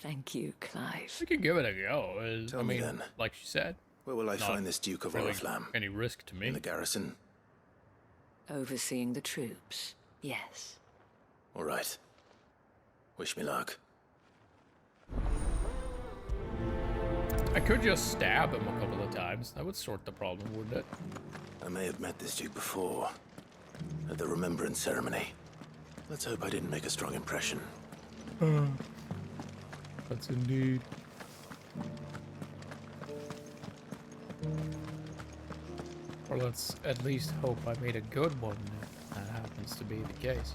Thank you, Clive. We can give it a go. Tell I me mean, then. like she said. Where will I not find this Duke of really Oriflamme? Any risk to me? In the garrison? Overseeing the troops, yes. All right. Wish me luck. I could just stab him a couple of times. That would sort the problem, wouldn't it? I may have met this Duke before. At the Remembrance Ceremony. Let's hope I didn't make a strong impression. That's indeed. Or let's at least hope I made a good one if that happens to be the case.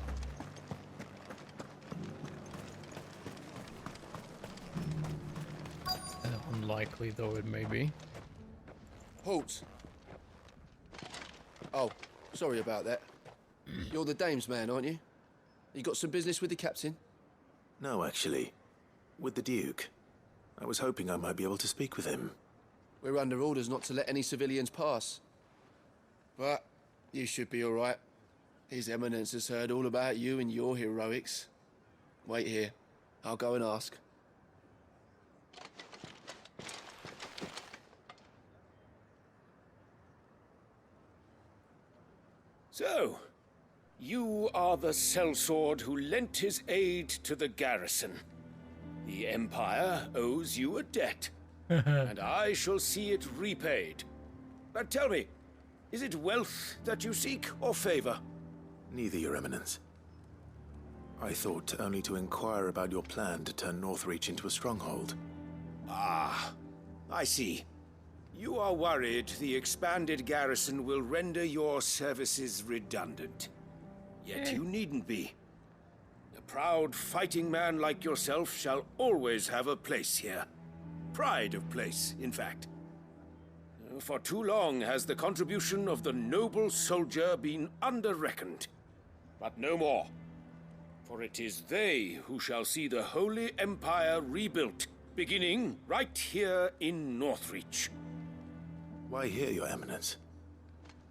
Unlikely though it may be. Halt! Oh, sorry about that. You're the Dame's man, aren't you? You got some business with the captain? No, actually. With the Duke. I was hoping I might be able to speak with him. We're under orders not to let any civilians pass. But you should be all right. His Eminence has heard all about you and your heroics. Wait here. I'll go and ask. So, you are the sellsword who lent his aid to the garrison. The Empire owes you a debt, and I shall see it repaid. But tell me, is it wealth that you seek, or favor? Neither, Your Eminence. I thought only to inquire about your plan to turn Northreach into a stronghold. Ah, I see. You are worried the expanded garrison will render your services redundant. Yet you needn't be. A proud fighting man like yourself shall always have a place here. Pride of place, in fact. For too long has the contribution of the noble soldier been under-reckoned. But no more. For it is they who shall see the Holy Empire rebuilt, beginning right here in Northreach. Why here, Your Eminence?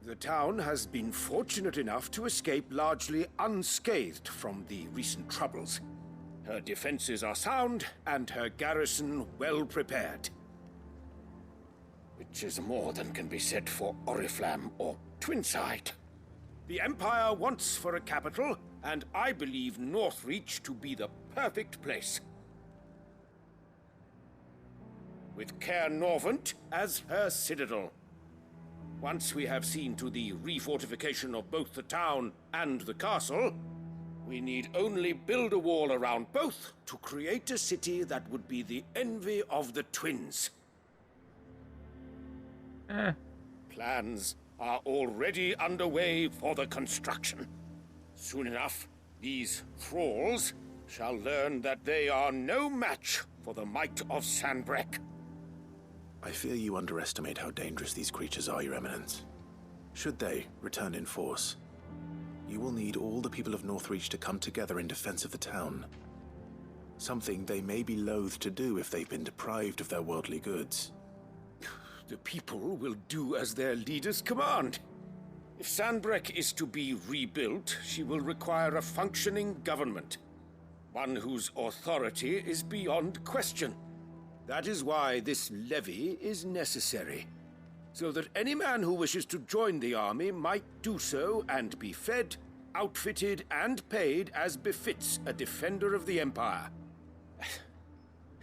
The town has been fortunate enough to escape largely unscathed from the recent troubles. Her defenses are sound, and her garrison well prepared. Which is more than can be said for Oriflamme or Twinside. The Empire wants for a capital, and I believe Northreach to be the perfect place. With Caer Norvent as her citadel. Once we have seen to the refortification of both the town and the castle, we need only build a wall around both to create a city that would be the envy of the twins. Plans are already underway for the construction. Soon enough, these thralls shall learn that they are no match for the might of Sanbreque. I fear you underestimate how dangerous these creatures are, Your Eminence. Should they return in force, you will need all the people of Northreach to come together in defense of the town. Something they may be loath to do if they've been deprived of their worldly goods. The people will do as their leaders command. If Sanbreque is to be rebuilt, she will require a functioning government. One whose authority is beyond question. That is why this levy is necessary. So that any man who wishes to join the army might do so and be fed, outfitted, and paid as befits a defender of the Empire.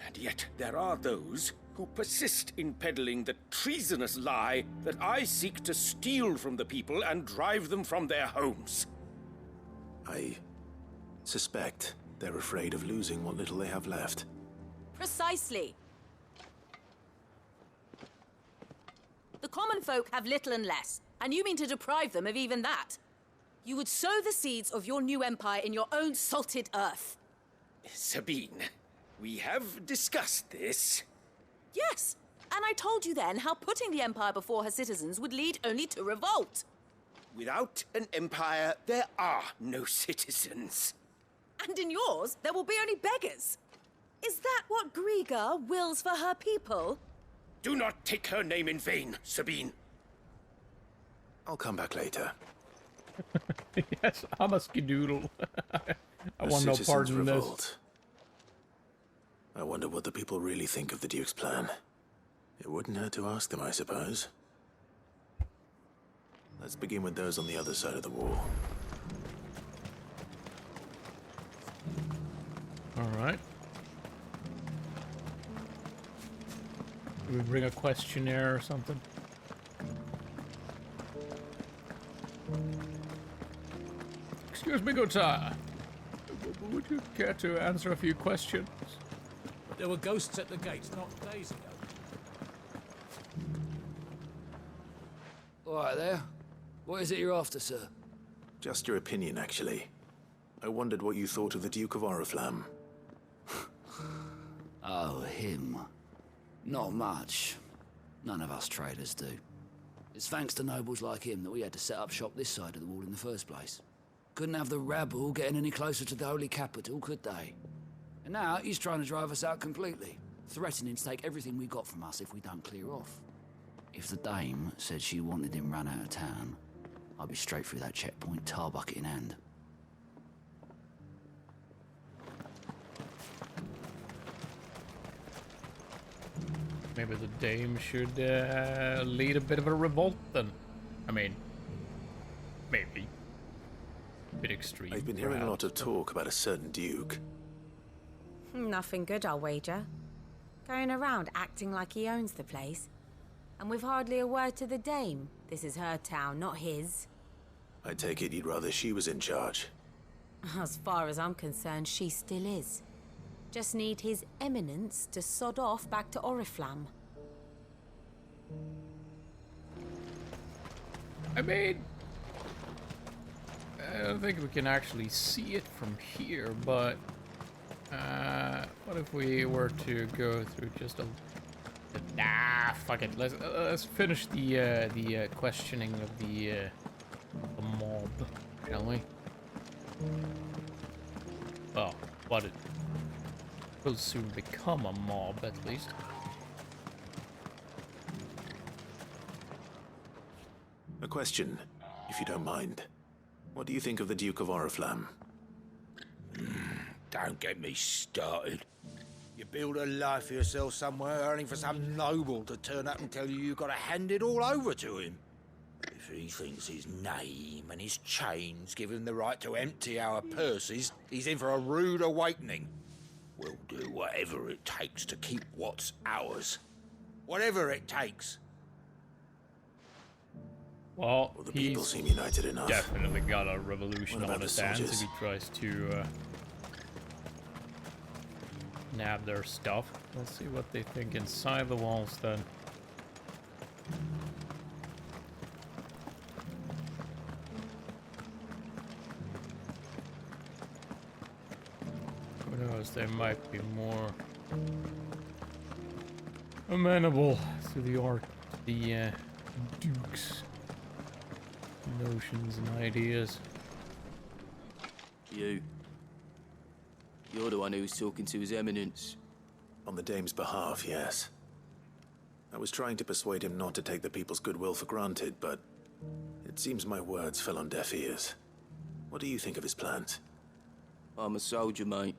And yet there are those who persist in peddling the treasonous lie that I seek to steal from the people and drive them from their homes. I suspect they're afraid of losing what little they have left. Precisely. The common folk have little and less, and you mean to deprive them of even that. You would sow the seeds of your new empire in your own salted earth. Sabine, we have discussed this. Yes, and I told you then how putting the empire before her citizens would lead only to revolt. Without an empire, there are no citizens. And in yours, there will be only beggars. Is that what Griga wills for her people? Do not take her name in vain, Sabine. I'll come back later. Yes, I'm a skidoodle. I want no part in this. I wonder what the people really think of the Duke's plan. It wouldn't hurt to ask them, I suppose. Let's begin with those on the other side of the wall. Alright. Do we bring a questionnaire or something? Excuse me, good sir. Would you care to answer a few questions? There were ghosts at the gates not days ago. All right there. What is it you're after, sir? Just your opinion, actually. I wondered what you thought of the Duke of Oriflamme. Oh, him. Not much. None of us traders do. It's thanks to nobles like him that we had to set up shop this side of the wall in the first place. Couldn't have the rabble getting any closer to the holy capital, could they? And now he's trying to drive us out completely, threatening to take everything we got from us if we don't clear off. If the dame said she wanted him run out of town, I'll be straight through that checkpoint, tar bucket in hand. Maybe the dame should lead a bit of a revolt then. I mean, maybe. A bit extreme. I've been hearing a lot of talk about a certain duke. Nothing good, I'll wager. Going around acting like he owns the place. And with hardly a word to the dame. This is her town, not his. I take it you'd rather she was in charge. As far as I'm concerned, she still is. Just need his eminence to sod off back to Oriflamme. I mean, I don't think we can actually see it from here, but what if we were to go through just a... Nah, fuck it. Let's finish the questioning of the mob, shall we? Oh, what it will soon become a mob, at least. A question, if you don't mind. What do you think of the Duke of Oriflamme? Don't get me started. You build a life for yourself somewhere, only for some noble to turn up and tell you you've got to hand it all over to him. If he thinks his name and his chains give him the right to empty our purses, he's in for a rude awakening. We'll do whatever it takes to keep what's ours. Whatever it takes. Well, the people he's seem united enough. Definitely got a revolution What about on his the hands if soldiers? he tries to nab their stuff. Let's see what they think inside the walls then. Who knows, they might be more amenable to the Duke's notions and ideas. You're the one who was talking to His Eminence. On the dame's behalf, yes. I was trying to persuade him not to take the people's goodwill for granted, but it seems my words fell on deaf ears. What do you think of his plans? I'm a soldier, mate.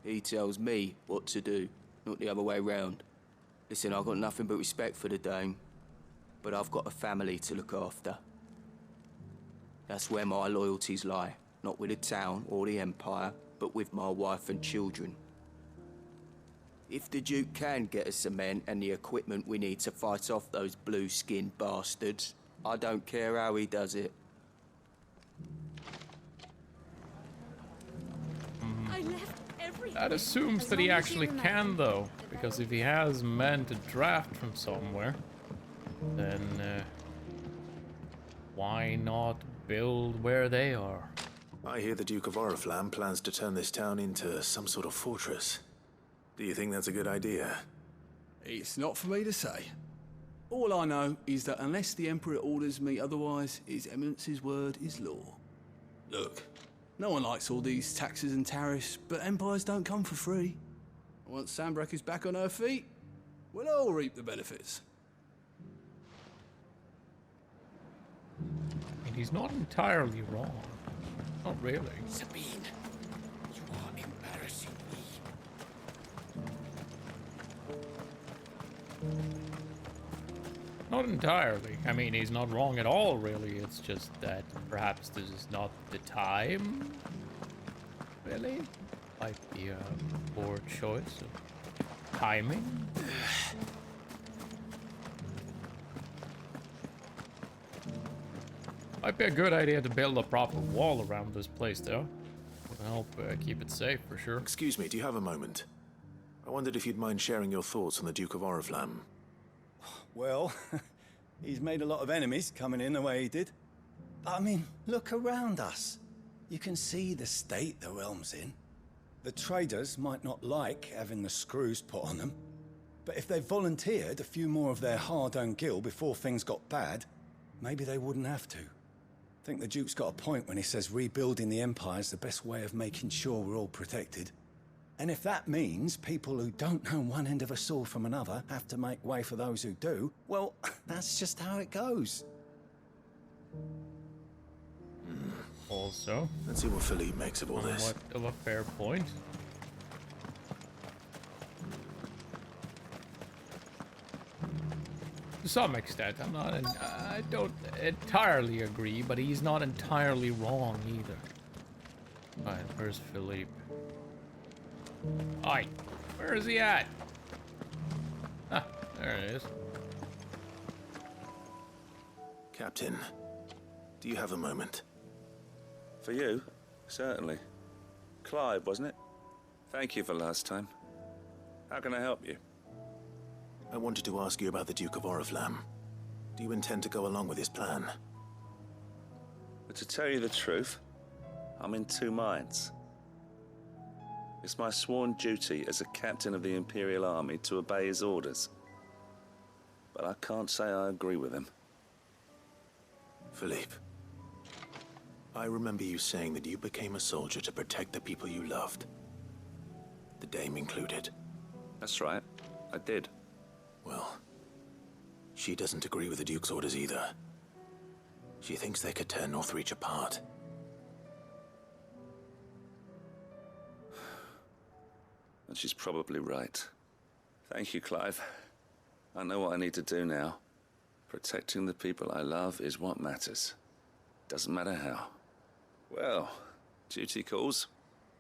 He tells me what to do, not the other way round. Listen, I've got nothing but respect for the dame, but I've got a family to look after. That's where my loyalties lie, not with the town or the Empire, but with my wife and children. If the Duke can get us the men and the equipment we need to fight off those blue-skinned bastards, I don't care how he does it. I left everything. That assumes that he actually can, though, because if he has men to draft from somewhere, then why not build where they are? I hear the Duke of Oriflamme plans to turn this town into some sort of fortress. Do you think that's a good idea? It's not for me to say. All I know is that unless the Emperor orders me otherwise, His Eminence's word is law. Look, no one likes all these taxes and tariffs, but empires don't come for free. Once Sanbreque is back on her feet, we'll all reap the benefits. And he's not entirely wrong. Not really. Sabine, you are embarrassing me. Not entirely. I mean, he's not wrong at all, really. It's just that perhaps this is not the time. Really? Might be a poor choice of timing. Might be a good idea to build a proper wall around this place, though. It'll help keep it safe, for sure. Excuse me, do you have a moment? I wondered if you'd mind sharing your thoughts on the Duke of Oriflamme. Well, he's made a lot of enemies coming in the way he did. But I mean, look around us. You can see the state the realm's in. The traders might not like having the screws put on them, but if they volunteered a few more of their hard-earned gil before things got bad, maybe they wouldn't have to. I think the Duke's got a point when he says rebuilding the Empire's the best way of making sure we're all protected. And if that means people who don't know one end of a sword from another have to make way for those who do, well, that's just how it goes. Also, let's see what Philippe makes of all this. Somewhat of a fair point. To some extent, I don't entirely agree, but he's not entirely wrong either. Alright, where's Philippe? Alright, where is he at? Ah, there it is. Captain, do you have a moment? For you? Certainly. Clive, wasn't it? Thank you for last time. How can I help you? I wanted to ask you about the Duke of Oriflamme. Do you intend to go along with his plan? But to tell you the truth, I'm in two minds. It's my sworn duty as a captain of the Imperial Army to obey his orders. But I can't say I agree with him. Philippe, I remember you saying that you became a soldier to protect the people you loved. The Dame included. That's right, I did. Well, she doesn't agree with the Duke's orders either. She thinks they could tear Northreach apart. And she's probably right. Thank you, Clive. I know what I need to do now. Protecting the people I love is what matters. Doesn't matter how. Well, duty calls,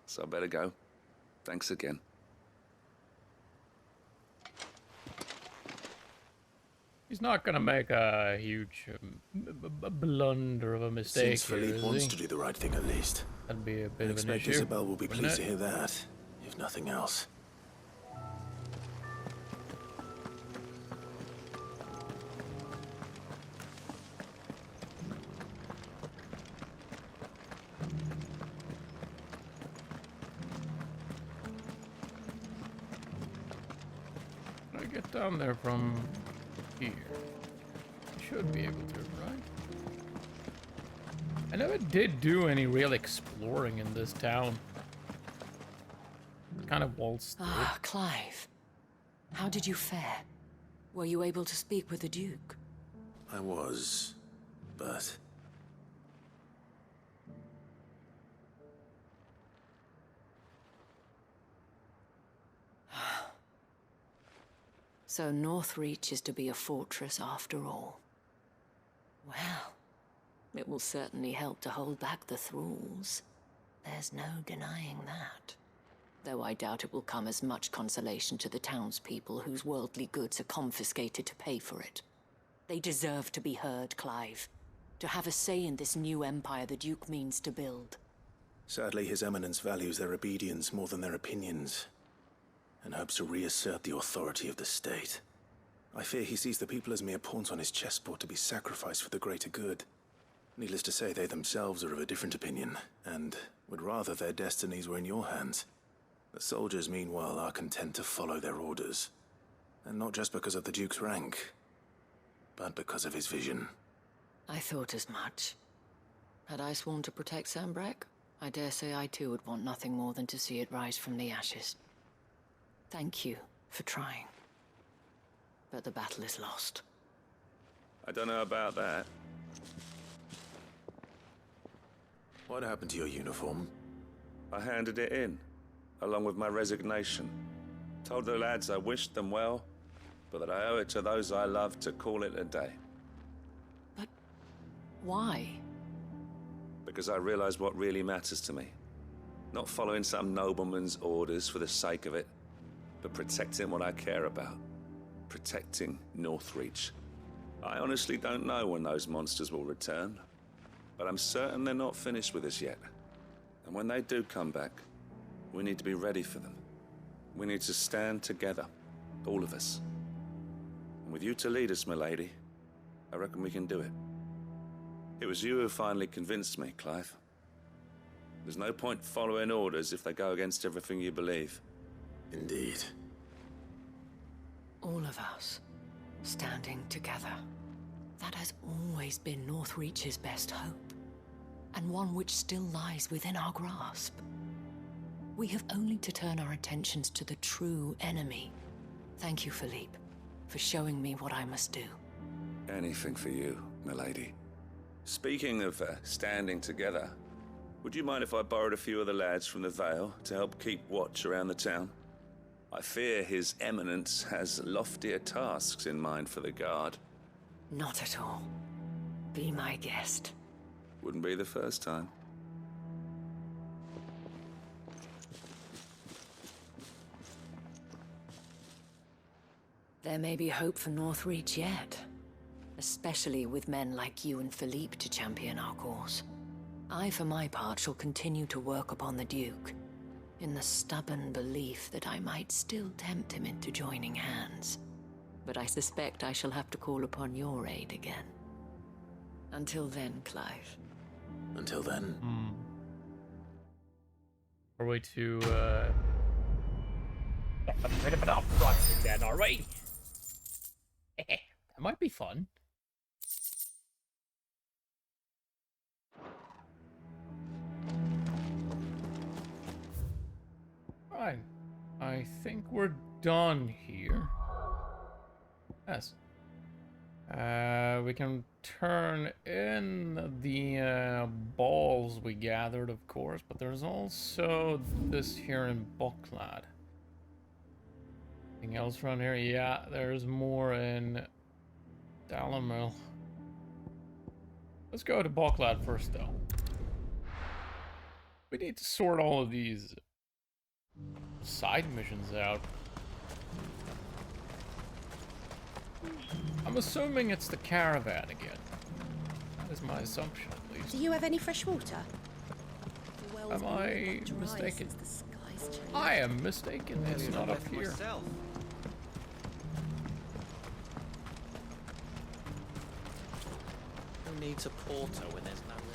so I better go. Thanks again. He's not gonna make a huge blunder of a mistake. Seems Philippe wants to do the right thing at least. That'd be a bit I of an expect issue. Isabel will be wouldn't pleased it? to hear that, if nothing else. Can I get down there from here? Should be able to, right? I never did do any real exploring in this town. Kind of waltzed through. Ah, Clive. How did you fare? Were you able to speak with the Duke? I was, but... So Northreach is to be a fortress after all. Well, it will certainly help to hold back the thralls. There's no denying that. Though I doubt it will come as much consolation to the townspeople whose worldly goods are confiscated to pay for it. They deserve to be heard, Clive. To have a say in this new empire the Duke means to build. Sadly, His Eminence values their obedience more than their opinions, and hopes to reassert the authority of the state. I fear he sees the people as mere pawns on his chessboard to be sacrificed for the greater good. Needless to say, they themselves are of a different opinion, and would rather their destinies were in your hands. The soldiers, meanwhile, are content to follow their orders. And not just because of the Duke's rank, but because of his vision. I thought as much. Had I sworn to protect Sanbreque, I dare say I too would want nothing more than to see it rise from the ashes. Thank you for trying. But the battle is lost. I don't know about that. What happened to your uniform? I handed it in, along with my resignation. Told the lads I wished them well, but that I owe it to those I love to call it a day. Why? Because I realized what really matters to me. Not following some nobleman's orders for the sake of it, but protecting what I care about. Protecting Northreach. I honestly don't know when those monsters will return, but I'm certain they're not finished with us yet. And when they do come back, we need to be ready for them. We need to stand together, all of us. And with you to lead us, milady, I reckon we can do it. It was you who finally convinced me, Clive. There's no point following orders if they go against everything you believe. Indeed. All of us, standing together. That has always been Northreach's best hope, and one which still lies within our grasp. We have only to turn our attentions to the true enemy. Thank you, Philippe, for showing me what I must do. Anything for you, milady. Speaking of standing together, Would you mind if I borrowed a few of the lads from the Vale to help keep watch around the town? I fear His Eminence has loftier tasks in mind for the guard. Not at all. Be my guest. Wouldn't be the first time. There may be hope for Northreach yet. Especially with men like you and Philippe to champion our cause. I, for my part, shall continue to work upon the Duke, in the stubborn belief that I might still tempt him into joining hands. But I suspect I shall have to call upon your aid again. Until then, Clive. Until then. Are we to, a bit of an uprising then, are we? That might be fun. Fine. I think we're done here. Yes. We can turn in the balls we gathered, of course, but there's also this here in Bucklad. Anything else around here? Yeah, there's more in Dalamil. Let's go to Bucklad first, though. We need to sort all of these side missions out. I'm assuming it's the caravan again. That is my assumption, at least. Do you have any fresh water? Am I mistaken? I am mistaken. It's not up here. Who needs a porter when there's no river?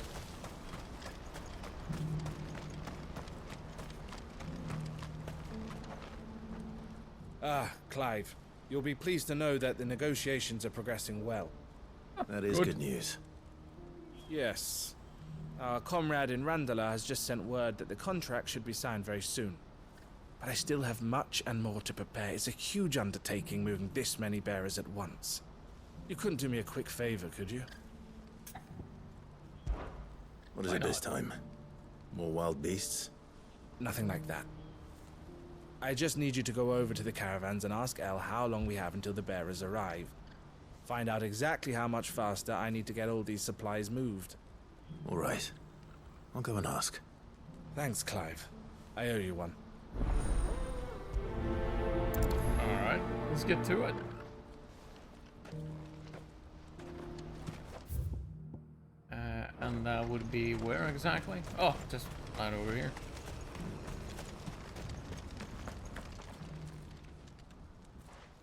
Ah, Clive. You'll be pleased to know that the negotiations are progressing well. That is good news. Yes. Our comrade in Randala has just sent word that the contract should be signed very soon. But I still have much and more to prepare. It's a huge undertaking moving this many bearers at once. You couldn't do me a quick favor, could you? What is it this time? More wild beasts? Nothing like that. I just need you to go over to the caravans and ask El how long we have until the bearers arrive. Find out exactly how much faster I need to get all these supplies moved. All right. I'll go and ask. Thanks, Clive. I owe you one. Alright, let's get to it. And that would be where exactly? Oh, just right over here.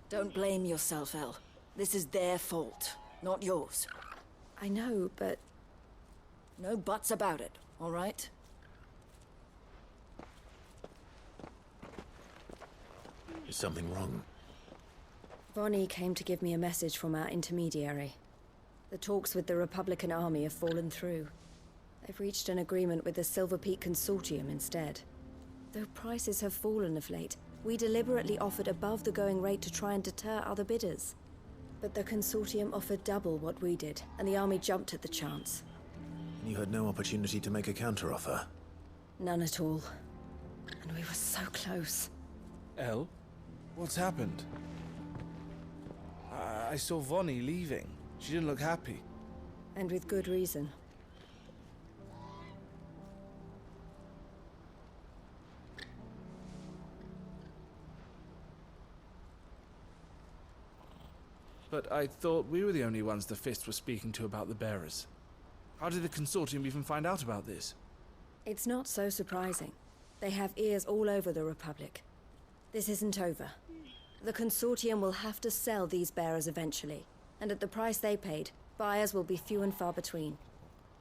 Don't blame yourself, El. This is their fault, not yours. I know, but... No buts about it, all right? Is something wrong? Vonnie came to give me a message from our intermediary. The talks with the Republican army have fallen through. They've reached an agreement with the Silver Peak Consortium instead. Though prices have fallen of late, we deliberately offered above the going rate to try and deter other bidders. But the Consortium offered double what we did, and the army jumped at the chance. You had no opportunity to make a counteroffer? None at all. And we were so close. El? What's happened? I saw Vonnie leaving. She didn't look happy. And with good reason. But I thought we were the only ones the Fist were speaking to about the bearers. How did the Consortium even find out about this? It's not so surprising. They have ears all over the Republic. This isn't over. The Consortium will have to sell these bearers eventually, and at the price they paid, buyers will be few and far between.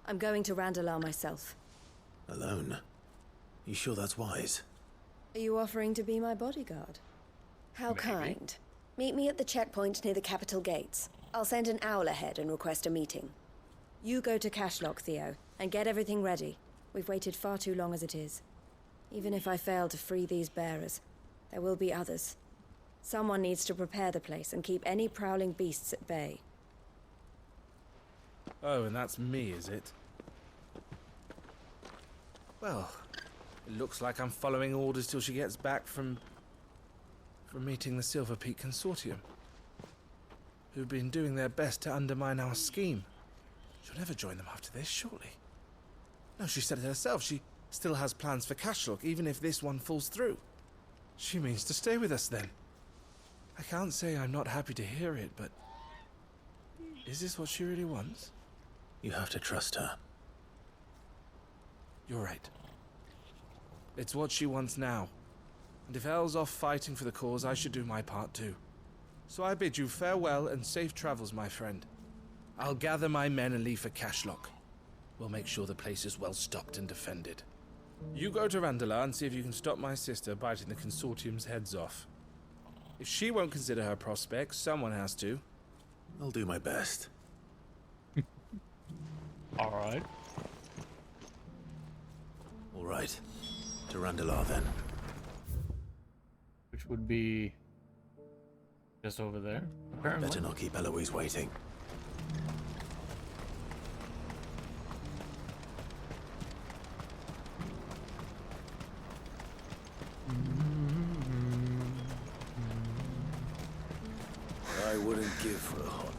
I'm going to Randalar myself. Alone? You sure that's wise? Are you offering to be my bodyguard? How kind. Meet me at the checkpoint near the capital gates. I'll send an owl ahead and request a meeting. You go to Cashlock, Theo, and get everything ready. We've waited far too long as it is. Even if I fail to free these bearers, there will be others. Someone needs to prepare the place and keep any prowling beasts at bay. Oh, and that's me, is it? Well, it looks like I'm following orders till she gets back from meeting the Silver Peak Consortium, who've been doing their best to undermine our scheme. She'll never join them after this, surely. No, she said it herself. She still has plans for Cashlock, even if this one falls through. She means to stay with us then. I can't say I'm not happy to hear it, but is this what she really wants? You have to trust her. You're right. It's what she wants now. And if Elle's off fighting for the cause, I should do my part too. So I bid you farewell and safe travels, my friend. I'll gather my men and leave for Cashlock. We'll make sure the place is well stocked and defended. You go to Randala and see if you can stop my sister biting the Consortium's heads off. If she won't consider her prospects, someone has to. I'll do my best. Alright. Alright. To Randala then. Which would be just over there, apparently. Better not keep Eloise waiting. I wouldn't give for a hot.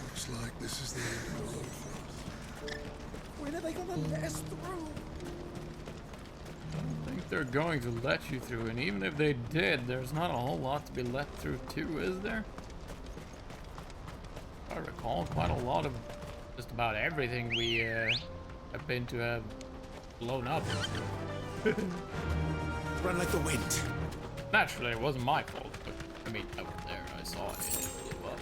Looks like this is the end of the road for us. When are they gonna let us through? I think they're going to let you through, and even if they did, there's not a whole lot to be let through too, is there? I recall quite a lot of just about everything we have been to have blown up. Run like the wind. Naturally, it wasn't my fault, but I mean, I was there and I saw it really well.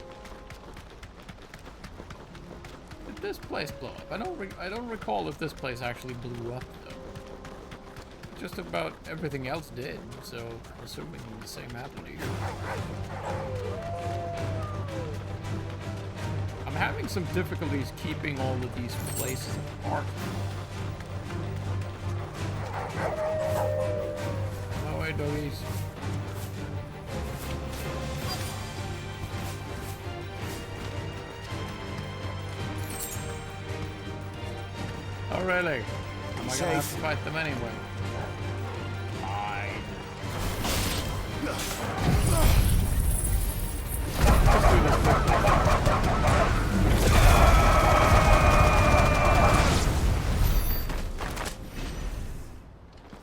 Did this place blow up? I don't recall if this place actually blew up though. Just about everything else did, so I'm assuming the same happened here. I'm having some difficulties keeping all of these places apart. No way, doggies. Oh really? Am I gonna have to fight them anyway? Fine. Let's do this quickly.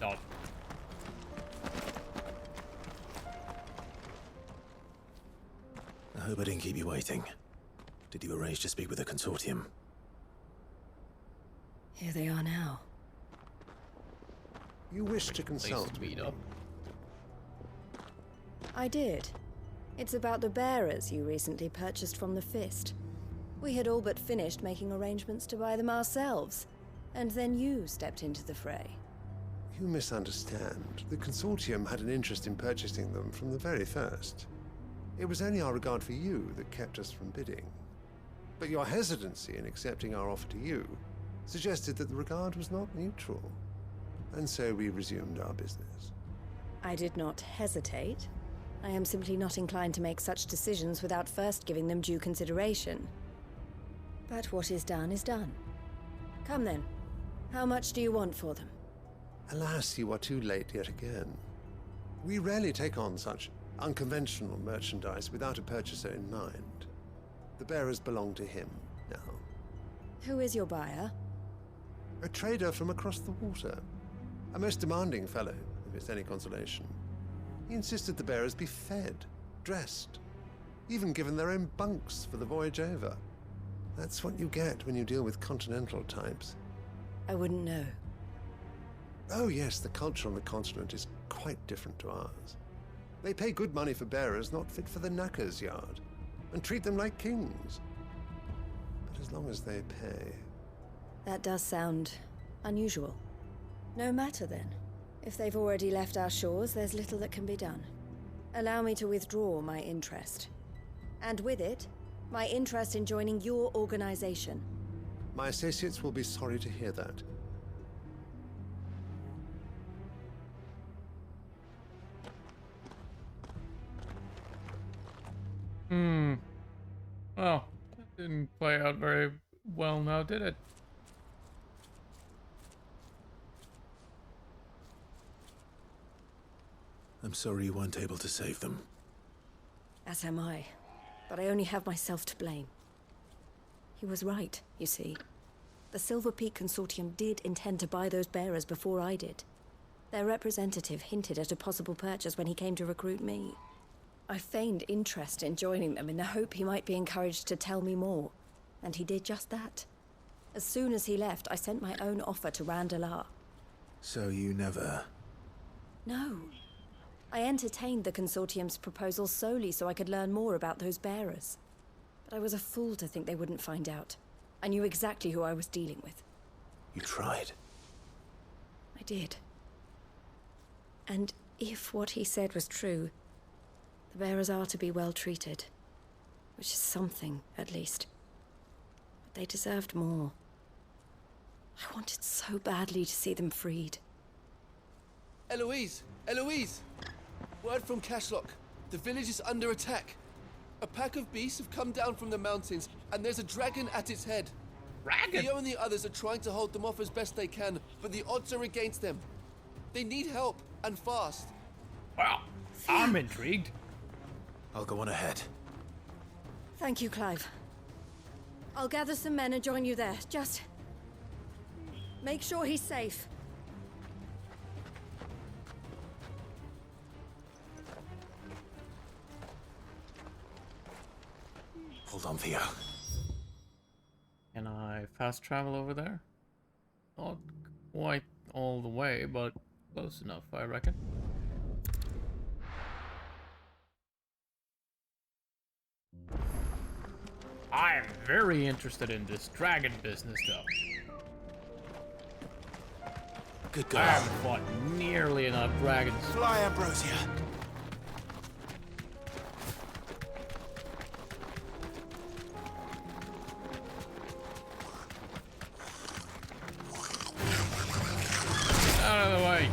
Done. I hope I didn't keep you waiting. Did you arrange to speak with the Consortium? Here they are now. You wish to consult meet up. I did. It's about the bearers you recently purchased from the Fist. We had all but finished making arrangements to buy them ourselves, and then you stepped into the fray. You misunderstand. The Consortium had an interest in purchasing them from the very first. It was only our regard for you that kept us from bidding. But your hesitancy in accepting our offer to you suggested that the regard was not neutral. And so we resumed our business. I did not hesitate. I am simply not inclined to make such decisions without first giving them due consideration. But what is done is done. Come then. How much do you want for them? Alas, you are too late yet again. We rarely take on such unconventional merchandise without a purchaser in mind. The bearers belong to him now. Who is your buyer? A trader from across the water. A most demanding fellow, if it's any consolation. He insisted the bearers be fed, dressed, even given their own bunks for the voyage over. That's what you get when you deal with continental types. I wouldn't know. Oh yes, the culture on the continent is quite different to ours. They pay good money for bearers not fit for the knacker's yard, and treat them like kings. But as long as they pay... That does sound unusual. No matter then. If they've already left our shores, there's little that can be done. Allow me to withdraw my interest. And with it, my interest in joining your organization. My associates will be sorry to hear that. Well, that didn't play out very well now, did it? I'm sorry you weren't able to save them. As am I. But I only have myself to blame. He was right, you see. The Silver Peak Consortium did intend to buy those bearers before I did. Their representative hinted at a possible purchase when he came to recruit me. I feigned interest in joining them in the hope he might be encouraged to tell me more, and he did just that. As soon as he left, I sent my own offer to Randalar. So you never... No. I entertained the Consortium's proposal solely so I could learn more about those bearers. But I was a fool to think they wouldn't find out. I knew exactly who I was dealing with. You tried. I did. And if what he said was true, the bearers are to be well treated. Which is something, at least. But they deserved more. I wanted so badly to see them freed. Eloise! Eloise! Word from Cashlock. The village is under attack. A pack of beasts have come down from the mountains, and there's a dragon at its head. Dragon? Theo and the others are trying to hold them off as best they can, but the odds are against them. They need help, and fast. Well, I'm intrigued. I'll go on ahead. Thank you, Clive. I'll gather some men and join you there. Just... make sure he's safe. Hold on, Theo. Can I fast travel over there? Not quite all the way, but close enough, I reckon. I am very interested in this dragon business, though. Good girl. I haven't fought nearly enough dragons. Fly, Ambrosia. Out of the way.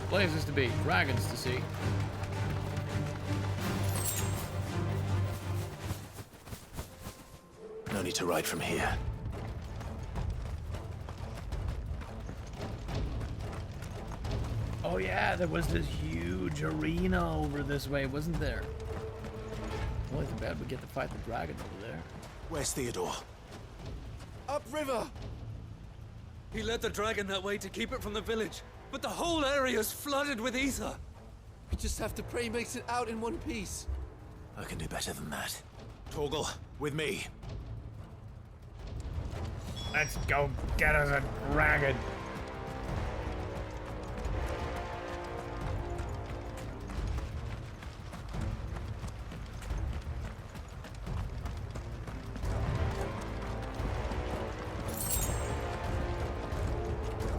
Places to be, dragons to see. No need to ride from here. Oh yeah, there was this huge arena over this way, wasn't there? Only too bad we get to fight the dragon over there. Where's Theodore? Upriver! He led the dragon that way to keep it from the village, but the whole area's flooded with ether. We just have to pray he makes it out in one piece. I can do better than that. Torgal, with me. Let's go get us a dragon.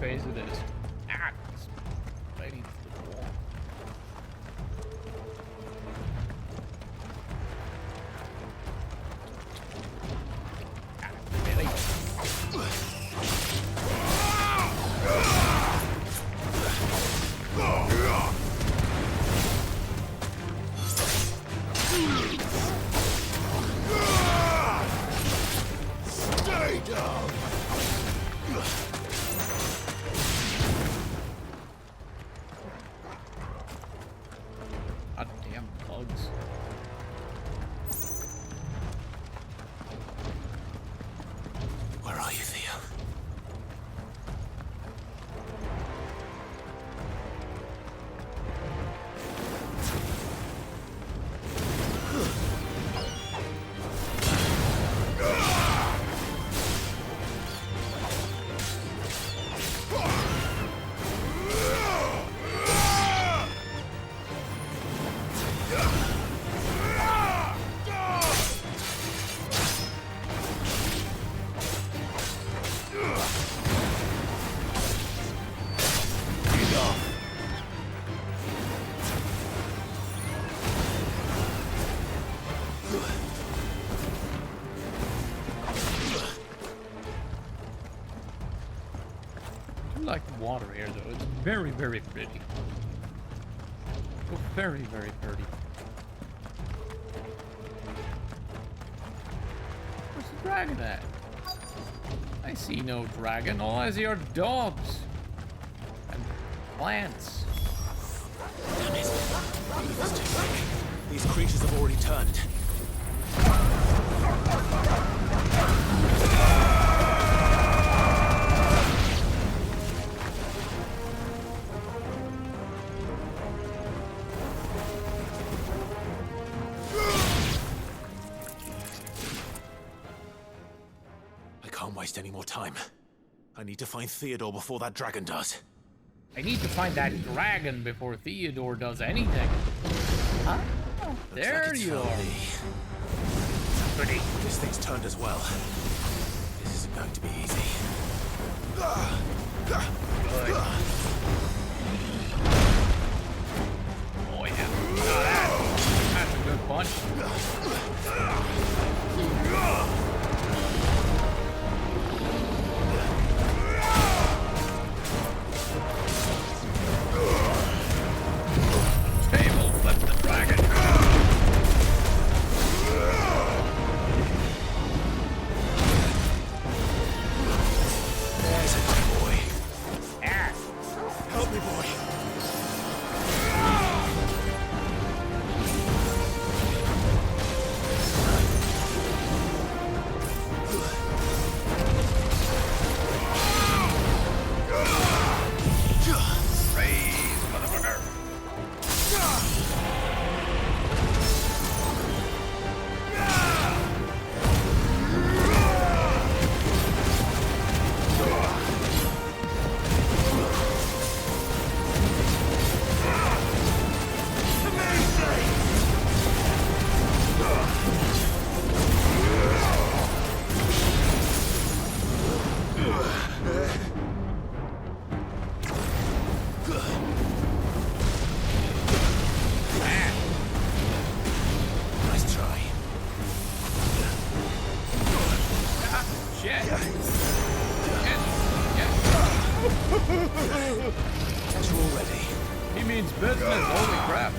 Phase it is. Ah, it's biting the wall. Ah, really? Stay down! God damn bugs. Where are you, Theo? I like the water here, though. It's very, very pretty. Oh, very, very pretty. Where's the dragon at? I see no dragon. All I see are dogs and plants. This is too quick. These creatures have already turned. I can't waste any more time. I need to find Theodore before that dragon does. I need to find that dragon before Theodore does anything. Ah, there like you are. Pretty. This thing's turned as well. This isn't going to be easy. Good. Oh yeah. That's a good punch. Stable, flip the dragon. There's a good boy. Ah. Help me, boy. Raise, motherfucker. Nice try. Shit. Catch you already. He means business, holy crap.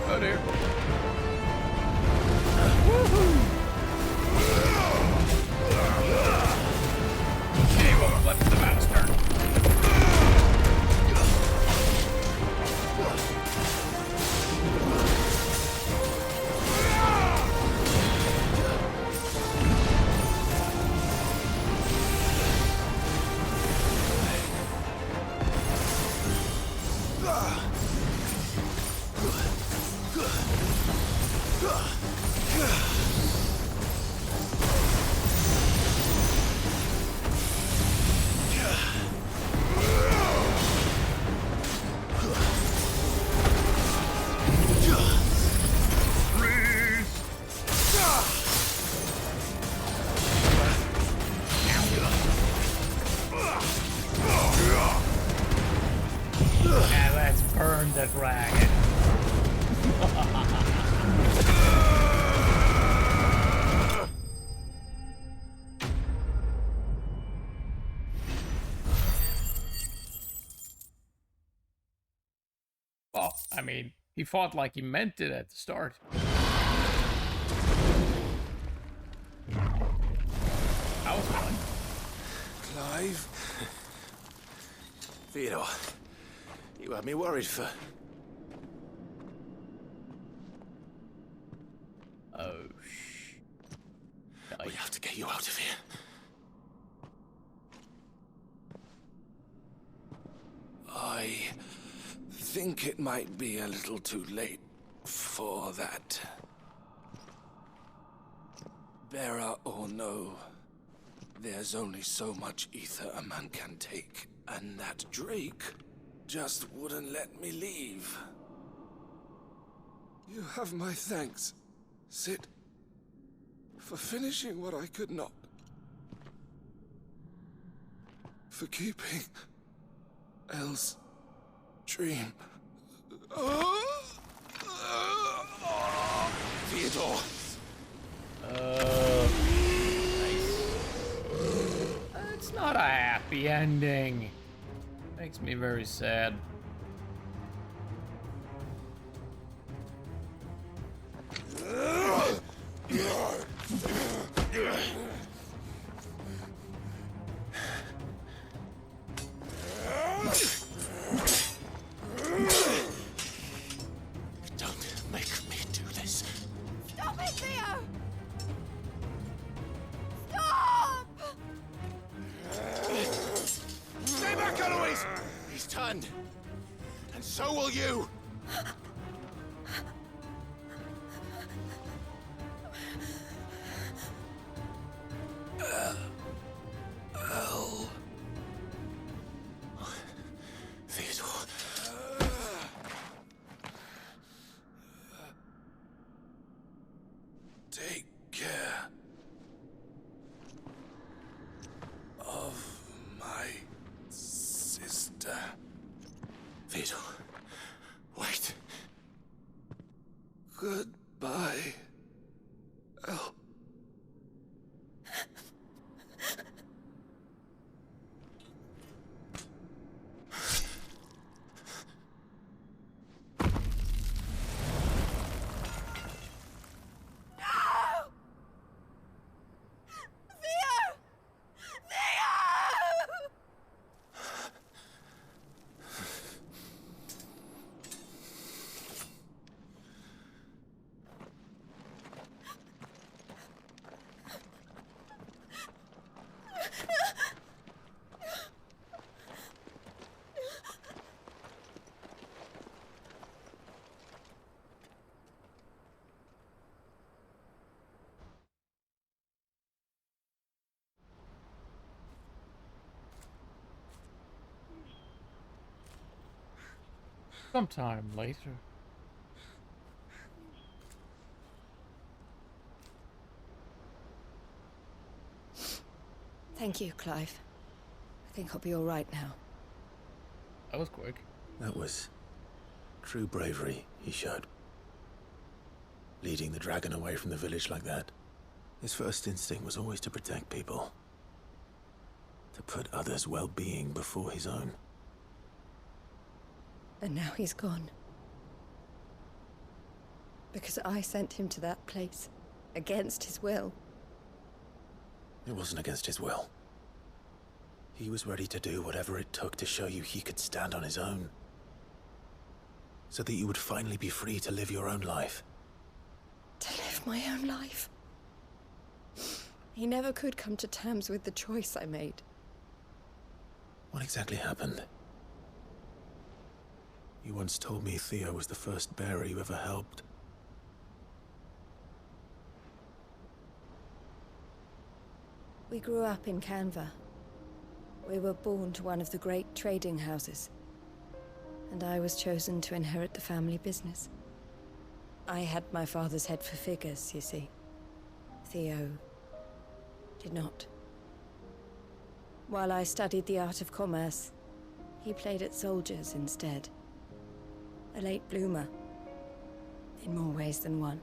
Oh dear. He will flip the monster. Now let's burn the dragon. I mean, he fought like he meant it at the start. That was fun. Clive? Theodore, you had me worried for... Oh, We have to get you out of here. I think it might be a little too late for that. Bearer or no, there's only so much ether a man can take, and that Drake just wouldn't let me leave. You have my thanks, Sid, for finishing what I could not. For keeping Elle's dream. Theodore! Nice. It's not a happy ending. Makes me very sad. Don't make me do this. Stop it, Theo! Stop! Stay back, Eloise! He's turned. And so will you! Elle. Theodore. Take care of my sister. Theodore, wait. Goodbye, Elle. Sometime later. Thank you, Clive. I think I'll be all right now. That was quick. That was true bravery he showed. Leading the dragon away from the village like that. His first instinct was always to protect people. To put others' well-being before his own. And now he's gone. Because I sent him to that place. Against his will. It wasn't against his will. He was ready to do whatever it took to show you he could stand on his own. So that you would finally be free to live your own life. To live my own life. He never could come to terms with the choice I made. What exactly happened? You once told me Theo was the first bearer you ever helped. We grew up in Canva. We were born to one of the great trading houses. And I was chosen to inherit the family business. I had my father's head for figures, you see. Theo did not. While I studied the art of commerce, he played at soldiers instead. A late bloomer. In more ways than one.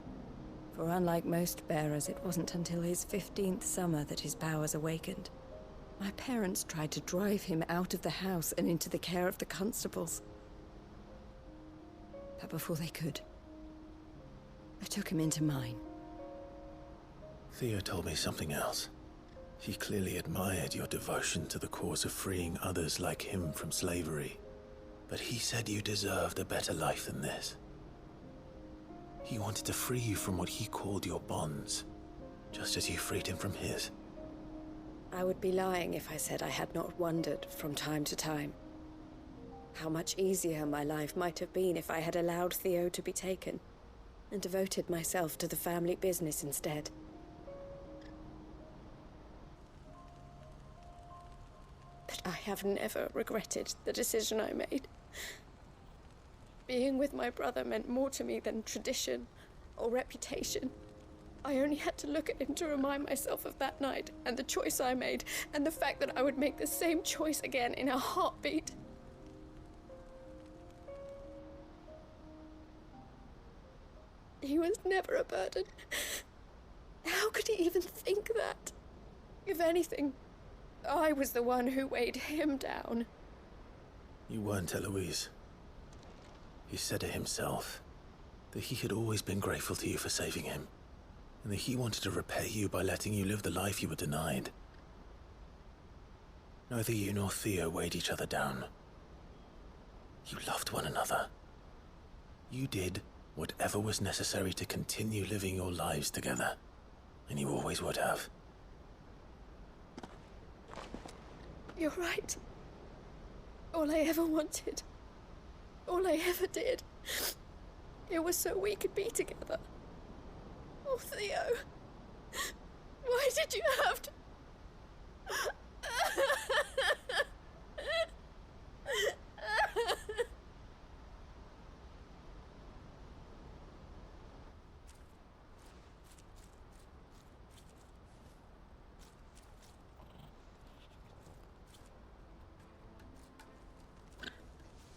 For unlike most bearers, it wasn't until his 15th summer that his powers awakened. My parents tried to drive him out of the house and into the care of the constables. But before they could, I took him into mine. Theo told me something else. He clearly admired your devotion to the cause of freeing others like him from slavery. But he said you deserved a better life than this. He wanted to free you from what he called your bonds, just as you freed him from his. I would be lying if I said I had not wondered from time to time how much easier my life might have been if I had allowed Theo to be taken and devoted myself to the family business instead. But I have never regretted the decision I made. Being with my brother meant more to me than tradition or reputation. I only had to look at him to remind myself of that night and the choice I made, and the fact that I would make the same choice again in a heartbeat. He was never a burden. How could he even think that? If anything, I was the one who weighed him down. You weren't, Eloise. He said it himself, that he had always been grateful to you for saving him, and that he wanted to repay you by letting you live the life you were denied. Neither you nor Theo weighed each other down. You loved one another. You did whatever was necessary to continue living your lives together, and you always would have. You're right. All I ever wanted, all I ever did, it was so we could be together. Oh, Theo, why did you have to...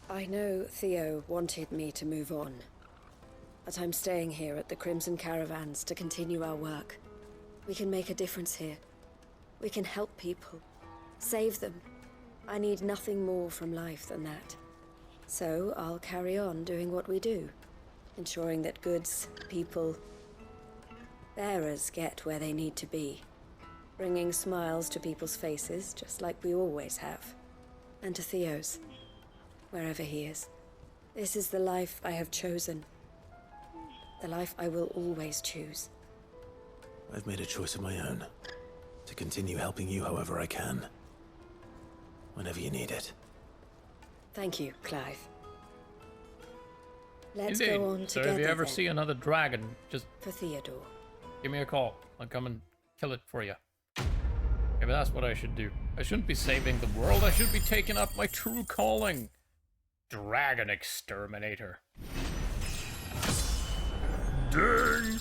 I know Theo wanted me to move on, but I'm staying here at the Crimson Caravans to continue our work. We can make a difference here. We can help people, save them. I need nothing more from life than that. So I'll carry on doing what we do, ensuring that goods, people, bearers get where they need to be, bringing smiles to people's faces just like we always have, and to Theo's. Wherever he is. This is the life I have chosen. The life I will always choose. I've made a choice of my own, to continue helping you however I can, whenever you need it. Thank you, Clive. Let's Indeed. go on So together if you ever then. see another dragon, just For Theodore. give me a call. I'll come and kill it for you. Maybe that's what I should do. I shouldn't be saving the world. I should be taking up my true calling. Dragon exterminator. Dang!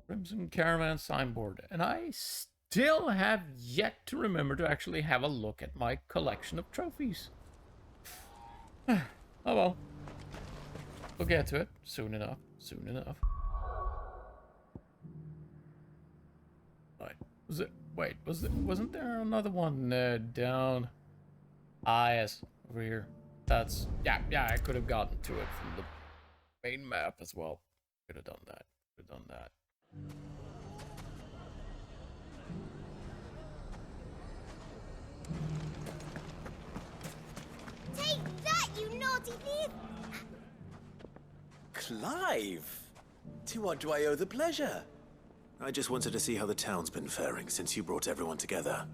Crimson Caravan signboard. And I still have yet to remember to actually have a look at my collection of trophies. Oh well. We'll get to it soon enough. Soon enough. Right. Was it? Wait, wasn't there another one down? Ah, yes, over here. That's, yeah, I could have gotten to it from the main map as well. Could have done that. Take that, you naughty thief! Clive! To what do I owe the pleasure? I just wanted to see how the town's been faring since you brought everyone together.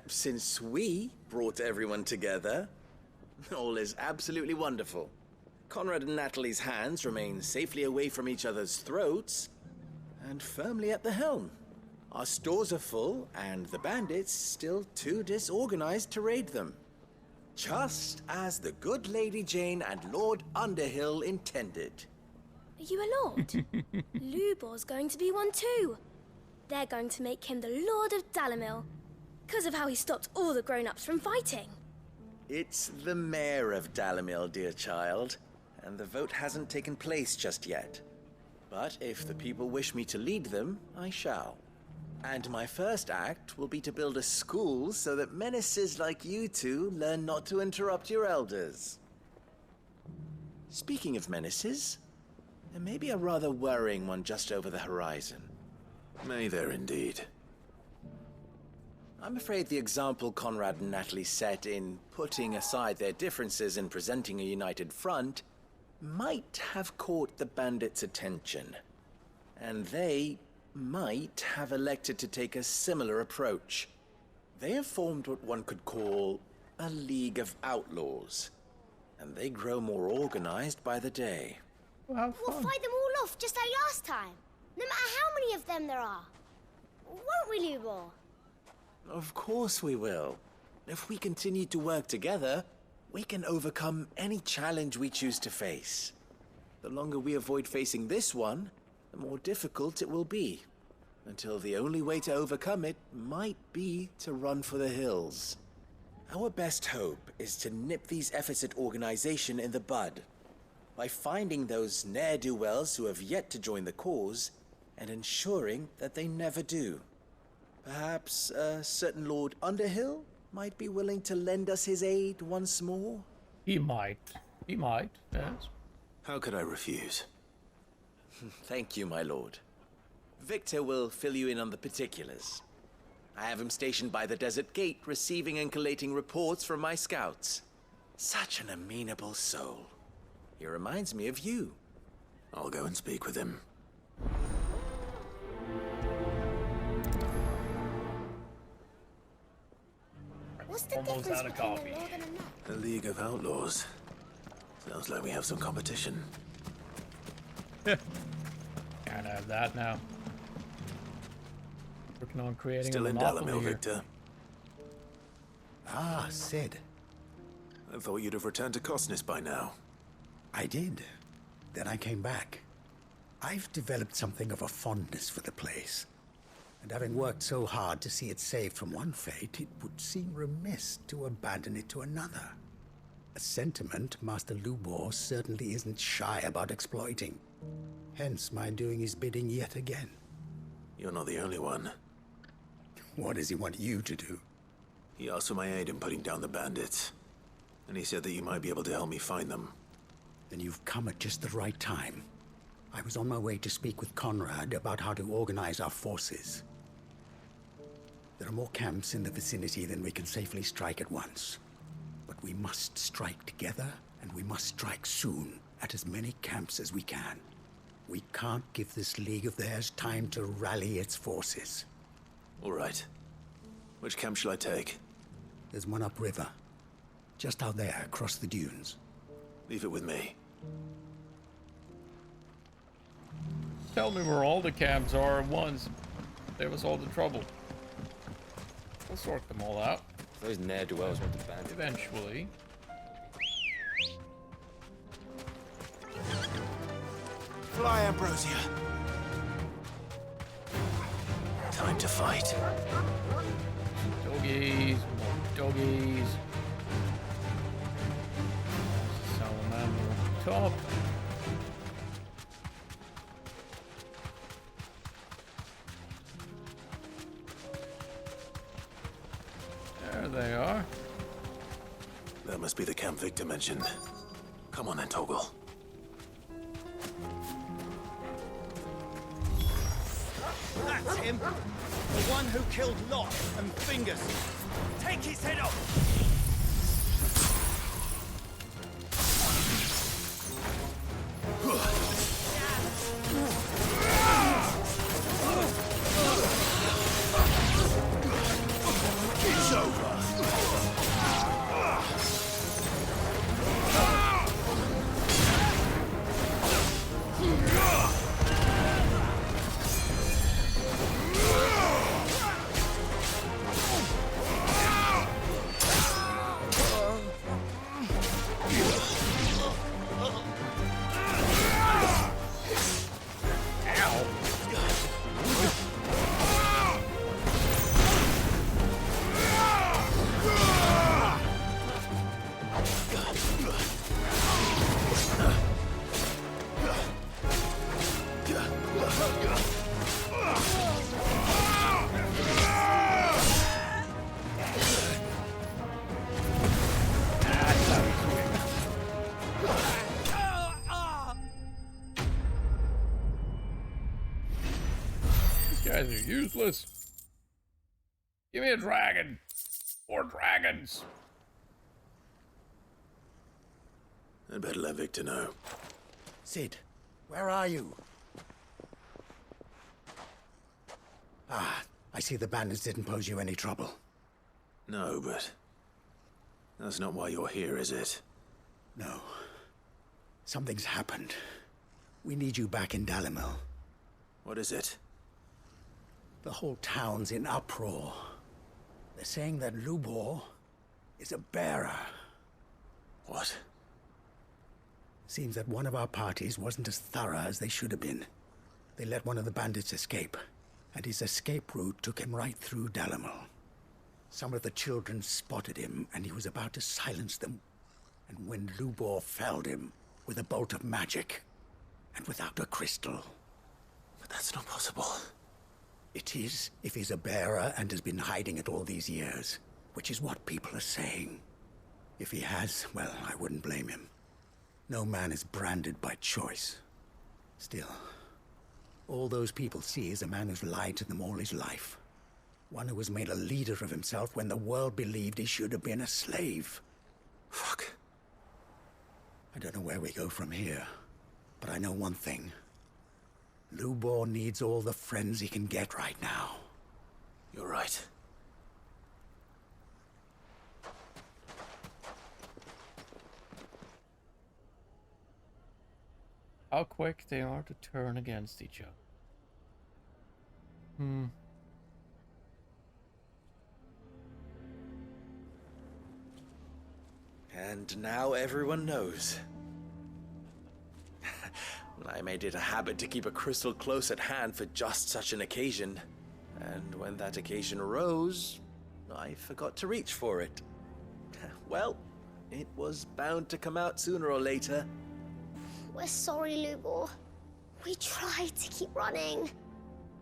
Since we brought everyone together, all is absolutely wonderful. Conrad and Natalie's hands remain safely away from each other's throats, and firmly at the helm. Our stores are full, and the bandits still too disorganized to raid them. Just as the good Lady Jane and Lord Underhill intended. Are you a lord? Lubor's going to be one too. They're going to make him the Lord of Dalimil, because of how he stopped all the grown-ups from fighting. It's the mayor of Dalimil, dear child, and the vote hasn't taken place just yet. But if the people wish me to lead them, I shall. And my first act will be to build a school so that menaces like you two learn not to interrupt your elders. Speaking of menaces, there may be a rather worrying one just over the horizon. May there indeed. I'm afraid the example Conrad and Natalie set in putting aside their differences and presenting a united front might have caught the bandits' attention. And they might have elected to take a similar approach. They have formed what one could call a League of Outlaws, and they grow more organized by the day. We'll fight them all off just like last time, no matter how many of them there are. Won't we, Lubor? Of course we will. If we continue to work together, we can overcome any challenge we choose to face. The longer we avoid facing this one, the more difficult it will be. Until the only way to overcome it might be to run for the hills. Our best hope is to nip these efforts at organization in the bud, by finding those ne'er-do-wells who have yet to join the cause, and ensuring that they never do. Perhaps a certain Lord Underhill might be willing to lend us his aid once more? He might. He might, yes. How could I refuse? Thank you, my lord. Victor will fill you in on the particulars. I have him stationed by the Desert Gate, receiving and collating reports from my scouts. Such an amenable soul. He reminds me of you. I'll go and speak with him. What's the Almost difference out of between coffee. a lord and a knight? A League of Outlaws. Sounds like we have some competition. Can't have that now. Working on creating Still a in monopoly Dalamil, here. Victor. Ah, Sid. I thought you'd have returned to Cosnis by now. I did. Then I came back. I've developed something of a fondness for the place. And having worked so hard to see it saved from one fate, it would seem remiss to abandon it to another. A sentiment Master Lubor certainly isn't shy about exploiting. Hence my doing his bidding yet again. You're not the only one. What does he want you to do? He asked for my aid in putting down the bandits. And he said that you might be able to help me find them. Then you've come at just the right time. I was on my way to speak with Conrad about how to organize our forces. There are more camps in the vicinity than we can safely strike at once. But we must strike together, and we must strike soon at as many camps as we can. We can't give this league of theirs time to rally its forces. All right. Which camp shall I take? There's one upriver. Just out there, across the dunes. Leave it with me. Tell me where all the camps are at once. There was all the trouble. We'll sort them all out. Those ne'er-do-wells want to ban. Eventually. Fly, Ambrosia. Time to fight. Doggies, more doggies. Salamander up top. There they are. That must be the camp Victor mentioned. Come on then, Toggle. That's him! The one who killed Lot and Fingers. Take his head off! It's over! guys are useless. Give me a dragon. Or dragons. I'd better let Victor know. Sid, where are you? Ah, I see the bandits didn't pose you any trouble. No, but that's not why you're here, is it? No. Something's happened. We need you back in Dalimil. What is it? The whole town's in uproar. They're saying that Lubor is a bearer. What? Seems that one of our parties wasn't as thorough as they should have been. They let one of the bandits escape, and his escape route took him right through Dalimil. Some of the children spotted him, and he was about to silence them. And when Lubor felled him with a bolt of magic, and without a crystal. But that's not possible. It is, if he's a bearer and has been hiding it all these years, which is what people are saying. If he has, well, I wouldn't blame him. No man is branded by choice. Still, all those people see is a man who's lied to them all his life. One who was made a leader of himself when the world believed he should have been a slave. Fuck. I don't know where we go from here, but I know one thing. Lubor needs all the friends he can get right now. You're right. How quick they are to turn against each other. And now everyone knows. I made it a habit to keep a crystal close at hand for just such an occasion. And when that occasion arose, I forgot to reach for it. Well, it was bound to come out sooner or later. We're sorry, Lubor. We tried to keep running.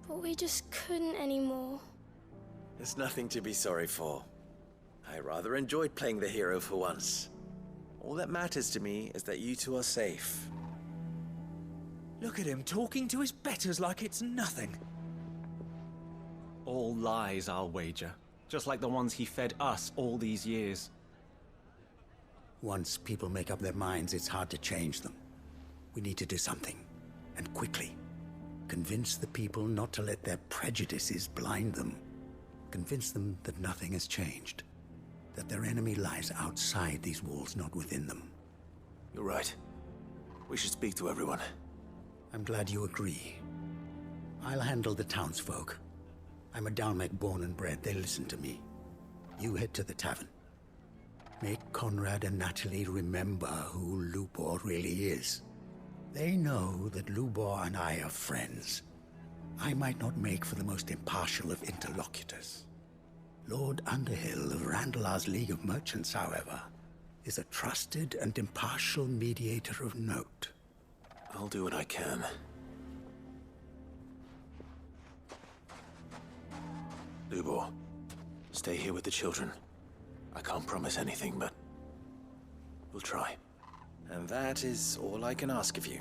But we just couldn't anymore. There's nothing to be sorry for. I rather enjoyed playing the hero for once. All that matters to me is that you two are safe. Look at him talking to his betters like it's nothing. All lies, I'll wager. Just like the ones he fed us all these years. Once people make up their minds, it's hard to change them. We need to do something, and quickly. Convince the people not to let their prejudices blind them. Convince them that nothing has changed. That their enemy lies outside these walls, not within them. You're right. We should speak to everyone. I'm glad you agree. I'll handle the townsfolk. I'm a Dalmec born and bred. They listen to me. You head to the tavern. Make Conrad and Natalie remember who Lubor really is. They know that Lubor and I are friends. I might not make for the most impartial of interlocutors. Lord Underhill of Randalar's League of Merchants, however, is a trusted and impartial mediator of note. I'll do what I can. Lubor, stay here with the children. I can't promise anything, but we'll try. And that is all I can ask of you.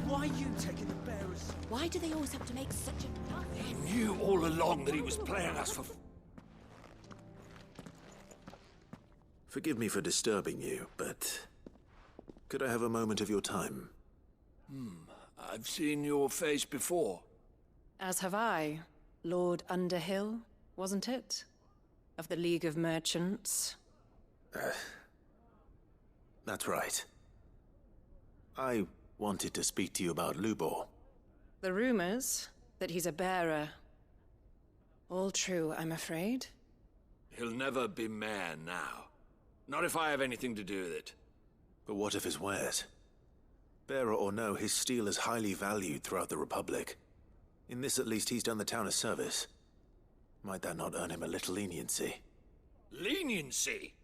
Why are you taking the bearers? Why do they always have to make such a fuss? He knew all along that he was playing us for... Forgive me for disturbing you, but could I have a moment of your time? I've seen your face before. As have I. Lord Underhill, wasn't it? Of the League of Merchants. That's right. I wanted to speak to you about Lubor. The rumors that he's a bearer. All true, I'm afraid. He'll never be mayor now. Not if I have anything to do with it. But what of his wares? Bearer or no, his steel is highly valued throughout the Republic. In this at least he's done the town a service. Might that not earn him a little leniency? Leniency?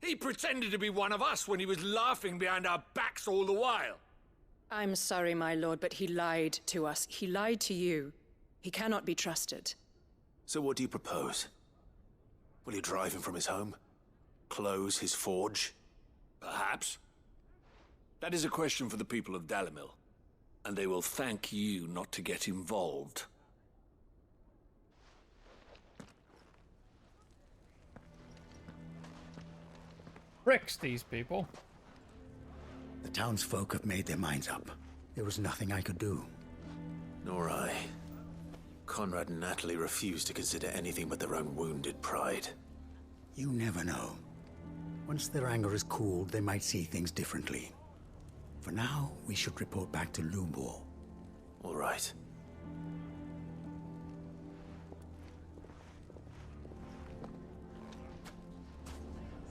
He pretended to be one of us when he was laughing behind our backs all the while. I'm sorry, my lord, but he lied to us. He lied to you. He cannot be trusted. So what do you propose? Will you drive him from his home? Close his forge? Perhaps. That is a question for the people of Dalimil, and they will thank you not to get involved. Bricks, these people. The townsfolk have made their minds up. There was nothing I could do. Nor I. Conrad and Natalie refused to consider anything but their own wounded pride. You never know. Once their anger is cooled, they might see things differently. For now, we should report back to Lubor. All right.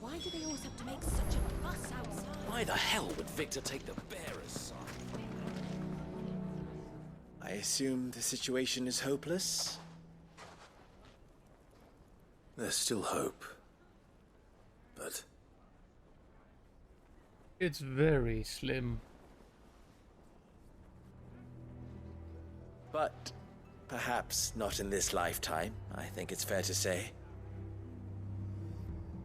Why do they always have to make such a fuss outside? Why the hell would Victor take the bearer's side? I assume the situation is hopeless? There's still hope. But it's very slim. But perhaps not in this lifetime, I think it's fair to say.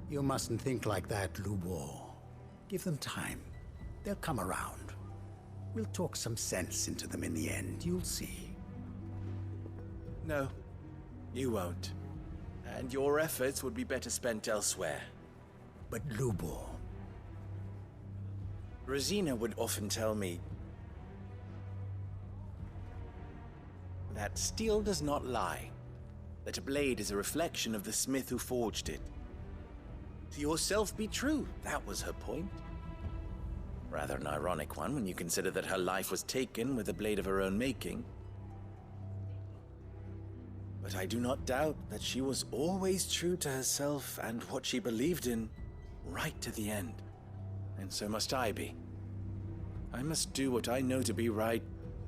You mustn't think like that, Lubor. Give them time. They'll come around. We'll talk some sense into them in the end, you'll see. No, you won't. And your efforts would be better spent elsewhere. But Lubor... Rosina would often tell me that steel does not lie, that a blade is a reflection of the smith who forged it. To yourself be true, that was her point. Rather an ironic one when you consider that her life was taken with a blade of her own making. But I do not doubt that she was always true to herself and what she believed in, right to the end. And so must I be. I must do what I know to be right,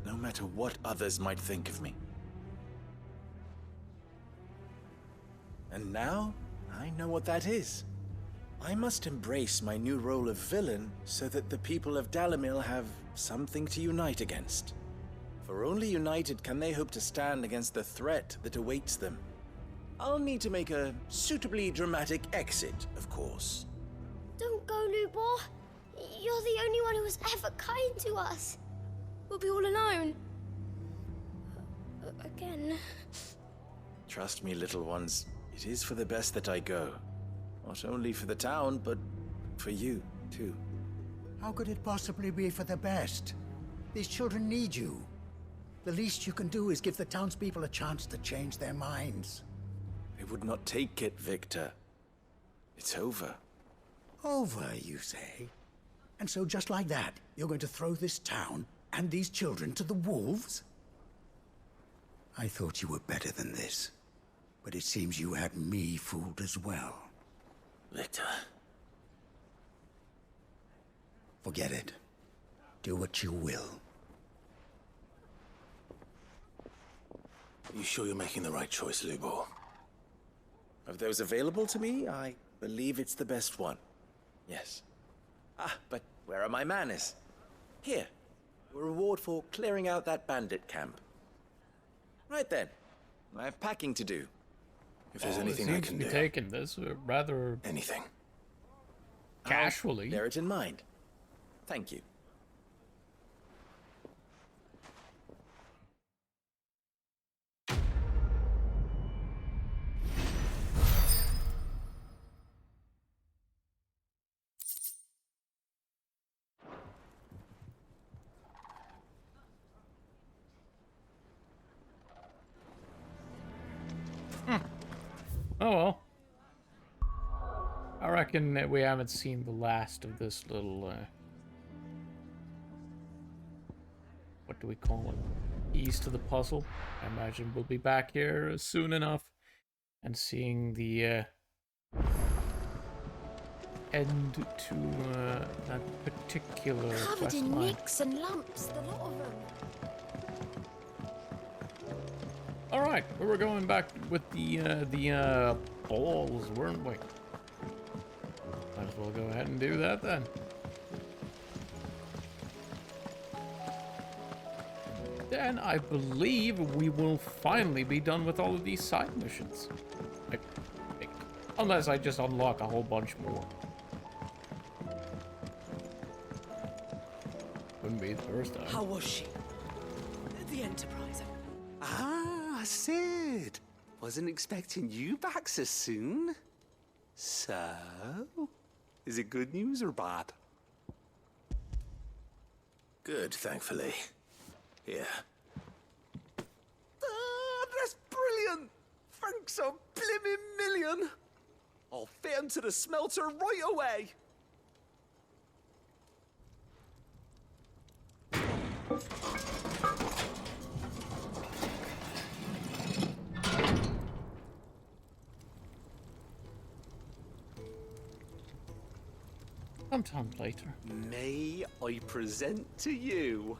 no matter what others might think of me. And now, I know what that is. I must embrace my new role of villain so that the people of Dalimil have something to unite against. For only united can they hope to stand against the threat that awaits them. I'll need to make a suitably dramatic exit, of course. Don't go, Lubor. You're the only one who was ever kind to us. We'll be all alone. Again. Trust me, little ones. It is for the best that I go. Not only for the town, but for you, too. How could it possibly be for the best? These children need you. The least you can do is give the townspeople a chance to change their minds. I would not take it, Victor. It's over. Over, you say? And so just like that, you're going to throw this town and these children to the wolves? I thought you were better than this. But it seems you had me fooled as well. Victor. Forget it. Do what you will. Are you sure you're making the right choice, Lubor? Of those available to me, I believe it's the best one. Yes. Ah, but where are my manners? Here. A reward for clearing out that bandit camp. Right then. I have packing to do. If there's anything I can do. Taking this rather anything casually. Bear it in mind. Thank you. Oh well. I reckon that we haven't seen the last of this little, what do we call it? Piece to the puzzle. I imagine we'll be back here soon enough and seeing the end to that particular Covered in questline. nicks and lumps, the lot of them. All right, we were going back with the balls, weren't we? Might as well go ahead and do that then. Then I believe we will finally be done with all of these side missions. Unless I just unlock a whole bunch more. the first time. How was she? The Enterprise. Ah, Sid. Wasn't expecting you back so soon. So, is it good news or bad? Good, thankfully. Here. Ah, that's brilliant! Thanks a blimmin' million! I'll fit 'em to the smelter right away! Sometime later. May I present to you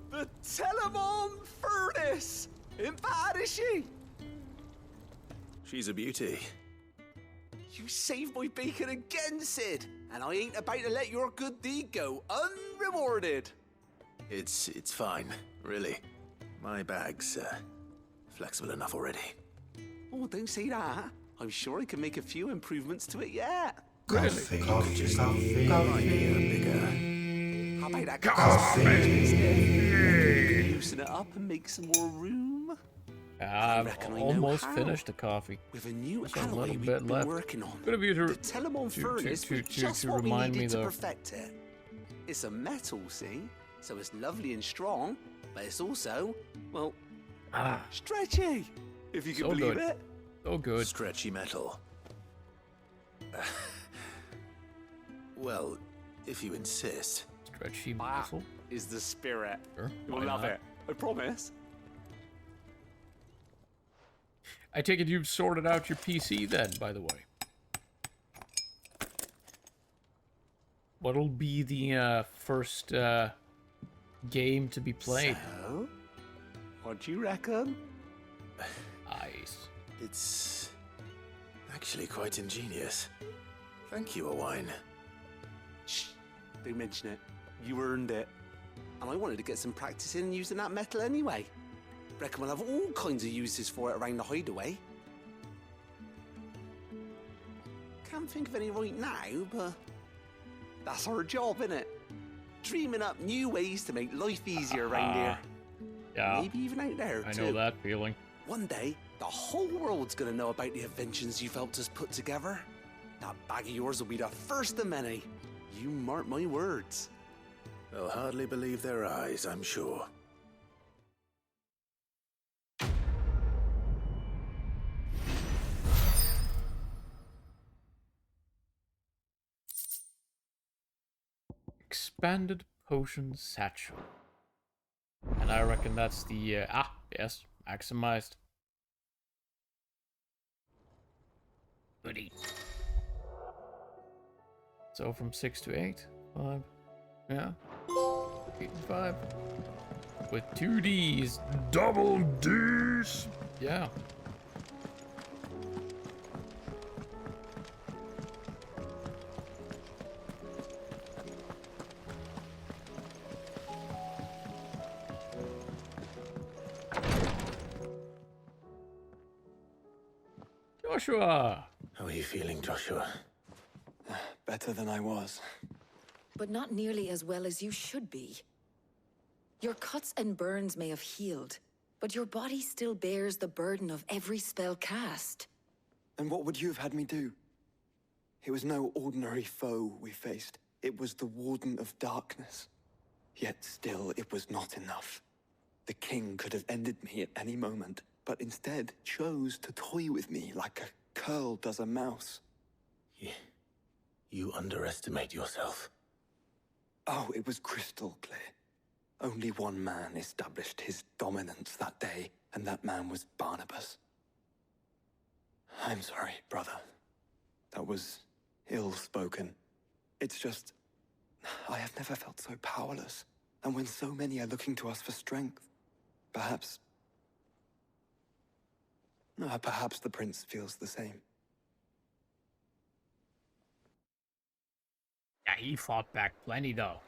the Telemon Furnace! Ain't bad, is she? She's a beauty. You saved my bacon again, Sid, and I ain't about to let your good deed go unrewarded. It's fine, really. My bag's flexible enough already. Oh, don't say that. I'm sure I can make a few improvements to it yet. Coffee. How about that coffee? Loosen it up and make some more room. I've almost finished the coffee. With a new There's a alloy little we've bit been left. working on. Good of you The Telemon furnace was just to what we remind me needed to though. perfect it. It's a metal, see? So it's lovely and strong, but it's also, well, stretchy, if you can So believe good. it. So good. Stretchy metal. Well, if you insist. Stretchy That metal. is the spirit. Sure, You'll why love not? it. I promise. I take it you've sorted out your PC then, by the way. What'll be the first game to be played? So, what do you reckon? Nice. It's actually quite ingenious. Thank you, Owain. Shh, don't mention it. You earned it. And I wanted to get some practice in using that metal anyway. Reckon we'll have all kinds of uses for it around the hideaway. Can't think of any right now, but that's our job, innit? Dreaming up new ways to make life easier around here. Yeah. Maybe even out there, I too. know that feeling. One day, the whole world's gonna know about the inventions you've helped us put together. That bag of yours will be the first of many. You mark my words. They'll hardly believe their eyes, I'm sure. Expanded potion satchel. And I reckon that's the yes, maximized. Goody. So from 6 to 8, 5, yeah, 8 and 5, with 2 Ds, double Ds, yeah. Joshua! How are you feeling, Joshua? Better than I was. But not nearly as well as you should be. Your cuts and burns may have healed, but your body still bears the burden of every spell cast. And what would you have had me do? It was no ordinary foe we faced. It was the Warden of Darkness. Yet still, it was not enough. The king could have ended me at any moment, but instead chose to toy with me like a curl does a mouse. You underestimate yourself. Oh, it was crystal clear. Only one man established his dominance that day, and that man was Barnabas. I'm sorry, brother. That was ill-spoken. It's just, I have never felt so powerless. And when so many are looking to us for strength, perhaps the prince feels the same. Yeah, he fought back plenty though.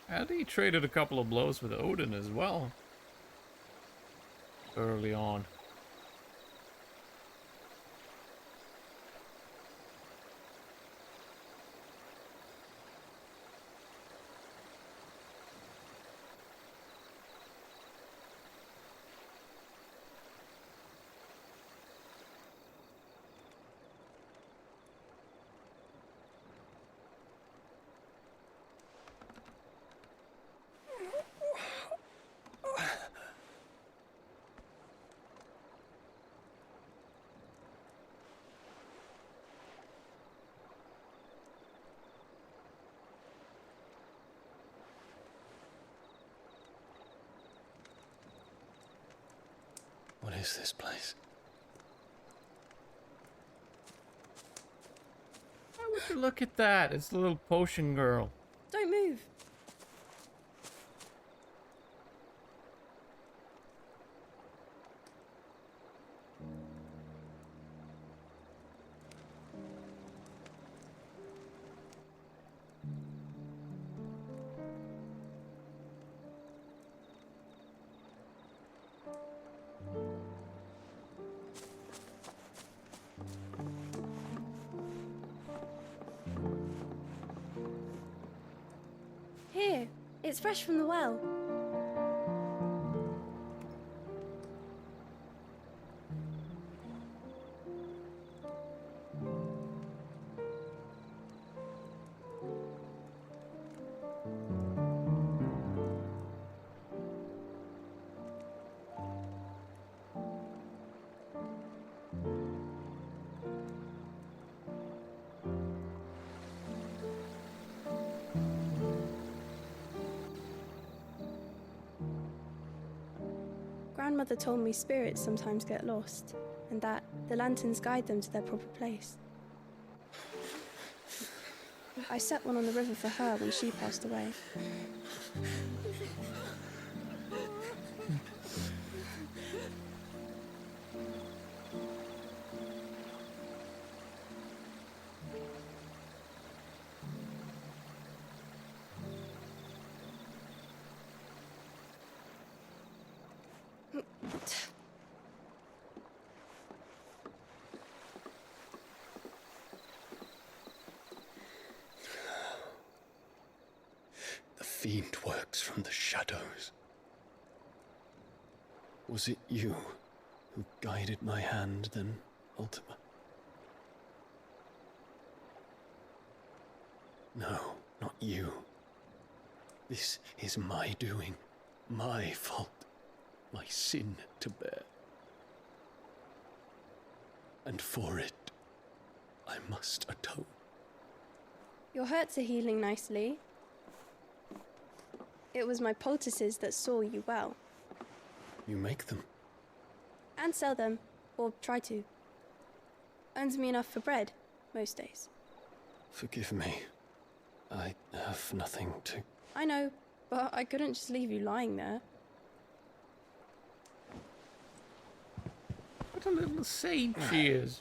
And he traded a couple of blows with Odin as well. Early on. is this place? Why would you look at that? It's the little potion girl. Don't move. Here, it's fresh from the well. Grandmother told me spirits sometimes get lost, and that the lanterns guide them to their proper place. I set one on the river for her when she passed away. The fiend works from the shadows. Was it you who guided my hand then, Ultima? No, not you. This is my doing, my fault, my sin to bear. And for it, I must atone. Your hurts are healing nicely. It was my poultices that saw you well. You make them? And sell them, or try to. Earns me enough for bread, most days. Forgive me. I have nothing to... I know, but I couldn't just leave you lying there. What a little saint she is.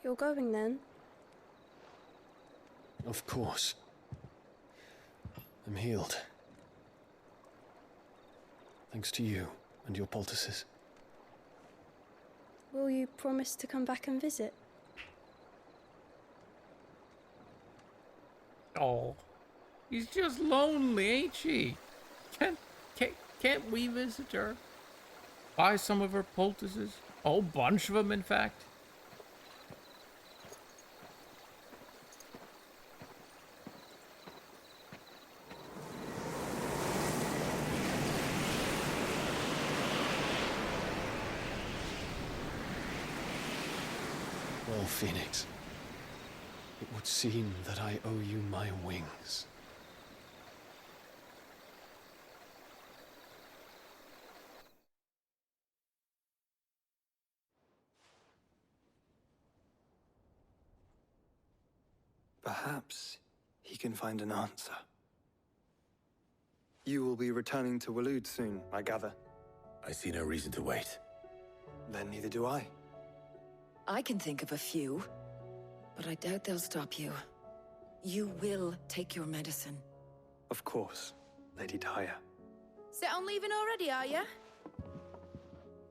You're going then? Of course. I'm healed. Thanks to you and your poultices. Will you promise to come back and visit? Oh, he's just lonely, ain't she? Can't we visit her? Buy some of her poultices? A whole bunch of them, in fact. Well, Phoenix, it would seem that I owe you my wings. Perhaps he can find an answer. You will be returning to Waloed soon, I gather. I see no reason to wait. Then neither do I. I can think of a few, but I doubt they'll stop you. You will take your medicine. Of course, Lady Daya. Set on leaving already, are you?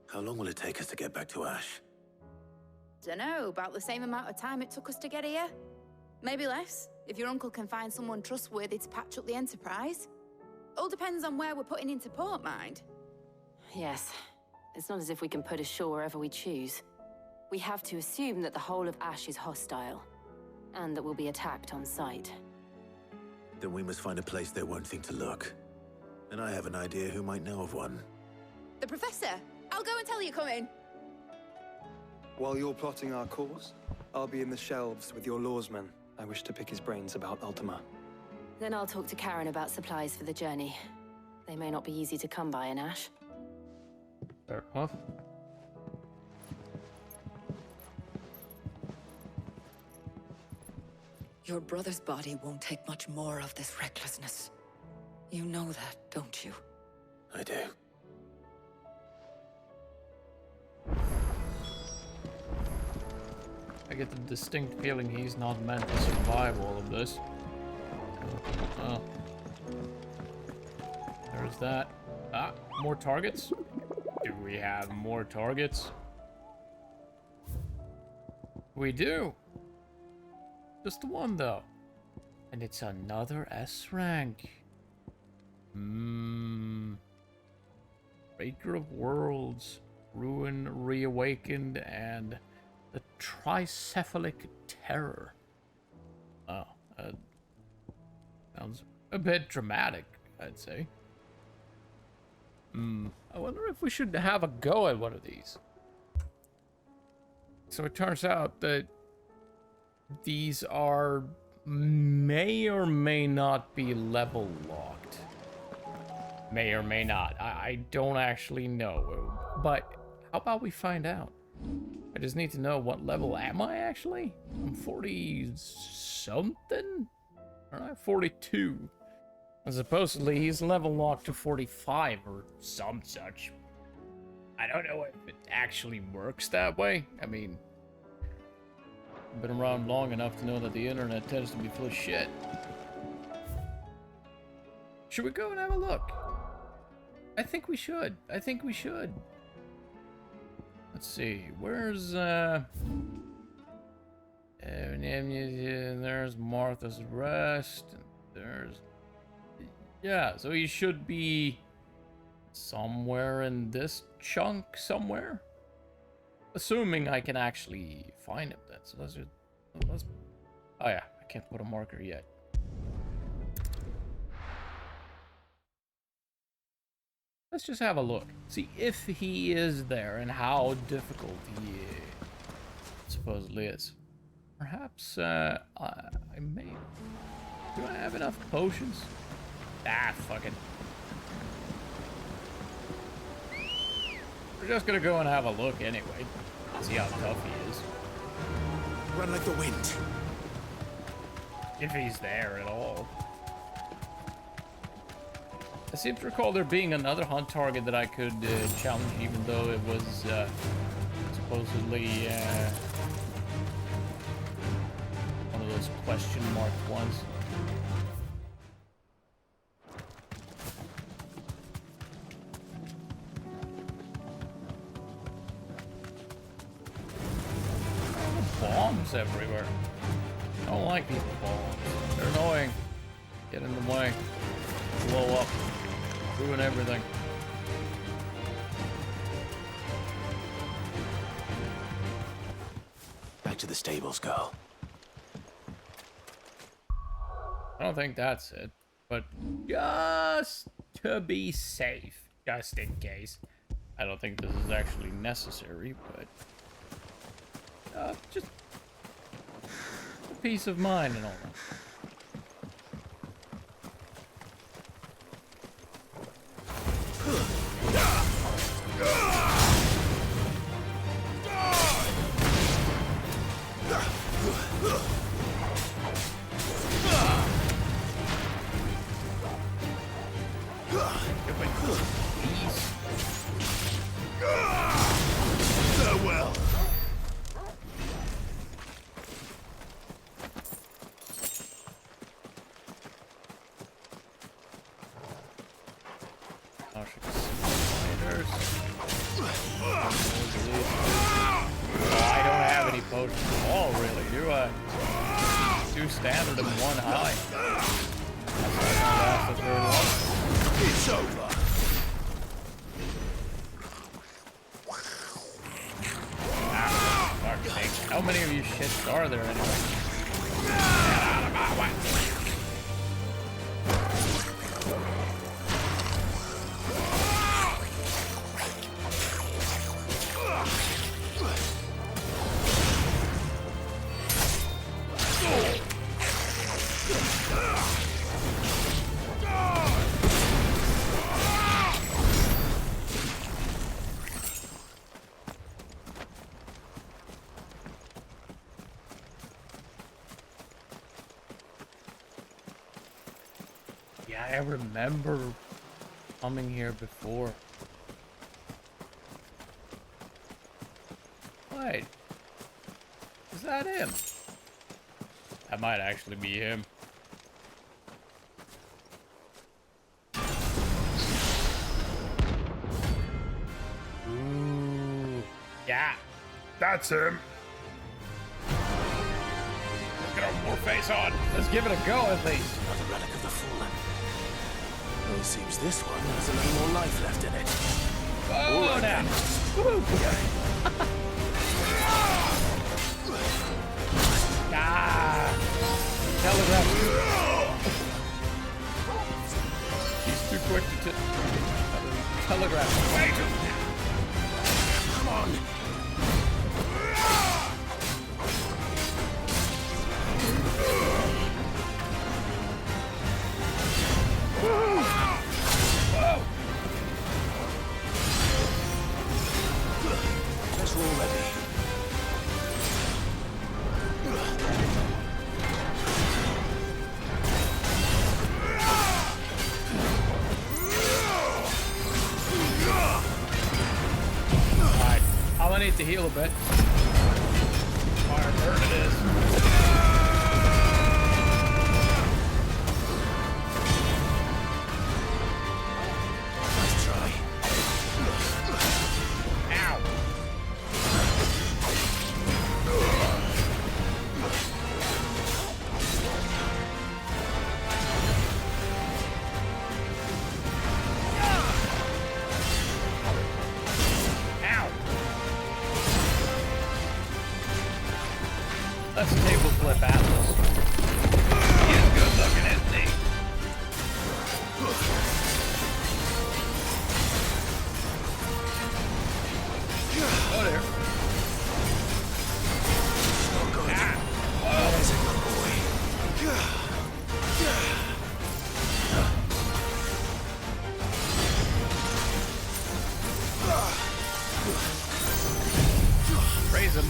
How long will it take us to get back to Ash? Dunno, about the same amount of time it took us to get here. Maybe less, if your uncle can find someone trustworthy to patch up the Enterprise. All depends on where we're putting into port, mind. Yes. It's not as if we can put ashore wherever we choose. We have to assume that the whole of Ash is hostile, and that we'll be attacked on sight. Then we must find a place they won't think to look. And I have an idea who might know of one. The Professor! I'll go and tell you come in. While you're plotting our course, I'll be in the shelves with your lawsmen. I wish to pick his brains about Ultima. Then I'll talk to Karen about supplies for the journey. They may not be easy to come by in Ash. Fair enough. Your brother's body won't take much more of this recklessness. You know that, don't you? I do. I get the distinct feeling he's not meant to survive all of this. Oh. There's that. Ah, more targets? Do we have more targets? We do. Just the one, though. And it's another S rank. Breaker of Worlds, Ruin Reawakened, and the Tricephalic Terror. Oh, sounds a bit dramatic, I'd say. I wonder if we should have a go at one of these. So it turns out that these are may or may not be level locked. May or may not. I don't actually know. But how about we find out? I just need to know what level am I actually? I'm 40 something? Alright, 42. And supposedly he's level locked to 45 or some such. I don't know if it actually works that way. I mean, I've been around long enough to know that the internet tends to be full of shit. Should we go and have a look? I think we should. I think we should. Let's see. Where's there's Martha's Rest. There's, yeah, so he should be somewhere in this chunk somewhere. Assuming I can actually find him then. So let's oh yeah, I can't put a marker yet. Let's just have a look. See if he is there and how difficult he supposedly is. Perhaps I may. Do I have enough potions? Ah, fuck it. We're just gonna go and have a look anyway. See how tough he is. Run like the wind. If he's there at all. I seem to recall there being another hunt target that I could challenge, even though it was supposedly one of those question mark ones. Bombs everywhere. I don't like these bombs. They're annoying. Get in the way. Blow up. Ruin everything. Back to the stables, girl. I don't think that's it. But just to be safe, just in case. I don't think this is actually necessary, but just peace of mind and all that. Farewell. I don't have any potions at all, really, do I? 2 standard and 1 high. That's not gonna last us very long. It's over. Fuck's sake. How many of you shits are there anyway? Get out of my way. I remember coming here before. Wait. Is that him? That might actually be him. Ooh. Yeah. That's him. Let's get our war face on. Let's give it a go at least. Another relic of the fallen. Well, it seems this one has a little more life left in it. Oh, right, now. then. Ah. Telegraph. He's too quick to telegraph. Wait. Come on. Whoa. Guess we're all ready. Alright, I'm gonna need to heal a bit. Fire bird it is. Nice try. Ow. Ow. Let's table flip Atlas. He's good looking, isn't he? Oh there. Not good. Ah. There's a good boy. Raise him.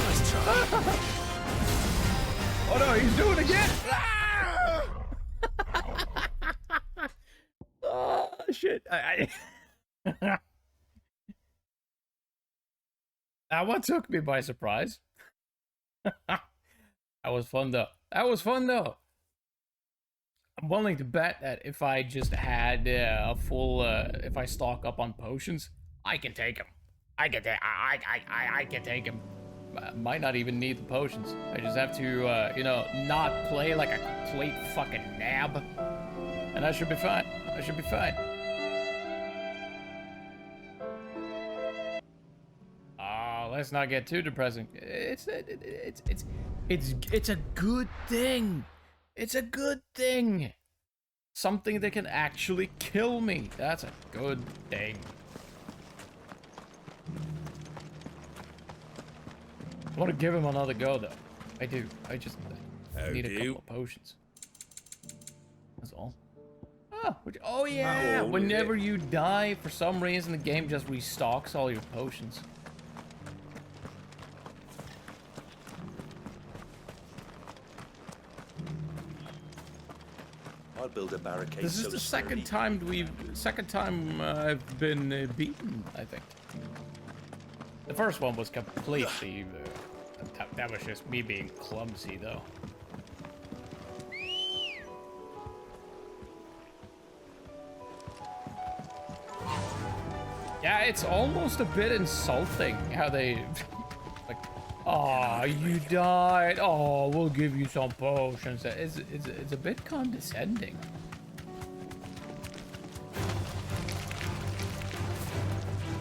Nice try. Oh no, he's doing it again! Oh shit! That one took me by surprise. That was fun though. That was fun though. I'm willing to bet that if I just had a full, if I stock up on potions, I can take him. I can take him. Might not even need the potions. I just have to, you know, not play like a complete fucking nab, and I should be fine. I should be fine. Let's not get too depressing. It's a good thing. It's a good thing. Something that can actually kill me. That's a good thing. I want to give him another go, though. I do. I just need a couple of potions. That's all. Oh yeah. Whenever you die, for some reason, the game just restocks all your potions. I'll build a barricade. This is the second time I've been beaten, I think. The first one was completely that was just me being clumsy, though. Yeah, it's almost a bit insulting how they like Oh, you died. Oh, we'll give you some potions. It's a bit condescending.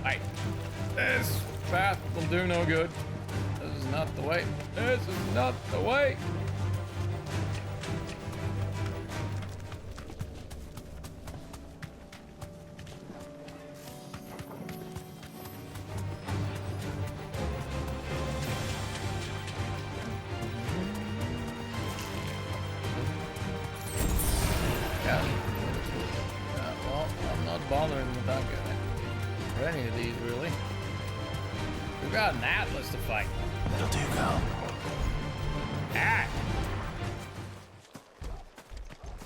Right. This path will do no good. This is not the way. This is not the way. Well, I'm not bothering with that guy. Or any of these, really. We've got an Atlas to fight. That'll do, girl. Ah!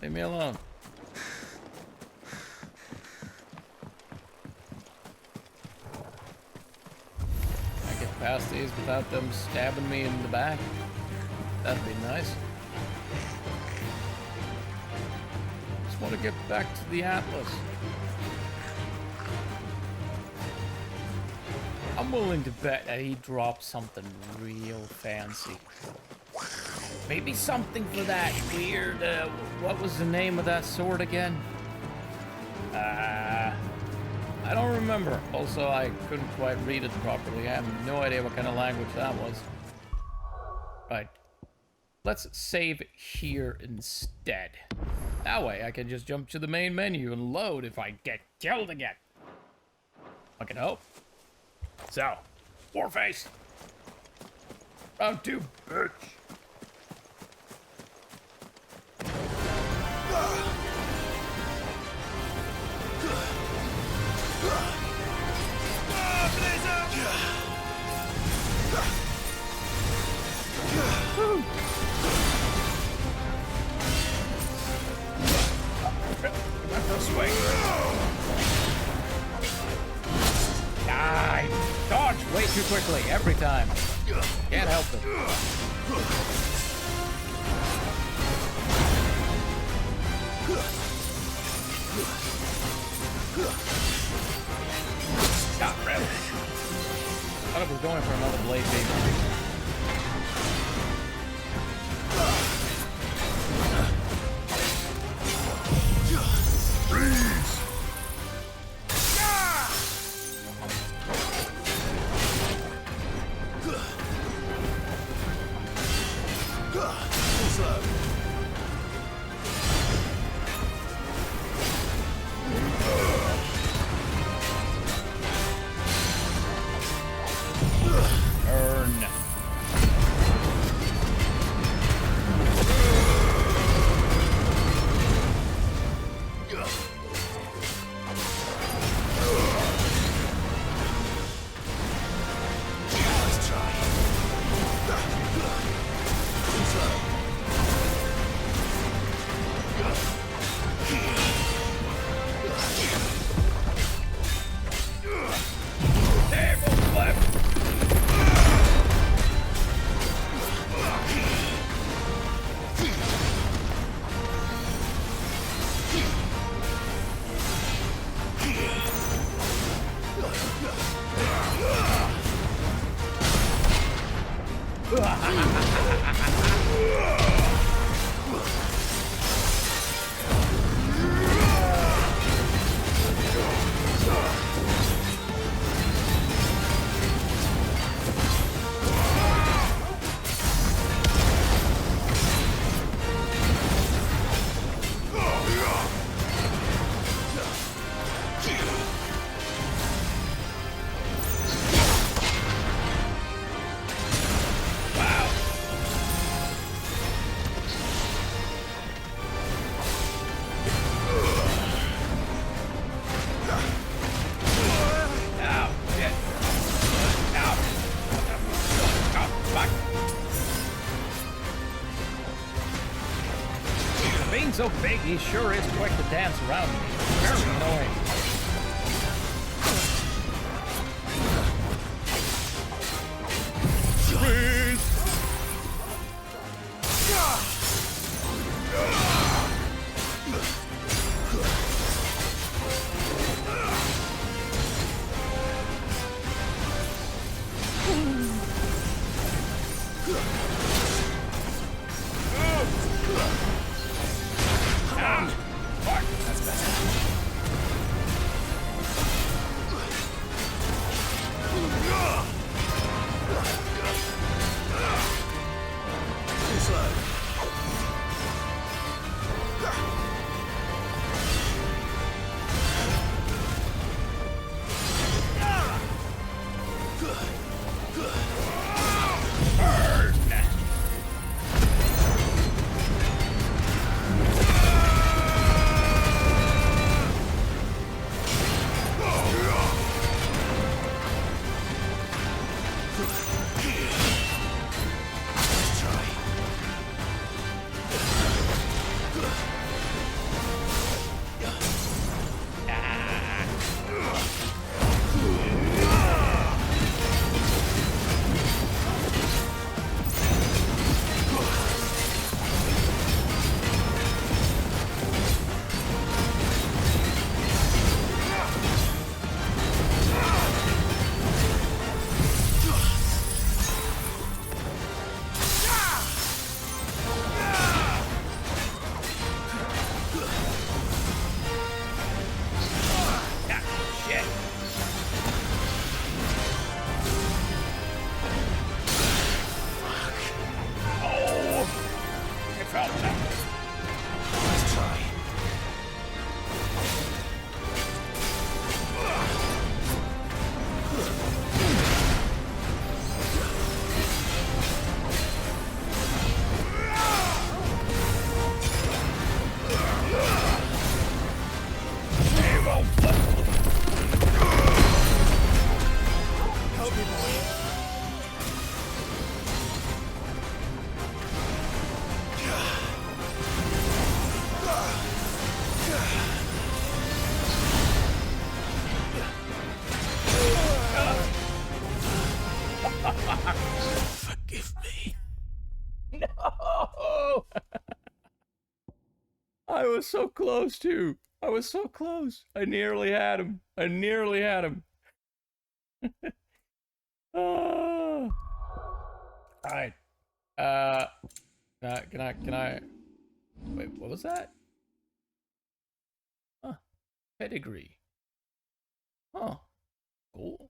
Leave me alone. I get past these without them stabbing me in the back. That'd be nice. Just want to get back to the Atlas. I'm willing to bet that he dropped something real fancy. Maybe something for that weird, what was the name of that sword again? I don't remember. Also, I couldn't quite read it properly. I have no idea what kind of language that was. Right. Let's save here instead. That way I can just jump to the main menu and load if I get killed again. I can hope. So, Warface. Round 2, bitch. My first swing. Die! Dodge way too quickly every time. Can't help it. Stop, Red. Thought it was going for another blade beam. Freeze! Burn. Being so big, he sure is quick to dance around me. Very annoying. Freeze! I was so close too. I was so close. I nearly had him. I nearly had him. Oh. All right. Can I? Wait, what was that? Huh. Pedigree. Huh. Cool.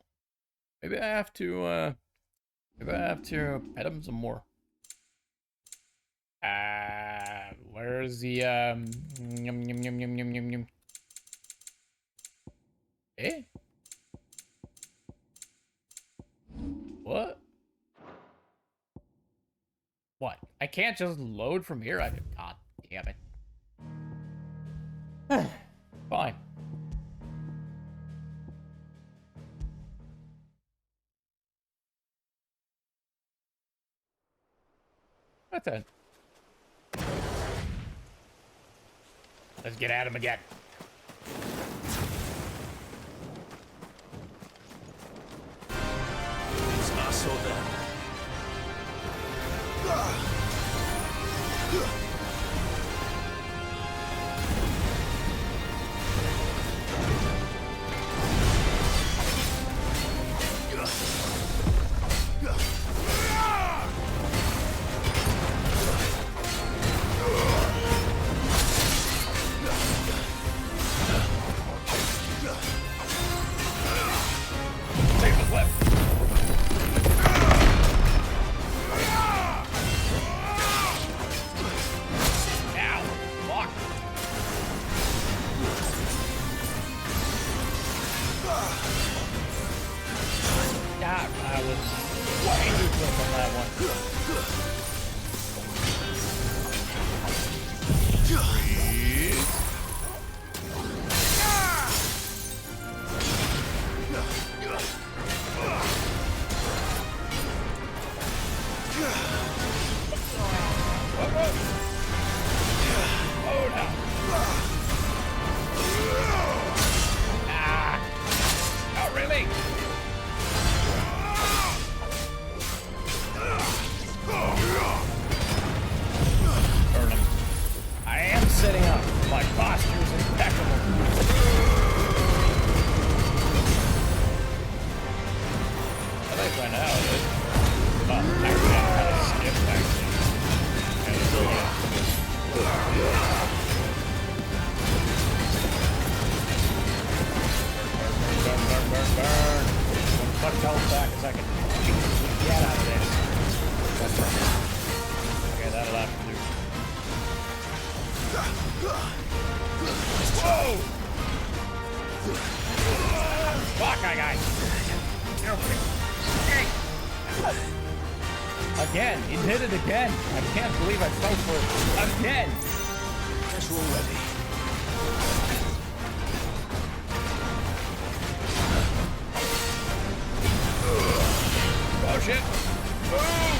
Maybe I have to pet him some more. Where's the yum yum yum yum yum yum yum? Eh? What? What? I can't just load from here. God damn it. Fine. What then? Let's get at him again. It's us or them. Again, he did it again. I can't believe I fell for it again. Guess we're ready. Oh shit. Oh.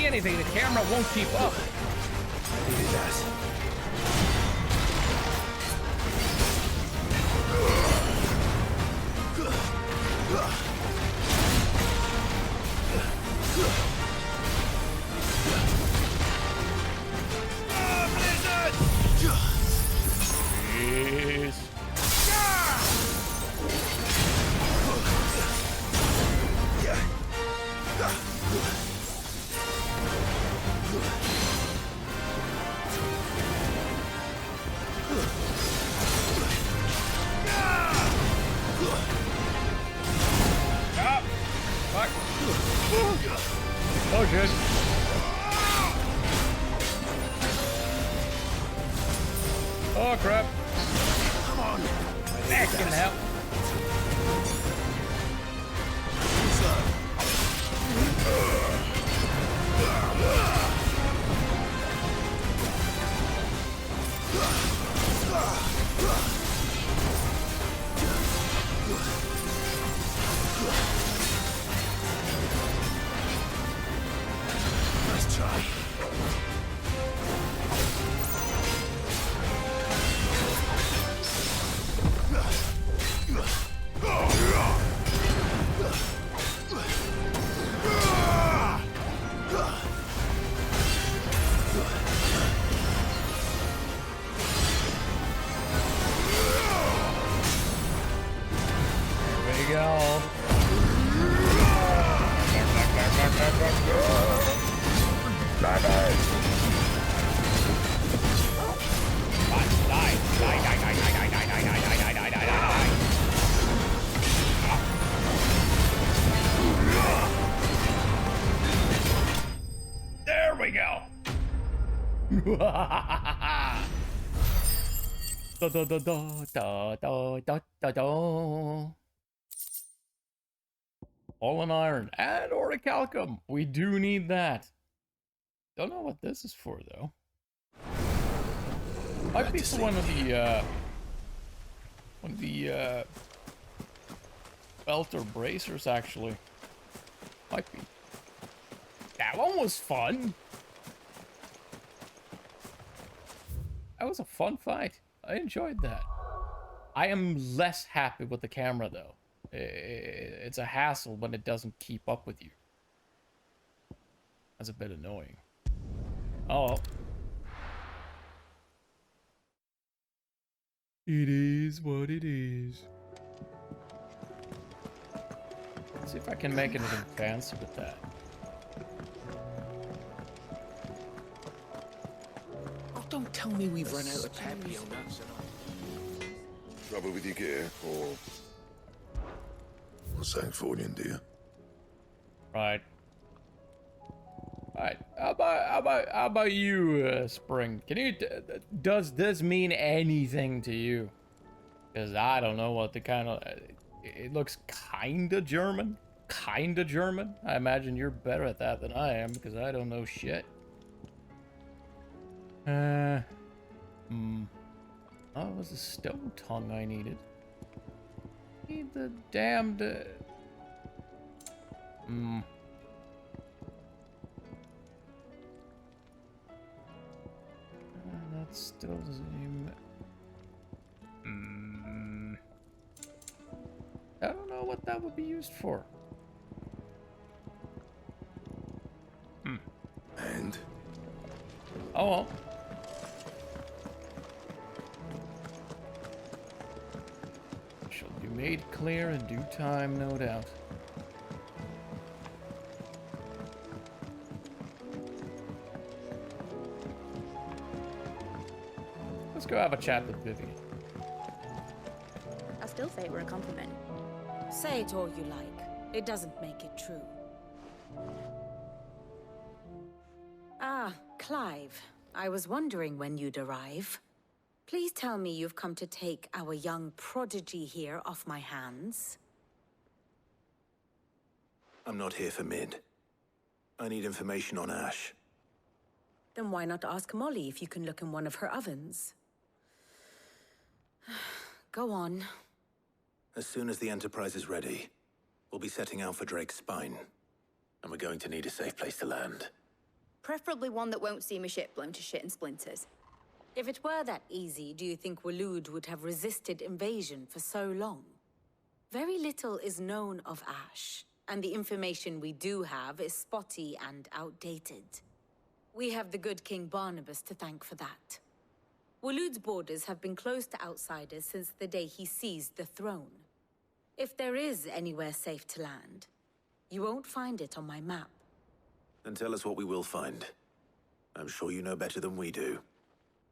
anything, the camera won't keep up. I needed that. Oh shit. Oh crap. Come on. That can help. Nice try. There we go. There we go. Da da da da da da da da da. All in iron and orichalcum. We do need that. Don't know what this is for though. Might be for one of the belt or bracers actually. Might be. That one was fun. That was a fun fight. I enjoyed that. I am less happy with the camera though. It's a hassle when it doesn't keep up with you. That's a bit annoying. Oh well. It is what it is. Let's see if I can make anything fancy with that. Oh, don't tell me we've run out of papillon nuts. Trouble with your gear, or something for you, dear? Right. Alright, how about you, Spring? Can you, does this mean anything to you? Because I don't know what the kind of, it looks kinda German. Kinda German. I imagine you're better at that than I am, because I don't know shit. Oh, it was the stone tongue I needed. Need the damned, That's still the same. I don't know what that would be used for. And? Oh well. Shall be made clear in due time, no doubt. Let's go have a chat with Vivian. I still say it were a compliment. Say it all you like. It doesn't make it true. Ah, Clive. I was wondering when you'd arrive. Please tell me you've come to take our young prodigy here off my hands. I'm not here for Mid. I need information on Ash. Then why not ask Molly if you can look in one of her ovens? Go on. As soon as the Enterprise is ready, we'll be setting out for Drake's Spine. And we're going to need a safe place to land. Preferably one that won't see my ship blown to shit and splinters. If it were that easy, do you think Waloed would have resisted invasion for so long? Very little is known of Ash, and the information we do have is spotty and outdated. We have the good King Barnabas to thank for that. Waloed's borders have been closed to outsiders since the day he seized the throne. If there is anywhere safe to land, you won't find it on my map. Then tell us what we will find. I'm sure you know better than we do.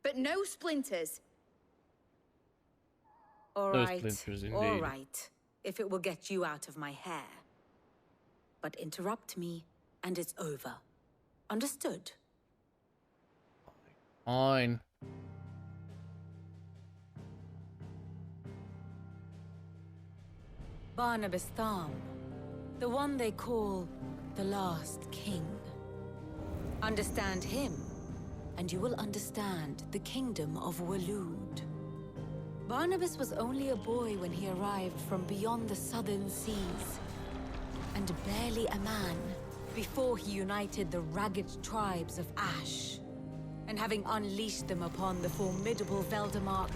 But no splinters. All No right, splinters, indeed. all right, if it will get you out of my hair. But interrupt me, and it's over. Understood? Fine. Barnabas Tham, the one they call the Last King. Understand him, and you will understand the kingdom of Waloed. Barnabas was only a boy when he arrived from beyond the southern seas, and barely a man before he united the ragged tribes of Ash. And having unleashed them upon the formidable Veldemark,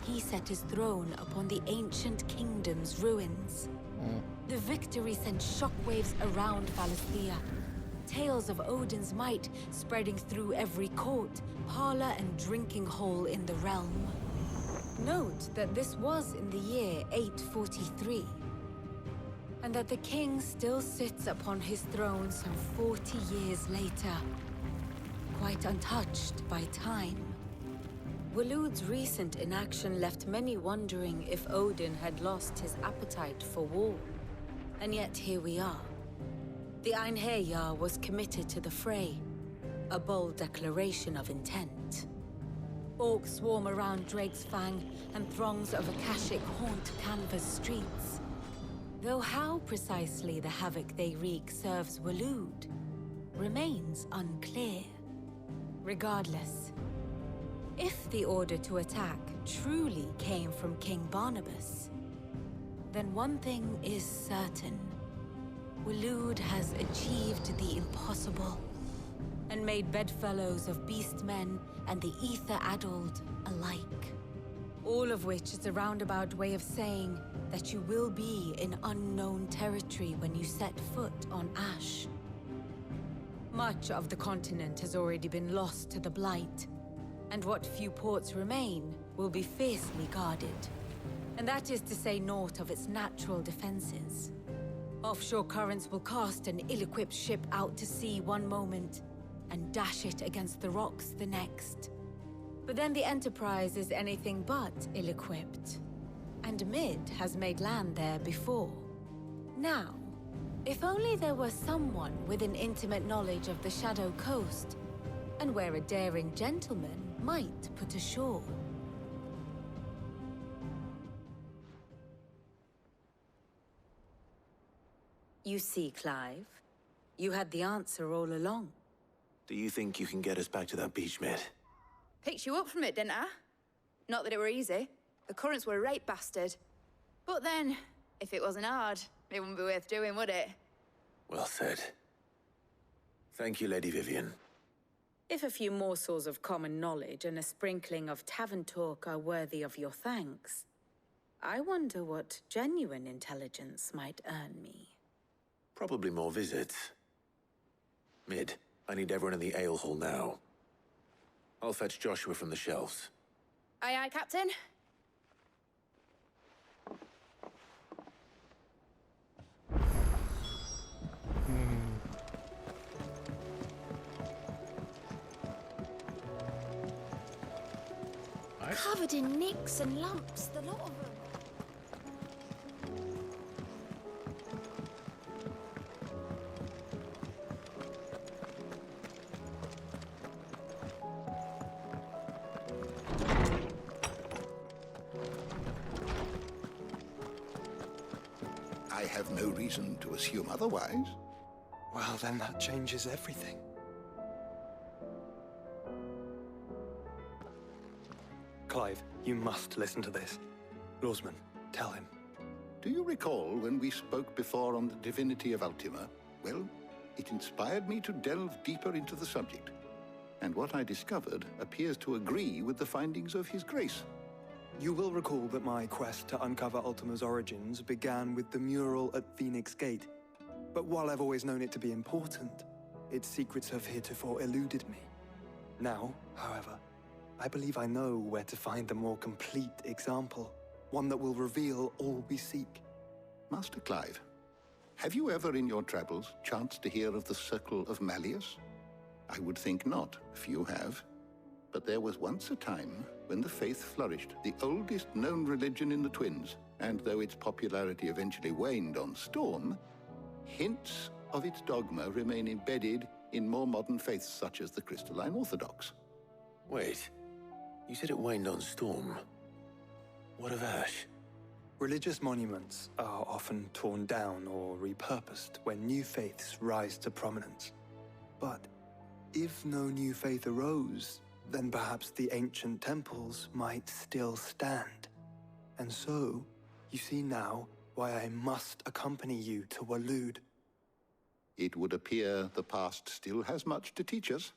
he set his throne upon the ancient kingdom's ruins. The victory sent shockwaves around Valisthea. Tales of Odin's might spreading through every court, parlor, and drinking hole in the realm. Note that this was in the year 843, and that the king still sits upon his throne some 40 years later, quite untouched by time. Waloed's recent inaction left many wondering if Odin had lost his appetite for war. And yet here we are. The Einherjar was committed to the fray, a bold declaration of intent. Orcs swarm around Drake's Fang, and throngs of Akashic haunt Canva's streets. Though how precisely the havoc they wreak serves Waloed remains unclear. Regardless, if the order to attack truly came from King Barnabas, then one thing is certain. Waloed has achieved the impossible, and made bedfellows of beastmen and the ether-addled alike. All of which is a roundabout way of saying that you will be in unknown territory when you set foot on Ash. Much of the continent has already been lost to the Blight, and what few ports remain will be fiercely guarded. And that is to say naught of its natural defenses. Offshore currents will cast an ill-equipped ship out to sea one moment, and dash it against the rocks the next. But then the Enterprise is anything but ill-equipped, and Mid has made land there before. Now, if only there were someone with an intimate knowledge of the Shadow Coast, and where a daring gentleman might put ashore. You see, Clive, you had the answer all along. Do you think you can get us back to that beach, Mid? Picked you up from it, didn't I? Not that it were easy. The currents were a right bastard. But then, if it wasn't hard, it wouldn't be worth doing, would it? Well said. Thank you, Lady Vivian. If a few morsels of common knowledge and a sprinkling of tavern talk are worthy of your thanks, I wonder what genuine intelligence might earn me. Probably more visits. Mid, I need everyone in the ale hall now. I'll fetch Joshua from the shelves. Aye, aye, Captain. Covered in nicks and lumps, the lot of them. I have no reason to assume otherwise. Well, then that changes everything. Clive, you must listen to this. Lawsman, tell him. Do you recall when we spoke before on the divinity of Ultima? Well, It inspired me to delve deeper into the subject, and what I discovered appears to agree with the findings of His Grace. You will recall that my quest to uncover Ultima's origins began with the mural at Phoenix Gate. But while I've always known it to be important, its secrets have heretofore eluded me. Now, however, I believe I know where to find the more complete example, one that will reveal all we seek. Master Clive, have you ever in your travels chanced to hear of the Circle of Malleus? I would think not, few have. But there was once a time when the faith flourished, the oldest known religion in the Twins, and though its popularity eventually waned on Storm, hints of its dogma remain embedded in more modern faiths such as the Crystalline Orthodox. Wait, you said it waned on Storm. What of Ash? Religious monuments are often torn down or repurposed when new faiths rise to prominence. But if no new faith arose, then perhaps the ancient temples might still stand. And so, you see now why I must accompany you to Waloed. It would appear the past still has much to teach us,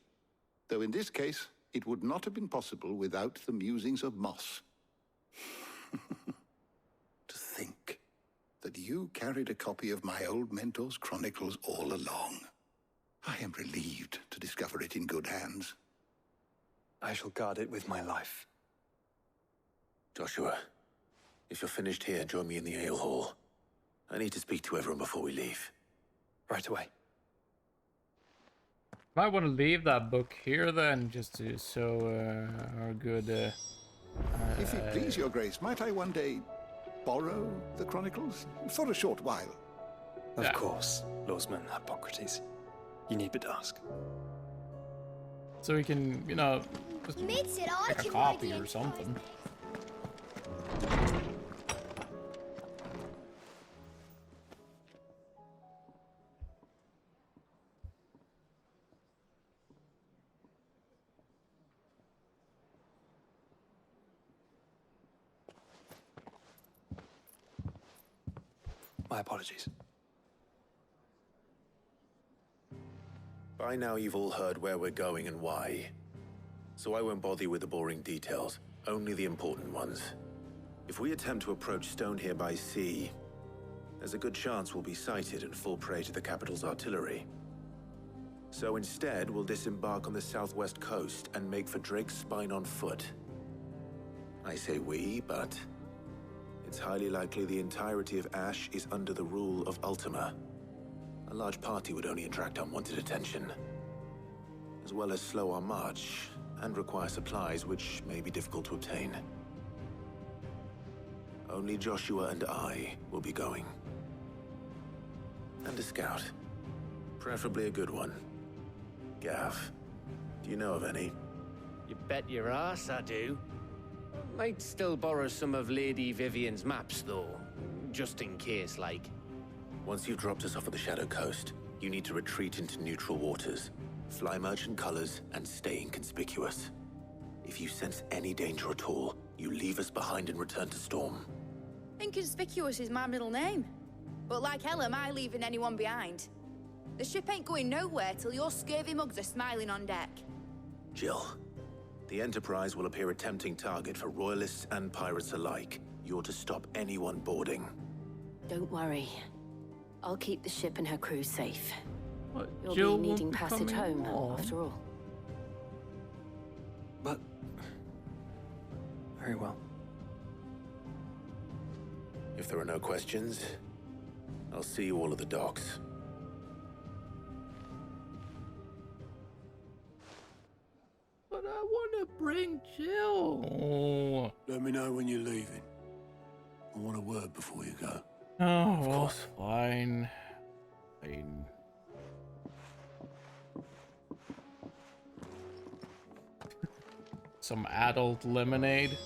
though in this case, it would not have been possible without the musings of Moss. To think that you carried a copy of my old mentor's chronicles all along. I am relieved to discover it in good hands. I shall guard it with my life. Joshua, if you're finished here, join me in the ale hall. I need to speak to everyone before we leave. Right away. Might want to leave that book here then, just to so our good. If it please your grace, might I one day borrow the chronicles for a short while? Of course, Lawsman Hippocrates. You need but ask. So we can, you know, just take a copy or something. My apologies. By now you've all heard where we're going and why. So I won't bother you with the boring details, only the important ones. If we attempt to approach Stone here by sea, there's a good chance we'll be sighted and fall prey to the capital's artillery. So instead, we'll disembark on the southwest coast and make for Drake's Spine on foot. I say we, but it's highly likely the entirety of Ash is under the rule of Ultima. A large party would only attract unwanted attention, as well as slow our march and require supplies which may be difficult to obtain. Only Joshua and I will be going. And a scout. Preferably a good one. Gav, do you know of any? You bet your ass I do. Might still borrow some of Lady Vivian's maps, though. Just in case, like. Once you've dropped us off at the Shadow Coast, you need to retreat into neutral waters, fly merchant colors, and stay inconspicuous. If you sense any danger at all, you leave us behind and return to Storm. Inconspicuous is my middle name. But like hell am I leaving anyone behind. The ship ain't going nowhere till your scurvy mugs are smiling on deck. Jill, the Enterprise will appear a tempting target for royalists and pirates alike. You're to stop anyone boarding. Don't worry. I'll keep the ship and her crew safe. What? You'll Jill be needing won't be passage coming home, along? after all. But... very well. If there are no questions, I'll see you all at the docks. But I want to bring Jill. Oh, Let me know when you're leaving. I want a word before you go. oh well, fine. Fine. Some adult lemonade.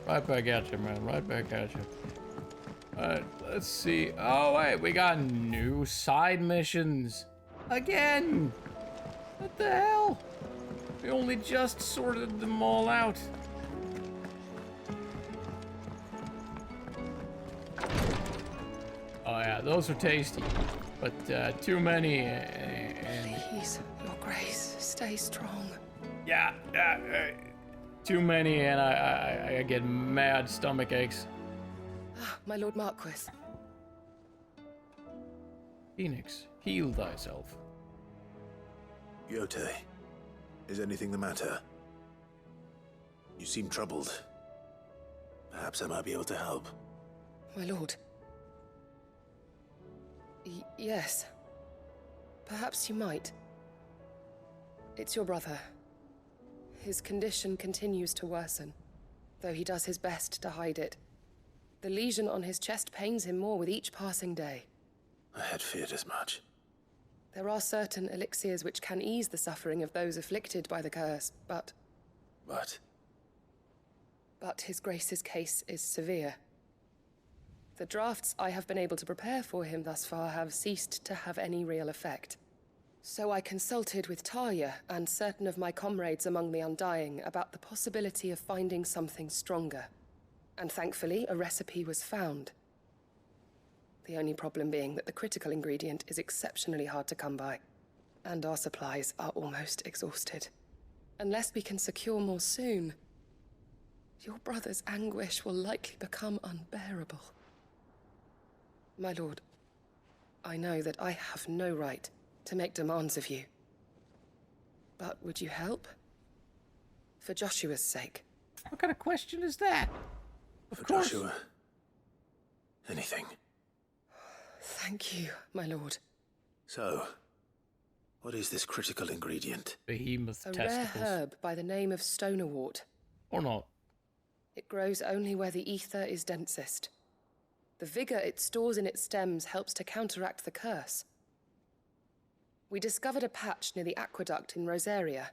Right back at you, man. Right back at you. Alright, let's see. Oh, wait, we got new side missions. Again! What the hell? We only just sorted them all out. yeah, those are tasty, but too many. And Please, Your Grace, stay strong. yeah, too many, and I get mad stomach aches. My Lord Marquis. Phoenix, heal thyself. Yote, is anything the matter? You seem troubled. Perhaps I might be able to help. My lord. Yes. Perhaps you might. It's your brother. His condition continues to worsen, though he does his best to hide it. The lesion on his chest pains him more with each passing day. I had feared as much. There are certain elixirs which can ease the suffering of those afflicted by the curse, but... But His Grace's case is severe. The drafts I have been able to prepare for him thus far have ceased to have any real effect. So I consulted with Talia and certain of my comrades among the Undying about the possibility of finding something stronger. And thankfully, a recipe was found. The only problem being that the critical ingredient is exceptionally hard to come by, and our supplies are almost exhausted. Unless we can secure more soon, your brother's anguish will likely become unbearable. My lord, I know that I have no right to make demands of you. But would you help? For Joshua's sake. What kind of question is that? For Joshua. Anything. Thank you, my lord. So, what is this critical ingredient? Behemoth A testicles. rare herb by the name of stonerwort. Or not. It grows only where the ether is densest. The vigor it stores in its stems helps to counteract the curse. We discovered a patch near the aqueduct in Rosaria.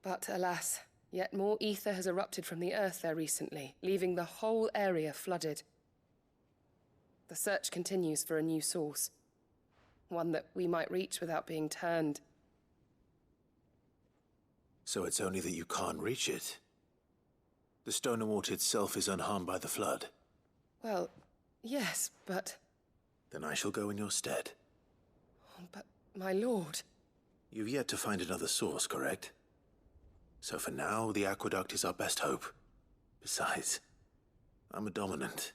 But alas, yet more ether has erupted from the earth there recently, leaving the whole area flooded. The search continues for a new source. One that we might reach without being turned. So it's only that you can't reach it. The Stonerwort itself is unharmed by the flood. Well, yes, but... Then I shall go in your stead. But, my lord... You've yet to find another source, correct? So for now, the aqueduct is our best hope. Besides, I'm a dominant.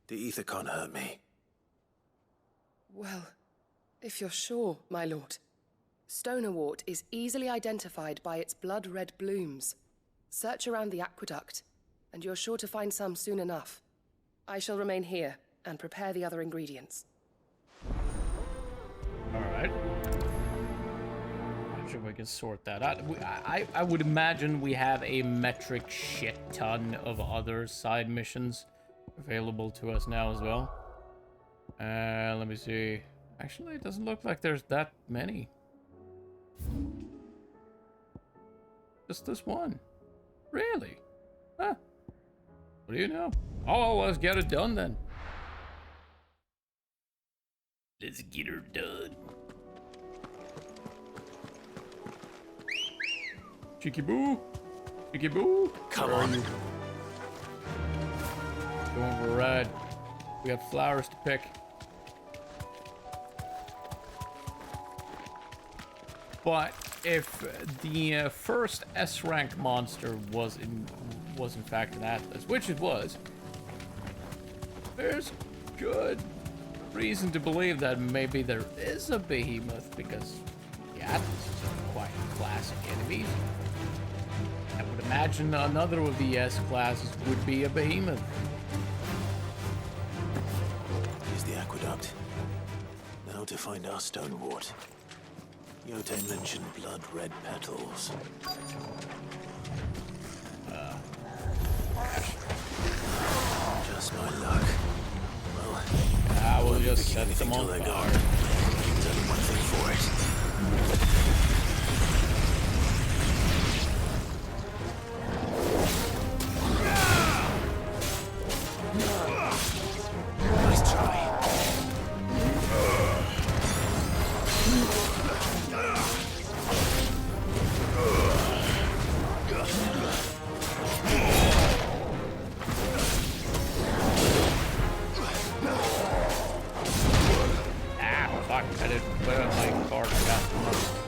The ether can't hurt me. Well, if you're sure, my lord. Stonerwort is easily identified by its blood-red blooms. Search around the aqueduct, and you're sure to find some soon enough. I shall remain here and prepare the other ingredients. Alright. I'm sure we can sort that out. I would imagine we have a metric shit ton of other side missions available to us now as well. Let me see. Actually, it doesn't look like there's that many. Just this one. Really? Huh. What do you know? Oh, let's get it done then. Let's get her done. Cheeky boo. Cheeky boo. Come on. Going for a ride. We have flowers to pick. But if the first S-rank monster was in fact an Atlas, which it was, there's good reason to believe that maybe there is a behemoth, because the Atlas are quite classic enemies. I would imagine another of the S classes would be a behemoth. Here's the aqueduct. Now to find our Stonewort. Yote mentioned blood-red petals. Just my luck. Well, I will won't just pick set anything them on till they're fire. gone. There's only one thing for it. Nice try. Fuck, I didn't put on my card fast enough.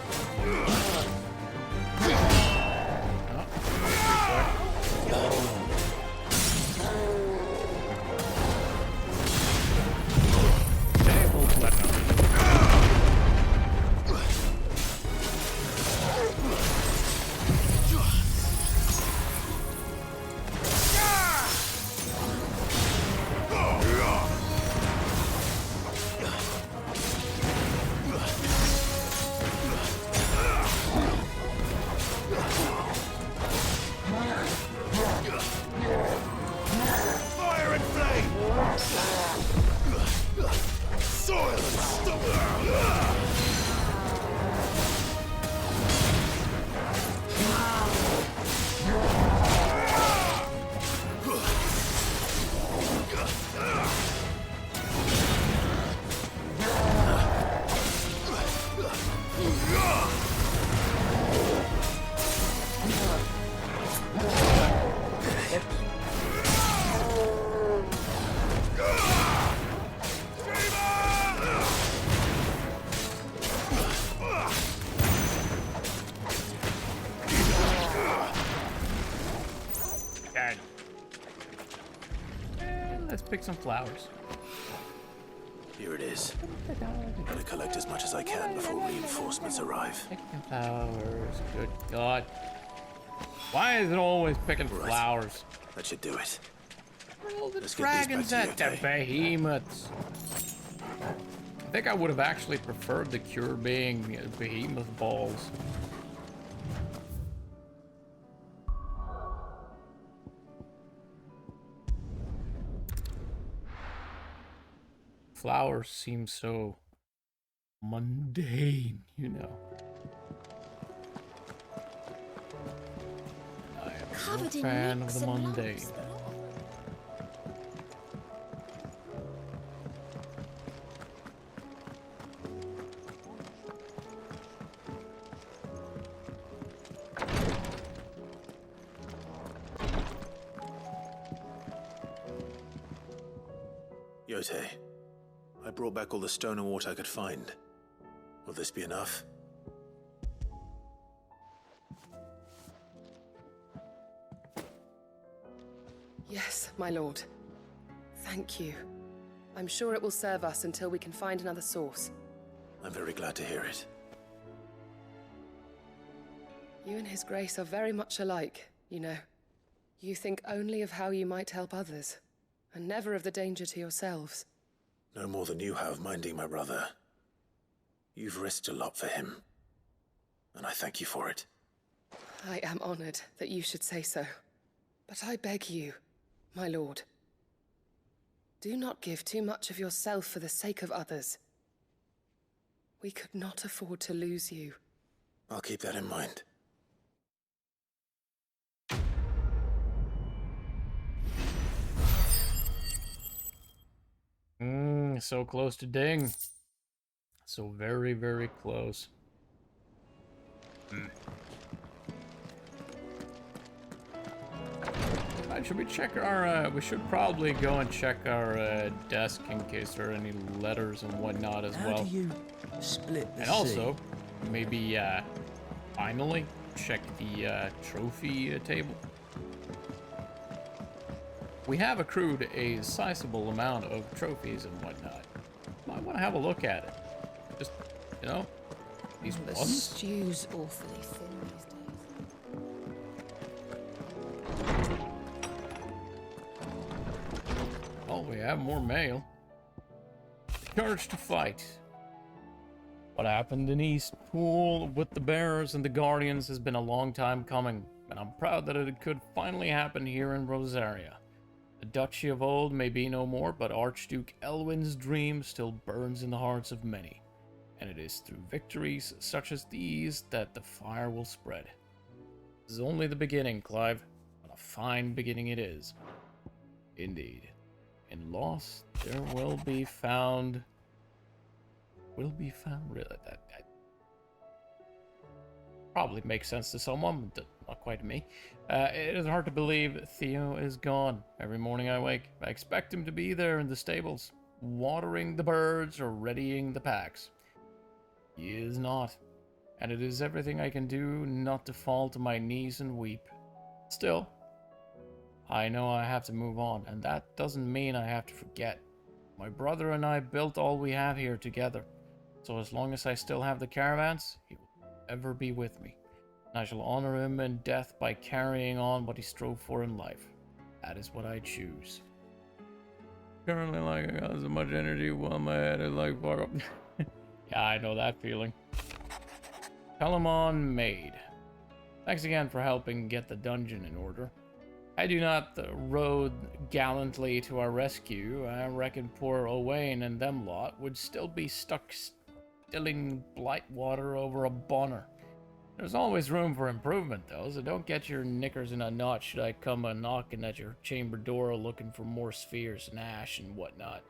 Let's pick some flowers. Here it is. Gotta collect as much as I can before reinforcements arrive. Picking flowers. Good God. Why is it always picking flowers? That should do it. All the Let's get these dragons back at to the you, Tay. behemoths. I think I would have actually preferred the cure being behemoth balls. Flowers seem so mundane, you know. I am no Covered in fan of nicks the and mundane. lumps. Yote, I brought back all the stone and water I could find. Will this be enough? Yes, my lord. Thank you. I'm sure it will serve us until we can find another source. I'm very glad to hear it. You and His Grace are very much alike, you know. You think only of how you might help others, and never of the danger to yourselves. No more than you have minding my brother. You've risked a lot for him, and I thank you for it. I am honored that you should say so. But I beg you, my lord, do not give too much of yourself for the sake of others. We could not afford to lose you. I'll keep that in mind. So close to ding. So very, very close. Should we check our, we should probably go and check our desk in case there are any letters and whatnot as well. How do you split the And also, maybe, finally, check the trophy table. We have accrued a sizable amount of trophies and whatnot. I want to have a look at it. Just, you know, these The ones. stew's awfully thin these days. Oh, we have more mail. Courage to fight. What happened in Eastpool with the Bearers and the Guardians has been a long time coming, and I'm proud that it could finally happen here in Rosaria. The duchy of old may be no more, but Archduke Elwin's dream still burns in the hearts of many, and it is through victories such as these that the fire will spread. This is only the beginning, Clive, but a fine beginning it is. Indeed. In loss, there will be found... really, that probably makes sense to someone, but not quite to me. It is hard to believe Theo is gone. Every morning I wake, I expect him to be there in the stables, watering the birds or readying the packs. He is not. And it is everything I can do not to fall to my knees and weep. Still, I know I have to move on, and that doesn't mean I have to forget. My brother and I built all we have here together, so as long as I still have the caravans, he will ever be with me. And I shall honor him in death by carrying on what he strove for in life. That is what I choose. Currently, like, I got so much energy while my head is like far up. Yeah, I know that feeling. Telemon Maid. Thanks again for helping get the dungeon in order. Had you not rode gallantly to our rescue, I reckon poor Owain and them lot would still be stuck stilling Blightwater over a bonner. There's always room for improvement, though, so don't get your knickers in a knot should I come a knocking at your chamber door looking for more spheres and ash and whatnot.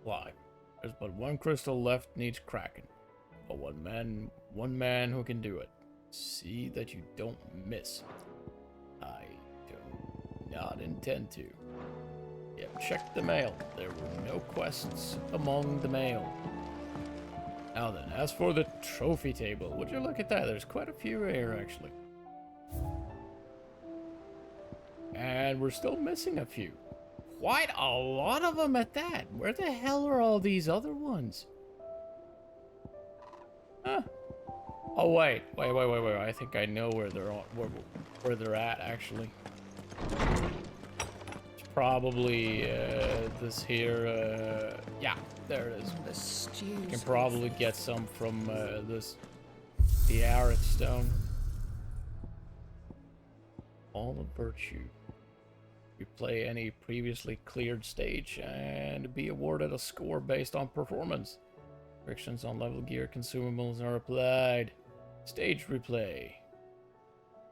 Why? There's but one crystal left needs cracking. But one man who can do it. See that you don't miss. I do not intend to. Yep, check the mail. There were no quests among the mail. Now then, as for the trophy table, would you look at that? There's quite a few here, actually. And we're still missing a few. Quite a lot of them at that. Where the hell are all these other ones? Huh. Oh, wait. I think I know where they're where they're at, actually. It's probably this here. Yeah, there it is. You can probably get some from the Arid Stone. All of Virtue. You play any previously cleared stage and be awarded a score based on performance. Restrictions on level gear consumables are applied. Stage replay.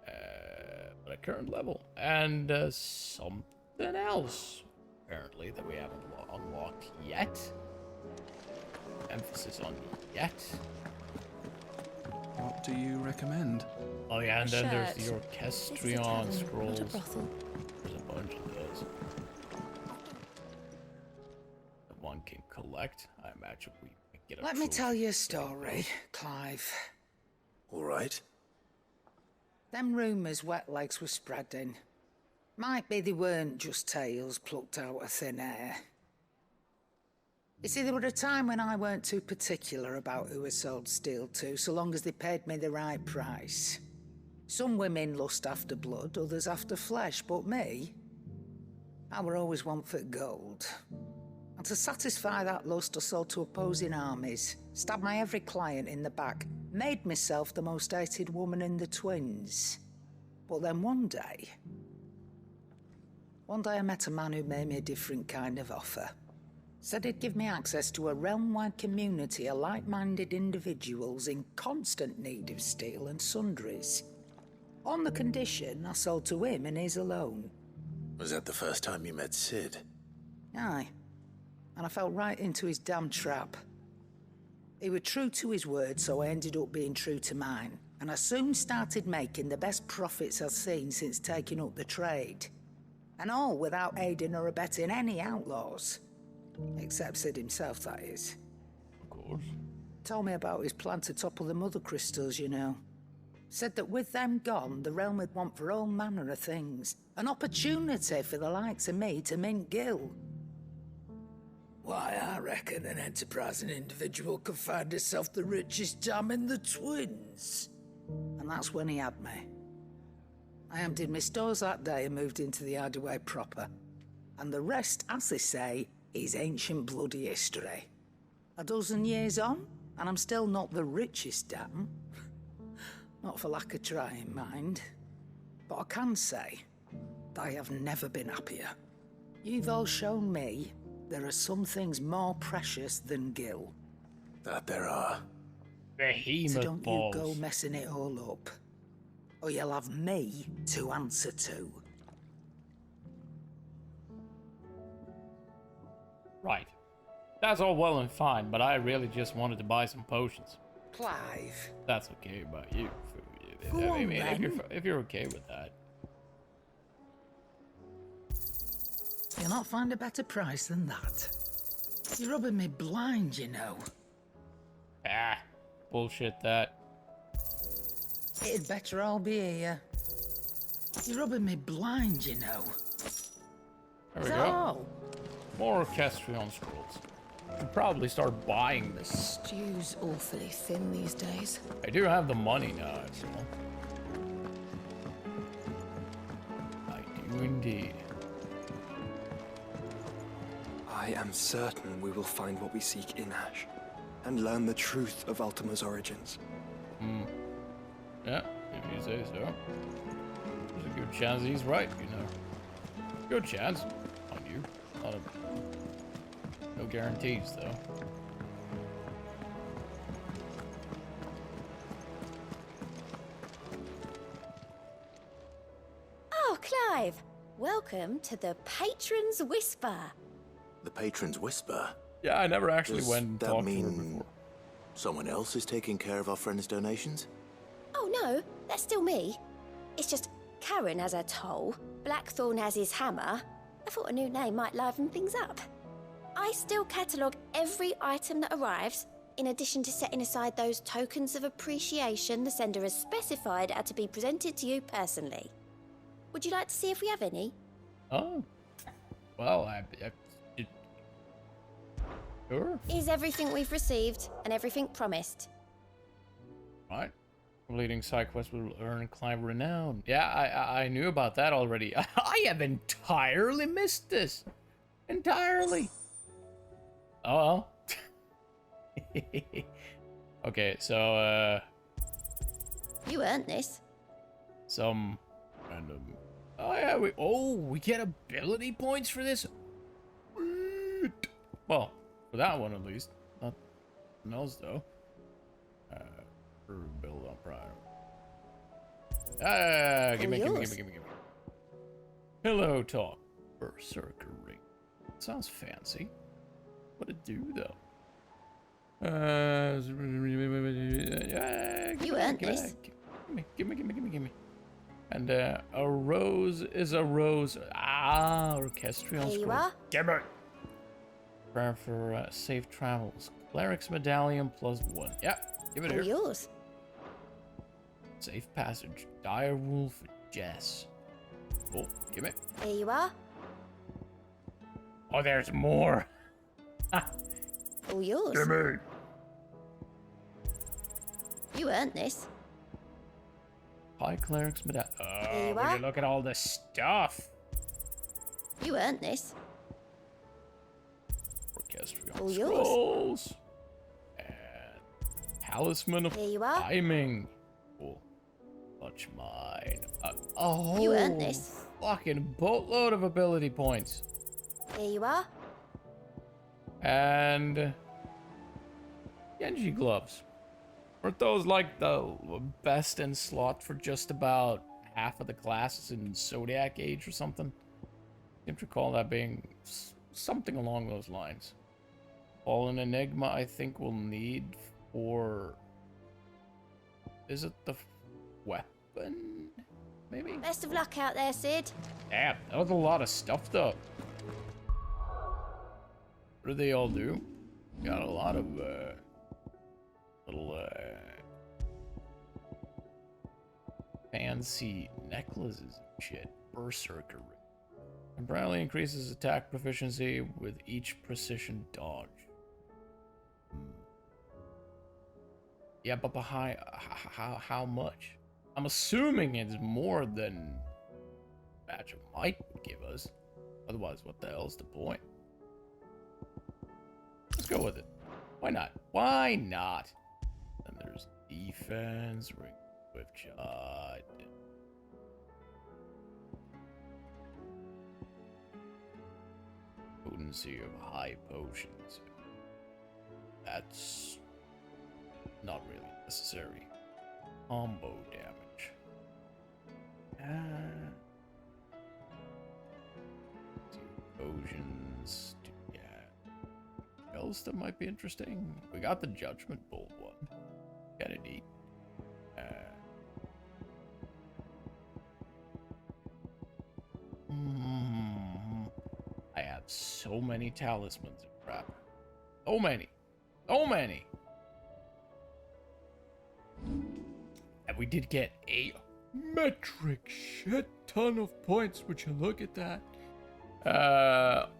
At a current level. And something else, apparently, that we haven't unlocked yet. Emphasis on yet. What do you recommend? Oh yeah, and then there's the Orchestrion scrolls. There's a bunch of those. The one can collect. I imagine we can get a Let me tell you a story, Clive. All right. Them rumours Wetlegs were spreading. Might be they weren't just tales plucked out of thin air. You see, there were a time when I weren't too particular about who I sold steel to, so long as they paid me the right price. Some women lust after blood, others after flesh, but me, I were always one for gold. And to satisfy that lust, I sold to opposing armies, stabbed my every client in the back, made myself the most hated woman in the twins. But then one day I met a man who made me a different kind of offer. Said he'd give me access to a realm-wide community of like-minded individuals in constant need of steel and sundries. On the condition I sold to him and his alone. Was that the first time you met Sid? Aye. And I fell right into his damn trap. He was true to his word, so I ended up being true to mine. And I soon started making the best profits I've seen since taking up the trade. And all without aiding or abetting any outlaws. Except Sid himself, that is. Of course. Told me about his plan to topple the mother crystals, you know. Said that with them gone, the realm would want for all manner of things. An opportunity for the likes of me to mint gil. Why, I reckon an enterprising individual could find himself the richest dam in the twins. And that's when he had me. I emptied my stores that day and moved into the Hideaway proper. And the rest, as they say, is ancient bloody history. A dozen years on, and I'm still not the richest dam. Not for lack of trying, mind. But I can say that I have never been happier. You've all shown me there are some things more precious than gil. That there are. Behemoth so don't balls. You go messing it all up, or you'll have me to answer to. Right. That's all well and fine, but I really just wanted to buy some potions. Clive. That's okay about you. Go I mean, on, if you're okay with that. You'll not find a better price than that. You're rubbing me blind, you know. Ah, bullshit that. It'd better all be here. You're rubbing me blind, you know. There we go. More Orchestrion scrolls. Should probably start buying this. Stew's awfully thin these days. I do have the money now, so. I do indeed. I am certain we will find what we seek in Ash, and learn the truth of Ultima's origins. Yeah, if you say so. There's a good chance he's right, you know. Good chance. On you. No guarantees, though. Oh, Clive! Welcome to the Patron's Whisper. The Patron's Whisper? Yeah, I never actually Does went and that talked to her mean before. someone else is taking care of our friends' donations? Oh no, that's still me. It's just Karen has her toll, Blackthorn has his hammer. I thought a new name might liven things up. I still catalogue every item that arrives, in addition to setting aside those tokens of appreciation the sender has specified are to be presented to you personally. Would you like to see if we have any? Oh. Well, sure. Is everything we've received and everything promised? Right. Completing side quests will earn Clive renown. Yeah, I knew about that already. I have entirely missed this. Entirely. Oh well. Okay, so You earned this. some random. Oh yeah, we get ability points for this. Well, for that one at least. Nothing else though. For build up prior. Gimme. Pillow talk. Berserker ring. Sounds fancy. What'd it do though? You earned this. Gimme. And a rose is a rose. Ah, Orchestrion Here you scroll. are. Gimme. Prayer for safe travels. Cleric's medallion +1. Yep, give it All here. yours. Safe passage. Dire rule for Jess. Cool, give it. Here you are. Oh, there's more. All yours. Gimme. You earned this. High cleric's medallion. Here Oh, you would are. you look at all this stuff. You earned this. Orchestrion All yours. scrolls. And talisman of Here you are. timing. Cool. Much mine. Oh, You earned this. Fucking boatload of ability points. Here you are. And Genji gloves. Weren't those like the best in slot for just about half of the classes in Zodiac Age or something? I seem to recall that being something along those lines. Fallen Enigma, I think we'll need for... Is it the weapon? Maybe? Best of luck out there, Sid. Damn, that was a lot of stuff though. What do they all do? Got a lot of little fancy necklaces and shit. Berserker ring. Temporarily increases attack proficiency with each precision dodge. Yeah, but behind how much? I'm assuming it's more than Badge of Might would give us. Otherwise, what the hell's the point? Let's go with it. Why not? Why not? Then there's defense, ring, swift shot. Potency of high potions. That's not really necessary. Combo damage. Potions. Yeah. Else that might be interesting. We got the Judgment Bolt one. Kinda neat. I have so many talismans and crap. So many. So many. And we did get a metric shit ton of points. Would you look at that?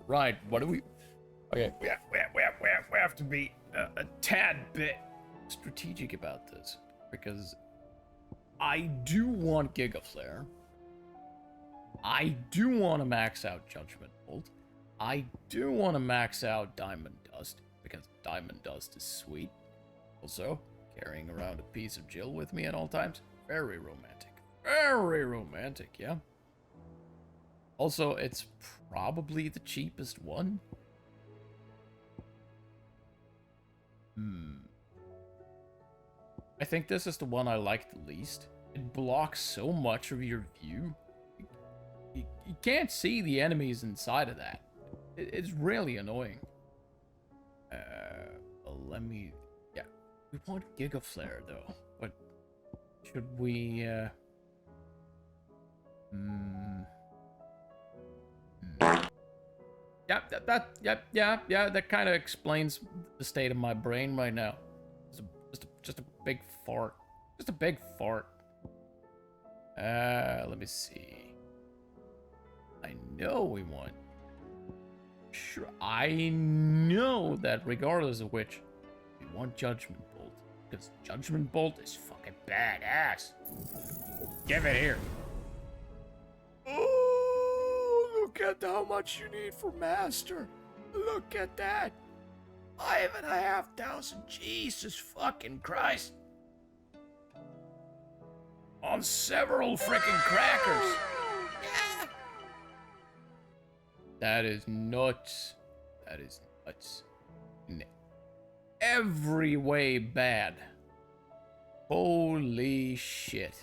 Right. What do we... Okay, we have to be a tad bit strategic about this. Because I do want Giga Flare. I do want to max out Judgment Bolt. I do want to max out Diamond Dust, because Diamond Dust is sweet. Also, carrying around a piece of Jill with me at all times, very romantic. Very romantic, yeah. Also, it's probably the cheapest one. I think this is the one I like the least. It blocks so much of your view. You can't see the enemies inside of that. It's really annoying. Let me... Yeah. We want Giga Flare, though. But should we, Yeah, that kind of explains the state of my brain right now. Just a big fart. Just a big fart. Let me see. I know we want... Sure, I know that regardless of which, we want Judgment Bolt. Because Judgment Bolt is fucking badass. Give it here. Oh, look at how much you need for Master. Look at that. 5,500. Jesus fucking Christ. On several freaking crackers. Yeah. That is nuts. That is nuts. In every way bad. Holy shit.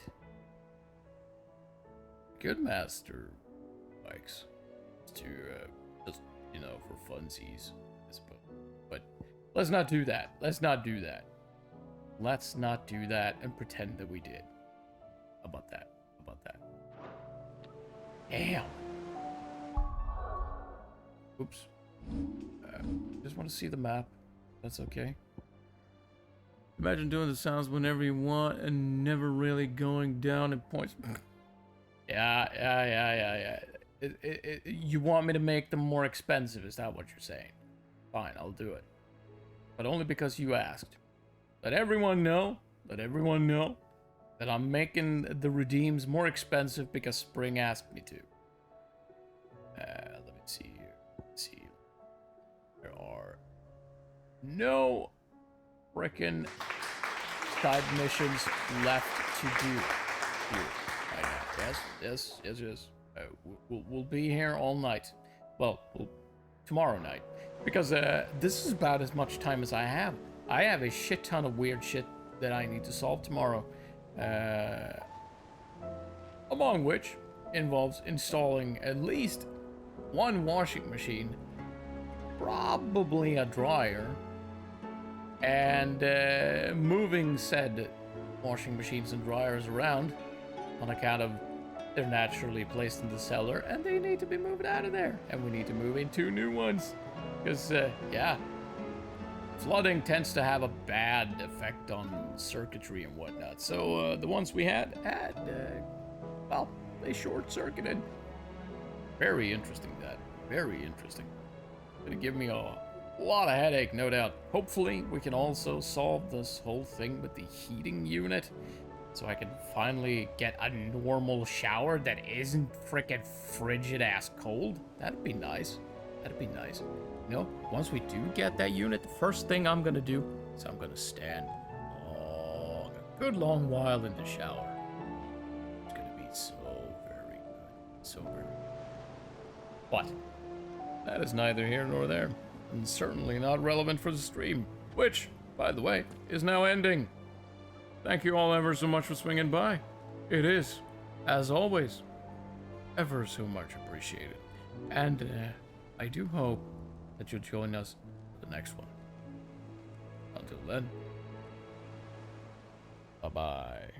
Good Master bikes. To, just, you know, for funsies, I suppose. But let's not do that. Let's not do that. Let's not do that and pretend that we did. How about that? How about that? Damn. Oops. Just want to see the map. That's okay. Imagine doing the sounds whenever you want and never really going down in points. Yeah. You want me to make them more expensive, is that what you're saying? Fine, I'll do it. But only because you asked. Let everyone know that I'm making the redeems more expensive because Spring asked me to. Let me see here. Let's see. There are no frickin' side missions left to do here right now. Yes. We'll be here all night. Well, tomorrow night. Because this is about as much time as I have. I have a shit ton of weird shit that I need to solve tomorrow. Among which involves installing at least one washing machine, probably a dryer, and moving said washing machines and dryers around on account of they're naturally placed in the cellar and they need to be moved out of there, and we need to move in 2 new ones because yeah, flooding tends to have a bad effect on circuitry and whatnot. So the ones we had well, they short-circuited. Very interesting, that. Very interesting. Gonna give me a lot of headache, no doubt. Hopefully, we can also solve this whole thing with the heating unit, so I can finally get a normal shower that isn't frickin' frigid-ass cold. That'd be nice. That'd be nice. You know, once we do get that unit, the first thing I'm gonna do is I'm gonna stand a good long while in the shower. It's gonna be so very good. So very good. But that is neither here nor there, and certainly not relevant for the stream, which, by the way, is now ending. Thank you all ever so much for swinging by. It is, as always, ever so much appreciated. And I do hope that you'll join us for the next one. Until then, bye-bye.